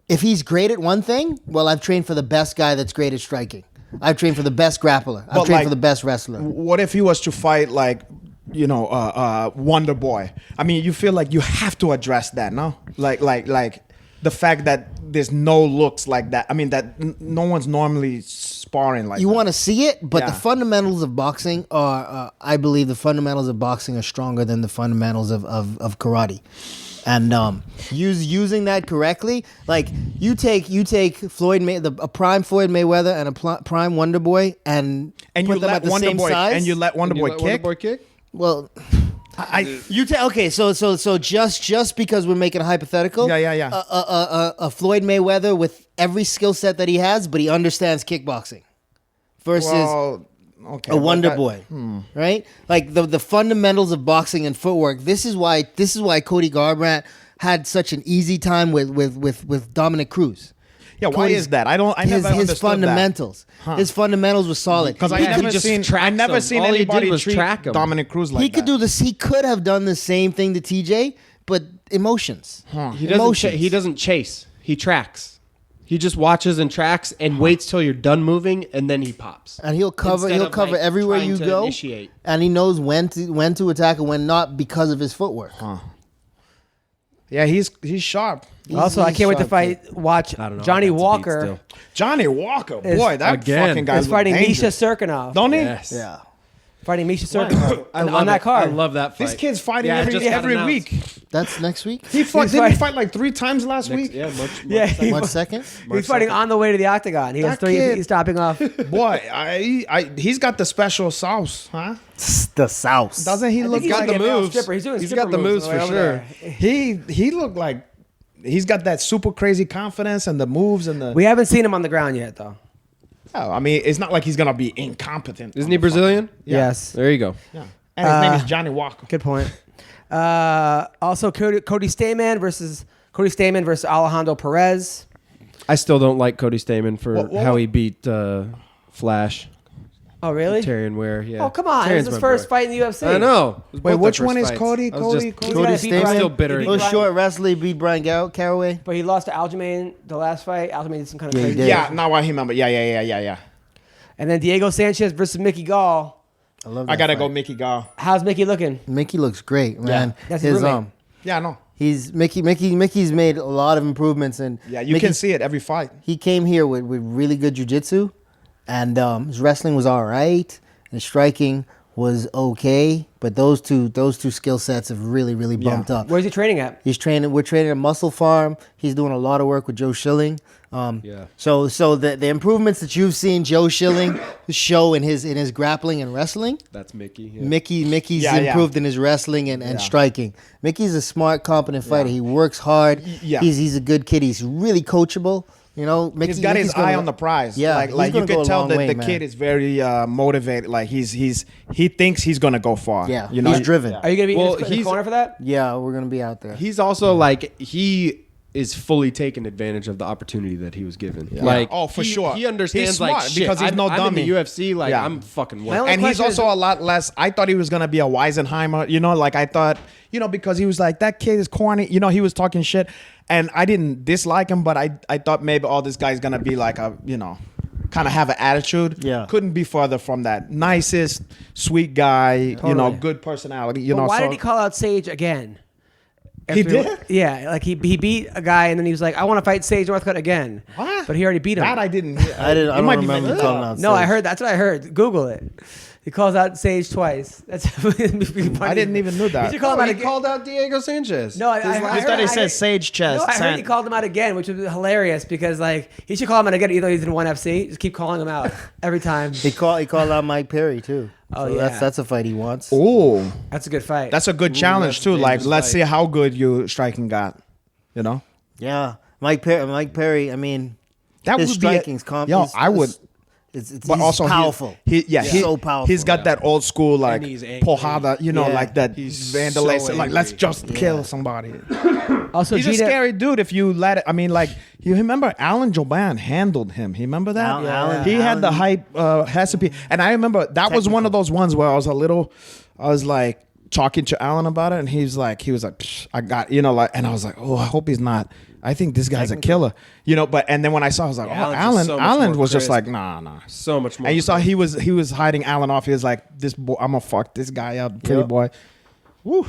if he's great at one thing, well, I've trained for the best guy that's great at striking. I've trained for the best grappler. I've But trained like- for the best wrestler. What if he was to fight like, Wonder Boy? I mean, you feel like you have to address that, no? Like the fact that there's no looks like that. I mean, that no one's normally sparring like. You that. want to see it, but Yeah. the fundamentals of boxing are, I believe the fundamentals of boxing are stronger than the fundamentals of karate. And using that correctly, like you take a prime Floyd Mayweather and a prime Wonder Boy and and put you them let at the Wonder same Boy size. and you let Wonder You Boy let kick. Wonder Boy kick? Well, I you take okay. So just because we're making a hypothetical, Yeah. A Floyd Mayweather with every skill set that he has, but he understands kickboxing, versus well, okay, a but Wonder that- Boy, right? Like the fundamentals of boxing and footwork. This is why Cody Garbrandt had such an easy time with Dominic Cruz. Yeah, why Cody's- is that? I never understood his fundamentals. His fundamentals were solid. Because I Yeah, he never just seen tracks him. seen All he did anybody was treat track him. Dominic Cruz like He could that. do this. He could have done the same thing to TJ, but emotions. He doesn't chase. He tracks. He just watches and tracks and waits till you're done moving, and then he pops. And he'll cover. Instead He'll of, cover like, everywhere trying you to go. initiate. And he knows when to attack and when not because of his footwork. Yeah, he's sharp. Also, I he's can't wait to sharp, watch I don't know. Johnny I got to beat Walker still. Johnny Walker, Is- boy, that Again. fucking guy is fighting dangerous. Misha Serkinov. Don't he? Yes. Yeah. Fighting Misha Serkinov I on love that it. card. I love that fight. This kid's fighting Yeah, it just got every announced. week. That's next week. He fought, He's didn't he fight- fight like 3 times last week? Yeah, Yeah, he- March 2nd. He's fighting on the way to the octagon. He has That 3. kid- He's stopping off. Boy, he's got the special sauce, huh? The South. Doesn't he I look think he's got like like the a male moves. stripper. He's doing He's stripper got the moves on the way for over sure. there. he looked like he's got that super crazy confidence and the moves and the. We haven't seen him on the ground yet, though. Oh, I mean, it's not like he's gonna be incompetent. Isn't he Brazilian? Yes. There you go. Yeah. And his name is Johnny Walker. Good point. Also, Cody Stamann versus Alejandro Perez. I still don't like Cody Stamann for What- how he beat Flash. Oh, really? Tyrion Ware. Yeah. Oh, come on. Tyrion's This is his my first boy. fight in the UFC. I know. It was Wait, both which their one first is fights. Cody? I was Cody? just- Cody? Cody gotta beat Brian. Stamann. Still bitter. He beat Those Brian, short wrestler beat Brian Caraway. but he lost to Aljamain the last fight. Aljamain did some kind of Yeah, he crazy. did. Yeah, now I remember. Yeah. And then Diego Sanchez versus Mickey Gall. I love. I that gotta fight. go Mickey Gall. How's Mickey looking? Mickey looks great, man. That's his roommate. Yeah, I know. He's Mickey's made a lot of improvements, and Yeah, you Mickey- can see it every fight. He came here with really good jiu-jitsu, and his wrestling was all right, and his striking was okay, but those two skill sets have really bumped up. Where's he training at? We're training at Muscle Farm. He's doing a lot of work with Joe Schilling. Yeah. So the improvements that you've seen Joe Schilling show in his grappling and wrestling, That's Mickey. Yeah. Mickey's Yeah, yeah. improved in his wrestling and striking. Mickey's a smart, competent fighter. He works hard. Yeah. He's a good kid. He's really coachable. You know, He's got his eye on the prize. Yeah, like he's you gonna go could a tell long that way, the man. kid is very motivated. Like he thinks he's gonna go far. Yeah, you know, he's driven. Are you going to be Well, in the he's- corner for that? Yeah, we're gonna be out there. He's also like he is fully taking advantage of the opportunity that he was given. Like, Oh, for he- sure. He understands He's smart like shit, because he's no I'm dummy. in the UFC. Like Yeah. I'm fucking. My only and he's question is- also a lot less. I thought he was gonna be a Weisenheimer. You know, like I thought. You know, because he was like that kid is corny. You know, he was talking shit, and I didn't dislike him, but I thought maybe this guy's gonna be like a kind of have an attitude. Yeah. couldn't be further from that. Nicest, sweet guy. You know, Totally. good personality. But why so did he call out Sage again? He After- did? Yeah, like he beat a guy and then he was like, I want to fight Sage Northcutt again. What? But he already beat him. that I didn't. Hear. I It don't might be remember made calling up. out. No, I Sage. heard. That's what I heard. Google it. He calls out Sage twice. That's. I didn't even know that. You should call him out he again. called out Diego Sanchez. No, I I heard- thought he I said heard- Sage chest. No, I heard he called him out again, which was hilarious because like he should call him out again, even though he's in ONE FC. Just keep calling him out every time. He called out Mike Perry too. Oh, So yeah. that's a fight he wants. Oh, That's a good fight. that's a good challenge that's a too. Like, dangerous let's fight. see how good you striking got. You know, Yeah, Mike Perry. I mean, that his would be. striking's I would. It's But he's also powerful. He's so powerful. He's got that old school like he's angry. Pohada, you know, Yeah. like that He's vandalism. so Like let's angry. just kill somebody. also He's a Gina- scary dude if you let it. I mean, like you remember Alan Joban handled him. You remember that? Alan- he had the Alan- hype recipe, and I remember that was one of those ones where I was like talking to Alan about it, and he was like, "Psh, I got," you know, like, and I was like, "Oh, I hope he's not." I think this guy's a killer, you know. But and then when I saw, I was like, Yeah, "Oh, Alan's just so much Alan more was just crisp. like, nah." So much more. And you saw he was hiding Alan off. He was like, "This boy, I'm gonna fuck this guy up, pretty Yep. boy." Woo.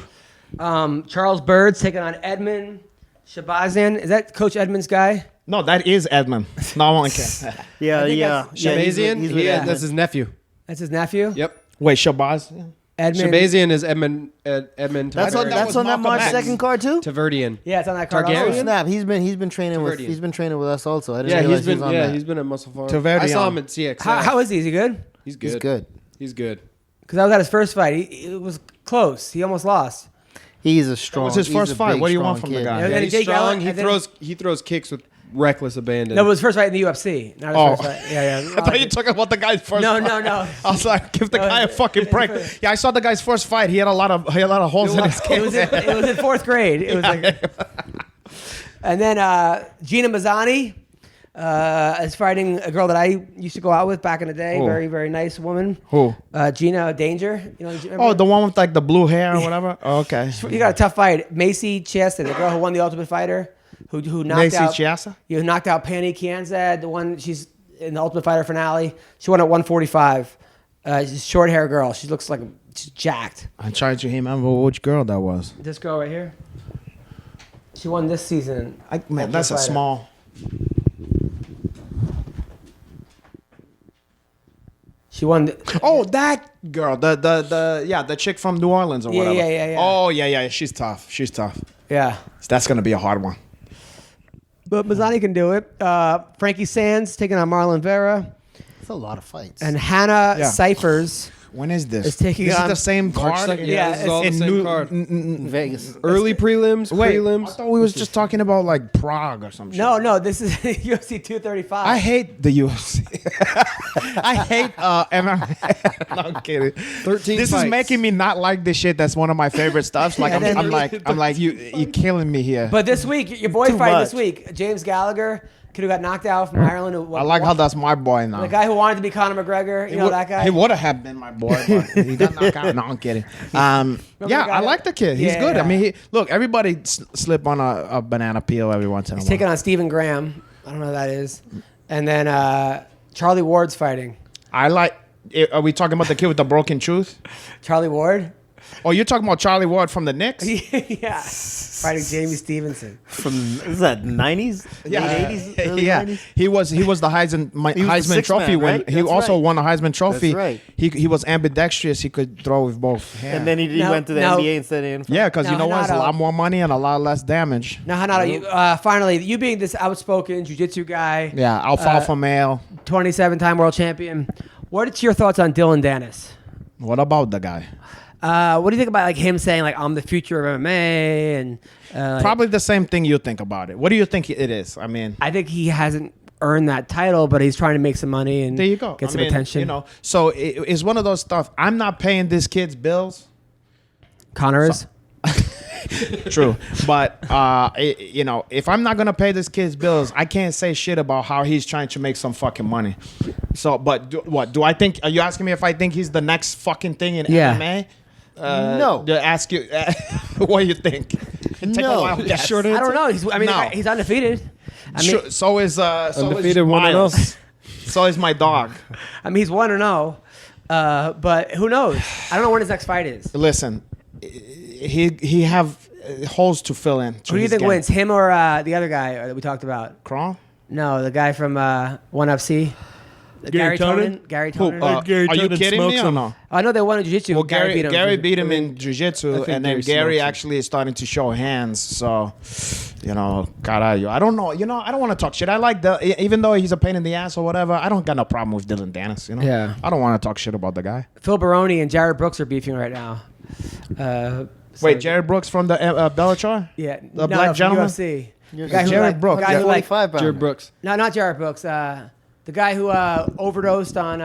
Charles Bird's taking on Edmund Shabazian. Is that Coach Edmund's guy? No, that is Edmund. No, I won't care. Yeah, I think yeah. that's yeah, Shabazian. he's with Yeah, Edmund. that's his nephew. That's his nephew. Yep. Wait, Shabazz? Edmund. Shabazian is Edmund. Edmund. That's thought on that that's was on that Malcolm March X. 2nd card too. Taverdian. Yeah, it's on that card. Targaryen? Oh also. snap! He's been training with Taverdian. he's been training with us also. I didn't Yeah, realize he's been. he was on Yeah, that. he's been at Muscle Farm. Taverdian. I saw him at CX. How is he? Is he good? He's good. He's good. He's good. Because I was at his first fight. It was close. He almost lost. He's a strong. was his he's first a fight. big, What do you want strong from the kid. guy? And Yeah, then he's Jake strong. Allen- He and then- throws kicks with reckless abandon. No, it was his first fight in the UFC. Not his Oh. first fight. Yeah. I thought you were talking about the guy's first No, fight. no. I was like, give the No, guy a fucking break. it's- Yeah, I saw the guy's first fight. He had a lot of holes in his It was in fourth grade. It was like, and then Gina Mazzani is fighting a girl that I used to go out with back in the day. Who? Very, very nice woman. Who? Gina Danger. You know? remember? Oh, the one with like the blue hair or whatever? Oh, okay. You got a tough fight. Macy Chiesa, the girl who won the Ultimate Fighter, who knocked Macy out Chiesa? You knocked out Penny Kianzad, the one she's in the Ultimate Fighter finale. She won at 145. She's a short hair girl. She looks like she's jacked. I'm trying to remember which girl that was. This girl right here. She won this season. Man, that's a Fighter. small. She won. That girl, the chick from New Orleans or whatever. Yeah. Oh yeah. She's tough. Yeah. That's gonna be a hard one. But Mazzani can do it. Frankie Sands taking on Marlon Vera. It's a lot of fights. And Hannah Cyphers When is this? is taking This on... is the same March card. 2nd. Yeah, this is all the same card. Vegas. Early prelims, Wait, prelims. I thought we was just talking about like Prague or some shit. No, this is UFC 235. I hate the UFC. I hate MMA. No, I'm kidding. 13 This fights. is making me not like this shit. That's one of my favorite stuffs. Like Yeah, I'm like you killing me here. But this week, your boy Too fighting much. this week. James Gallagher, kid who got knocked out from Ireland. I like how that's my boy now. The guy who wanted to be Conor McGregor. You know that guy? He would have been my boy, but he got knocked out. No, I'm kidding. Yeah, the guy I like the kid. He's Yeah, good. yeah. I mean, look, everybody slip on a banana peel every once in a He's while. taking on Stephen Graham. I don't know who that is. And then Charlie Ward's fighting. I like. Are we talking about the kid with the broken tooth? Charlie Ward? Oh, you're talking about Charlie Ward from the Knicks? Yeah. Fighting Jamie Stevenson. From is that 90s? Yeah, Late 80s? Early yeah. 90s? He was the He was the Heisman sixth Trophy man, win. right? He That's also right. won the Heisman Trophy. That's right. He was ambidextrous. He could throw with both hands. And then he No, went to the no. NBA instead of NFL. yeah, because you Now, know what? It's a Renato- lot more money and a lot less damage. Now, Hanato, finally, you being this outspoken jiu-jitsu guy, Yeah, alfalfa male. 27-time world champion, what are your thoughts on Dylan Dennis? What about the guy? What do you think about like him saying like I'm the future of MMA and like, Probably the same thing you think about it. What do you think it is? I mean, I think he hasn't earned that title, but he's trying to make some money and there you go. get I some mean, attention. You know, so it's one of those stuff. I'm not paying this kid's bills. Connor is. True, but you know, if I'm not gonna pay this kid's bills, I can't say shit about how he's trying to make some fucking money. So, but what do I think? Are you asking me if I think he's the next fucking thing in Yeah. MMA? No. To ask you what you think. Take a No. wild guess. Short I answer. don't know. No. He's undefeated. I mean, Sure, so is Undefeated 1-0. Miles. So is my dog. he's 1-0. But who knows? I don't know when his next fight is. Listen, he have holes to fill in. Who do you think wins? Him or the other guy that we talked about? Crawl? No, the guy from ONE FC. Gary Tonin? Tonin. Gary Who, Tonin. Gary are you Tonin kidding me smokes or him. no? I know they won in jiu-jitsu. Well, Gary beat him in in jiu-jitsu, think and then Gary Gary smokes him. actually is starting to show hands. So, you know, caralho. I don't know. You know, I don't want to talk shit. I like even though he's a pain in the ass or whatever, I don't got no problem with Dylan Dennis. You know, Yeah. I don't want to talk shit about the guy. Phil Baroni and Jared Brooks are beefing right now. Wait, Jared Brooks from the Bellator? Yeah, the black gentleman? UFC. You're The guy who, Jared like- Brooks. the guy who, like, 25 pounder. Jared Brooks. no, not Jared Brooks. The guy who overdosed on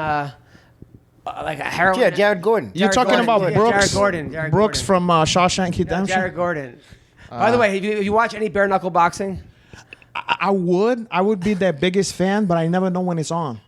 like a heroin. Yeah, Jared Gordon. You're Jared talking Gordon. about Yeah, Brooks? Jared Gordon. Jared Brooks Gordon. from Shawshank No, Redemption? Jared Gordon. By the way, have you watch any bare knuckle boxing? I would be their biggest fan, but I never know when it's on.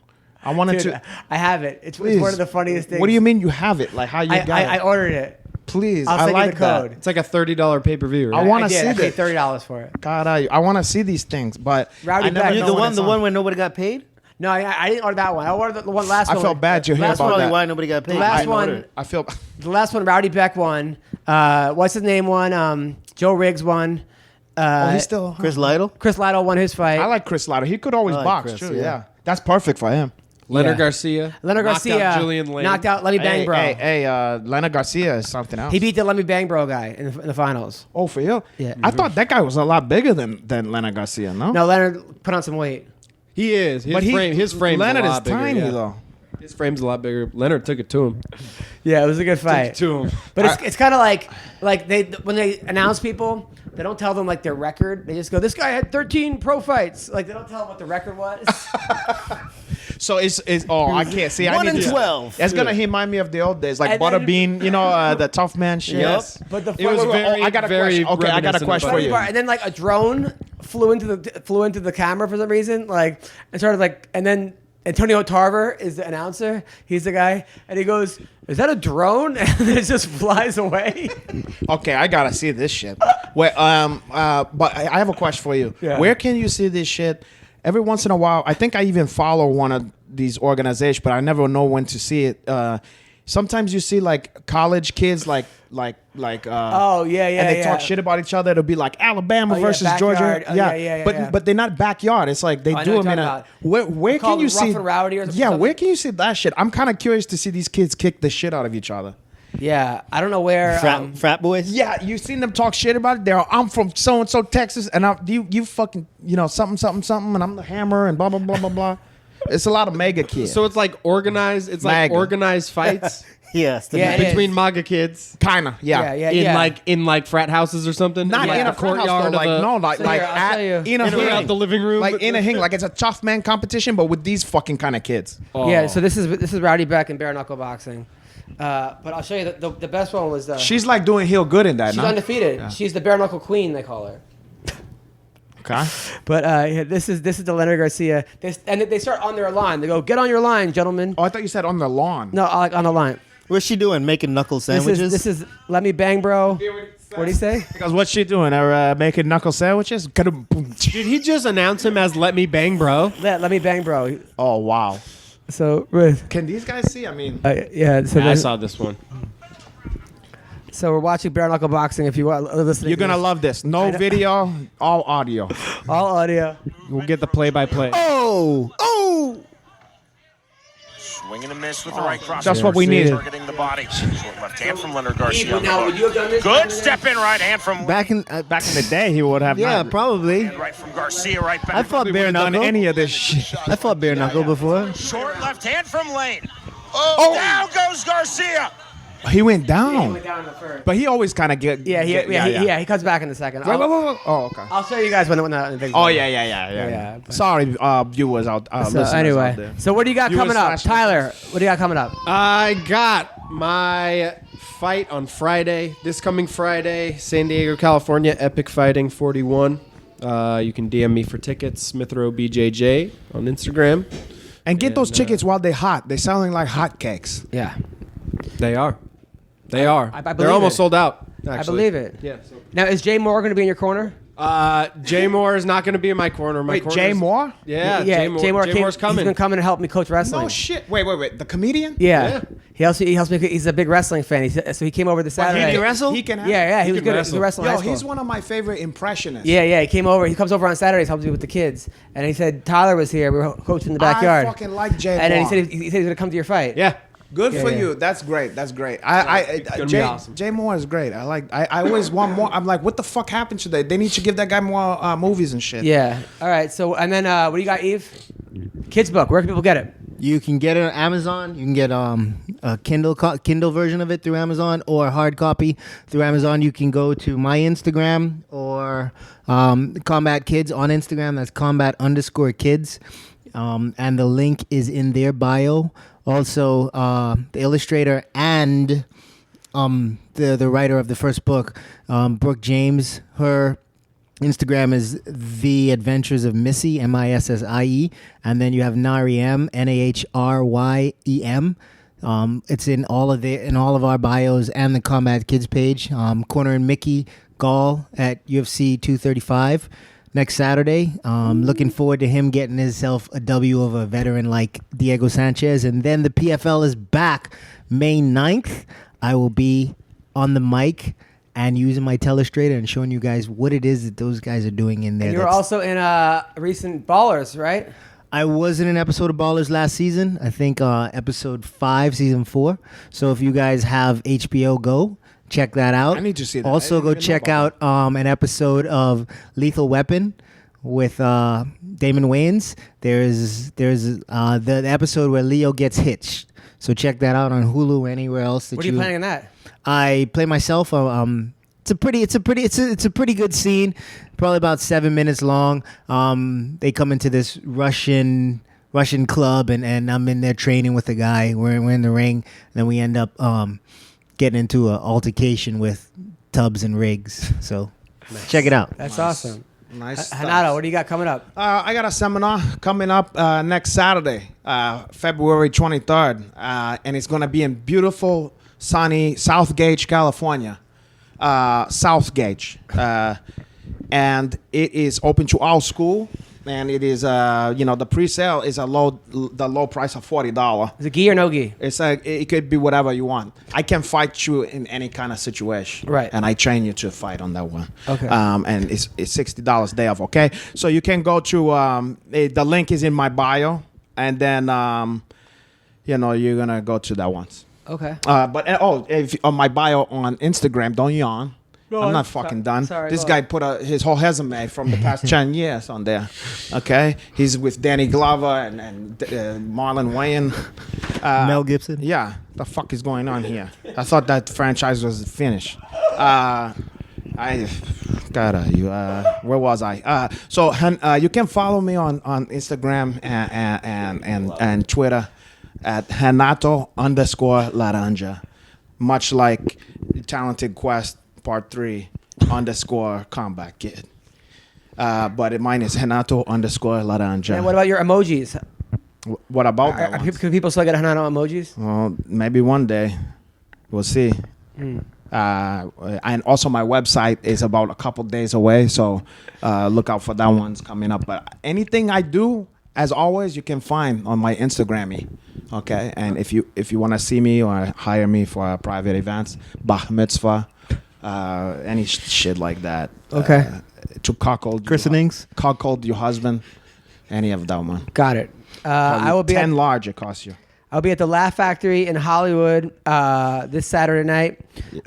I wanted Dude, to. I have it. It's Please. one of the funniest things. What do you mean you have it? Like how you got I it? ordered it. Please, I'll I send like you the code. It's like a $30 pay-per-view, right? I wanna I did. see I paid this. $30 for it. God, I want to see these things, but Rowdy I never Beck. know The when one, it's the on. one where nobody got paid. No, I didn't order that one. I ordered the one last I one. felt bad to hear last about one, Probably that. why nobody got paid. The last I didn't order one- it. I feel. The last one, Rowdy Beck won. What's his name won? Joe Riggs won. He's still. Chris Lytle. Chris Lytle won his fight. I like Chris Lytle. He could always I like box Chris, too. yeah. Yeah, that's perfect for him. Leonard Yeah. Garcia. Leonard knocked Garcia out Julian Lane. knocked out Lemmy Bang Hey, Bro. hey, Leonard Garcia is something else. He beat the Lemmy Bang Bro guy in the finals. Oh, for you? Yeah. I thought that guy was a lot bigger than Leonard Garcia. No. No, Leonard put on some weight. He is. His frame's Leonard a is lot bigger, tiny yeah. though. His frame's a lot bigger. Leonard took it to him. Yeah, it was a good Took it fight. to him. But it's kind of like they when they announce people, they don't tell them like their record. They just go, "This guy had 13 pro fights." Like they don't tell them what the record was. So it's I can't see. I 1 need and to- 12. It's gonna remind me of the old days, like And then- Butterbean. You know, the tough man shit. Yes. But the It was funny- very, I got a very question. Okay, I got a reminiscent of question for you. And then like a drone flew into the camera for some reason, like and started like, and then Antonio Tarver is the announcer. He's the guy, and he goes, "Is that a drone?" And it just flies away. Okay, I gotta see this shit. Wait, but I have a question for you. Yeah. Where can you see this shit? Every once in a while, I think I even follow one of these organizations, but I never know when to see it. Sometimes you see like college kids oh yeah, and they talk shit about each other. It'll be like Alabama Oh, yeah, versus backyard. Georgia. Oh, yeah, but yeah. but they're not backyard. It's like they I know do what them in you're a. talking Where Called can you Rough see? and Rowdy or yeah, something? where can you see that shit? I'm kind of curious to see these kids kick the shit out of each other. Yeah, I don't know where. Frat boys. Yeah, you seen them talk shit about it. I'm from so and so Texas, and you fucking something, and I'm the Hammer, and blah blah blah blah blah. It's a lot of mega kids. So it's like organized. It's like MAGA. organized fights Yes. Yeah, it between is. MAGA kids. Kinda, yeah. In like frat houses or something. Not like in the a courtyard, of a- like So like here, I'll show you. in a In around hing. the living room. Like in a hing, like it's a tough man competition, but with these fucking kind of kids. Oh. Yeah, so this is Rowdy Beck and bare knuckle boxing. But I'll show you the best one was She's like doing heel good in that. she's no? undefeated. Yeah. She's the bare knuckle queen, they call her. Okay. But yeah, this is the Leonard Garcia. They start on their line. They go, get on your line, gentlemen. Oh, I thought you said on the lawn. No, like on the line. What's she doing? Making knuckle sandwiches? This is let me bang, bro. What do you say? Because what's she doing? Making knuckle sandwiches? Did he just announce him as "Let Me Bang, Bro"? Let me bang, bro. Oh wow. So Can these guys see? I mean, yeah. So I then- saw this one. So we're watching bare knuckle boxing. If you want, listen. you're gonna love this. No video, all audio. all audio. We'll get the play-by-play. oh! Swing and a miss with the right cross. That's what we needed. Targeting the body. Short left hand from Leonard Garcia. on the Now, bar. would you have done this? Good step in right hand from Back in the day, he would have. yeah, not probably. right from Garcia right back. I fought bare done knuckle. any of this shit. I fought bare knuckle before. Short left hand from Lane. Oh, down goes Garcia. He went He down, went down in the first. but he always kind of get. Yeah, he comes back in a second. Wait. Oh, okay. I'll show you guys when the thing's Oh done. yeah. but- Sorry, viewers out. So listeners out anyway, there. so what do you got You coming was up, flashing- Tyler? What do you got coming up? I got my fight on Friday. This coming Friday, San Diego, California, Epic Fighting 41. You can DM me for tickets, Smith Row BJJ on Instagram. And get those And, tickets while they're hot. They're selling like hotcakes. Yeah, They are. They are. I believe They're almost it. sold out. Actually. I believe it. Yeah. Now is Jay Moore going to be in your corner? Jay Moore is not going to be in my corner. My Wait, corner's- Jay Moore? Yeah, Jay Moore Moore's He's coming. been coming to help me coach wrestling. No shit. Wait. The comedian? Yeah. He helps me. He's a big wrestling fan. So he came over this Saturday. he wrestle? He can. Yeah, he was can good. He wrestle. was wrestling. Yo, he's one of my favorite impressionists. Yeah, he came over. He comes over on Saturdays, helps me with the kids. And he said Tyler was here. We were coaching in the backyard. I fucking like Jay And then Moore. he said he's gonna come to your fight. Yeah. Good Yeah, for yeah. you. That's great. That's great. gonna be Jay, awesome. Jay Moore is great. I always want more. I'm like, what the fuck happened today? They need to give that guy more movies and shit. Yeah. All right. So and then what do you got, Eve? Kids book. Where can people get it? You can get it on Amazon. You can get a Kindle version of it through Amazon or hard copy through Amazon. You can go to my Instagram or Combat Kids on Instagram. That's combat_kids. And the link is in their bio. Also, the illustrator and the writer of the first book, Brooke James, her Instagram is The Adventures of Missy, MISSIE, and then you have Naryem, NAHRYEM. It's in all of our bios and the Combat Kids page. Cornering Mickey Gall at UFC 235 next Saturday. Looking forward to him getting himself a W over a veteran like Diego Sanchez. And then the PFL is back May 9th. I will be on the mic and using my telestrator and showing you guys what it is that those guys are doing in there. And you were also in recent Ballers, right? I was in an episode of Ballers last season. I think episode 5, season 4. So if you guys have HBO Go, check that out. I need to see that. Also, I go didn't even know check out about an episode of Lethal Weapon with Damon Wayans. There's the episode where Leo gets hitched. So check that out on Hulu or anywhere else. What are you planning on that? I play myself. It's a pretty good scene. Probably about 7 minutes long. They come into this Russian club, and I'm in there training with the guy. We're in the ring, and then we end up getting into an altercation with Tubbs and Riggs. So check it out. That's awesome. Nice. stuff. Renato, what do you got coming up? I got a seminar coming up next Saturday, February 23rd, and it's going to be in beautiful, sunny South Gage, California. South Gage. And it is open to all school. and it is the pre-sale is the low price of $40. Is it gi or no gi? It could be whatever you want. I can fight you in any kind of situation, Right. And I train you to fight on that one. Okay. And it's $60 day off. Okay, so you can go to the link is in my bio, and then you're gonna go to that one. Okay. If on my bio on Instagram, don't yawn. No, I'm not fucking done. sorry, This go guy ahead. put his whole resume from the past 10 years on there. Okay, he's with Danny Glover and Marlon Wayans. Mel Gibson. Yeah, the fuck is going on here? I thought that franchise was finished. Where was I? You can follow me on Instagram and Twitter at Renato_Laranja, much like Talented Quest Part 3 _Combat Kid. But mine is Renato_Laranja. And what about your emojis? What about that one? Can people still get Renato emojis? Well, maybe one day. We'll see. And also my website is about a couple days away, so look out for that one's coming up. But anything I do, as always, you can find on my Instagram. Okay, and if you want to see me or hire me for private events, bar mitzvah, any shit like that. Okay. To cuckold your husband, any of that one. Got it. I will be 10 large. It costs you. I'll be at the Laugh Factory in Hollywood this Saturday night,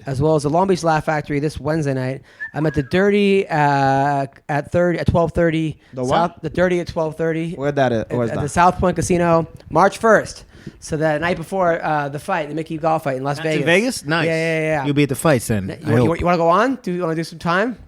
as well as the Long Beach Laugh Factory this Wednesday night. I'm at the Dirty at 12:30. The what? The Dirty at 12:30. Where that is? Where's At that? the South Point Casino, March 1st. So the night before the fight, the Mickey Golf fight in Las Vegas. In Vegas? Nice. Yeah. You'll be at the fights then. You want to go on? Do you want to do some time?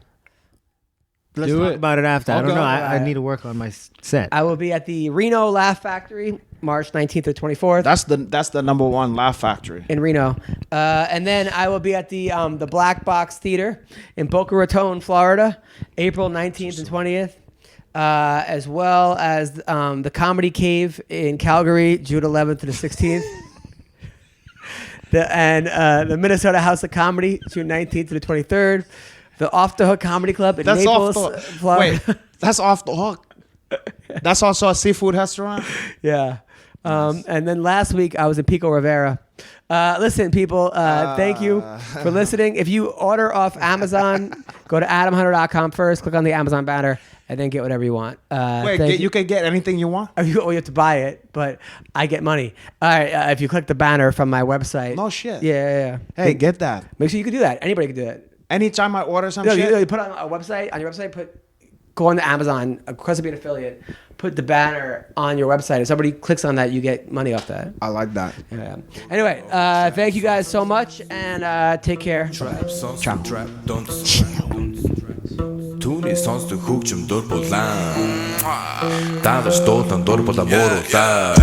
Let's Do talk it. about it after. I don't Okay. know. I need to work on my set. I will be at the Reno Laugh Factory, March 19th or 24th. That's the number one Laugh Factory. In Reno, and then I will be at the Black Box Theater in Boca Raton, Florida, April 19th and 20th, as well as the Comedy Cave in Calgary, June 11th to the 16th, the Minnesota House of Comedy, June 19th to the 23rd, the Off the Hook Comedy Club in Naples, Florida. Wait, that's Off the Hook. That's also a seafood restaurant. Yeah. And then last week I was in Pico Rivera. Listen, people, thank you for listening. If you order off Amazon, go to adamhunter.com first, click on the Amazon banner, and then get whatever you want. You can get anything you want? You have to buy it, but I get money. All right, if you click the banner from my website. No shit. Yeah. Hey, get that. Make sure you can do that. Anybody can do that. Anytime I order some No, shit. you put on a website, on your website, go on to Amazon, request to be an affiliate, put the banner on your website. If somebody clicks on that, you get money off that. I like that. Yeah. Anyway, thank you guys so much, and take care. Trap, don't Түүний сонсдог хөгжим дур булаан. Даавар дуулан дур булаа мууруулаа.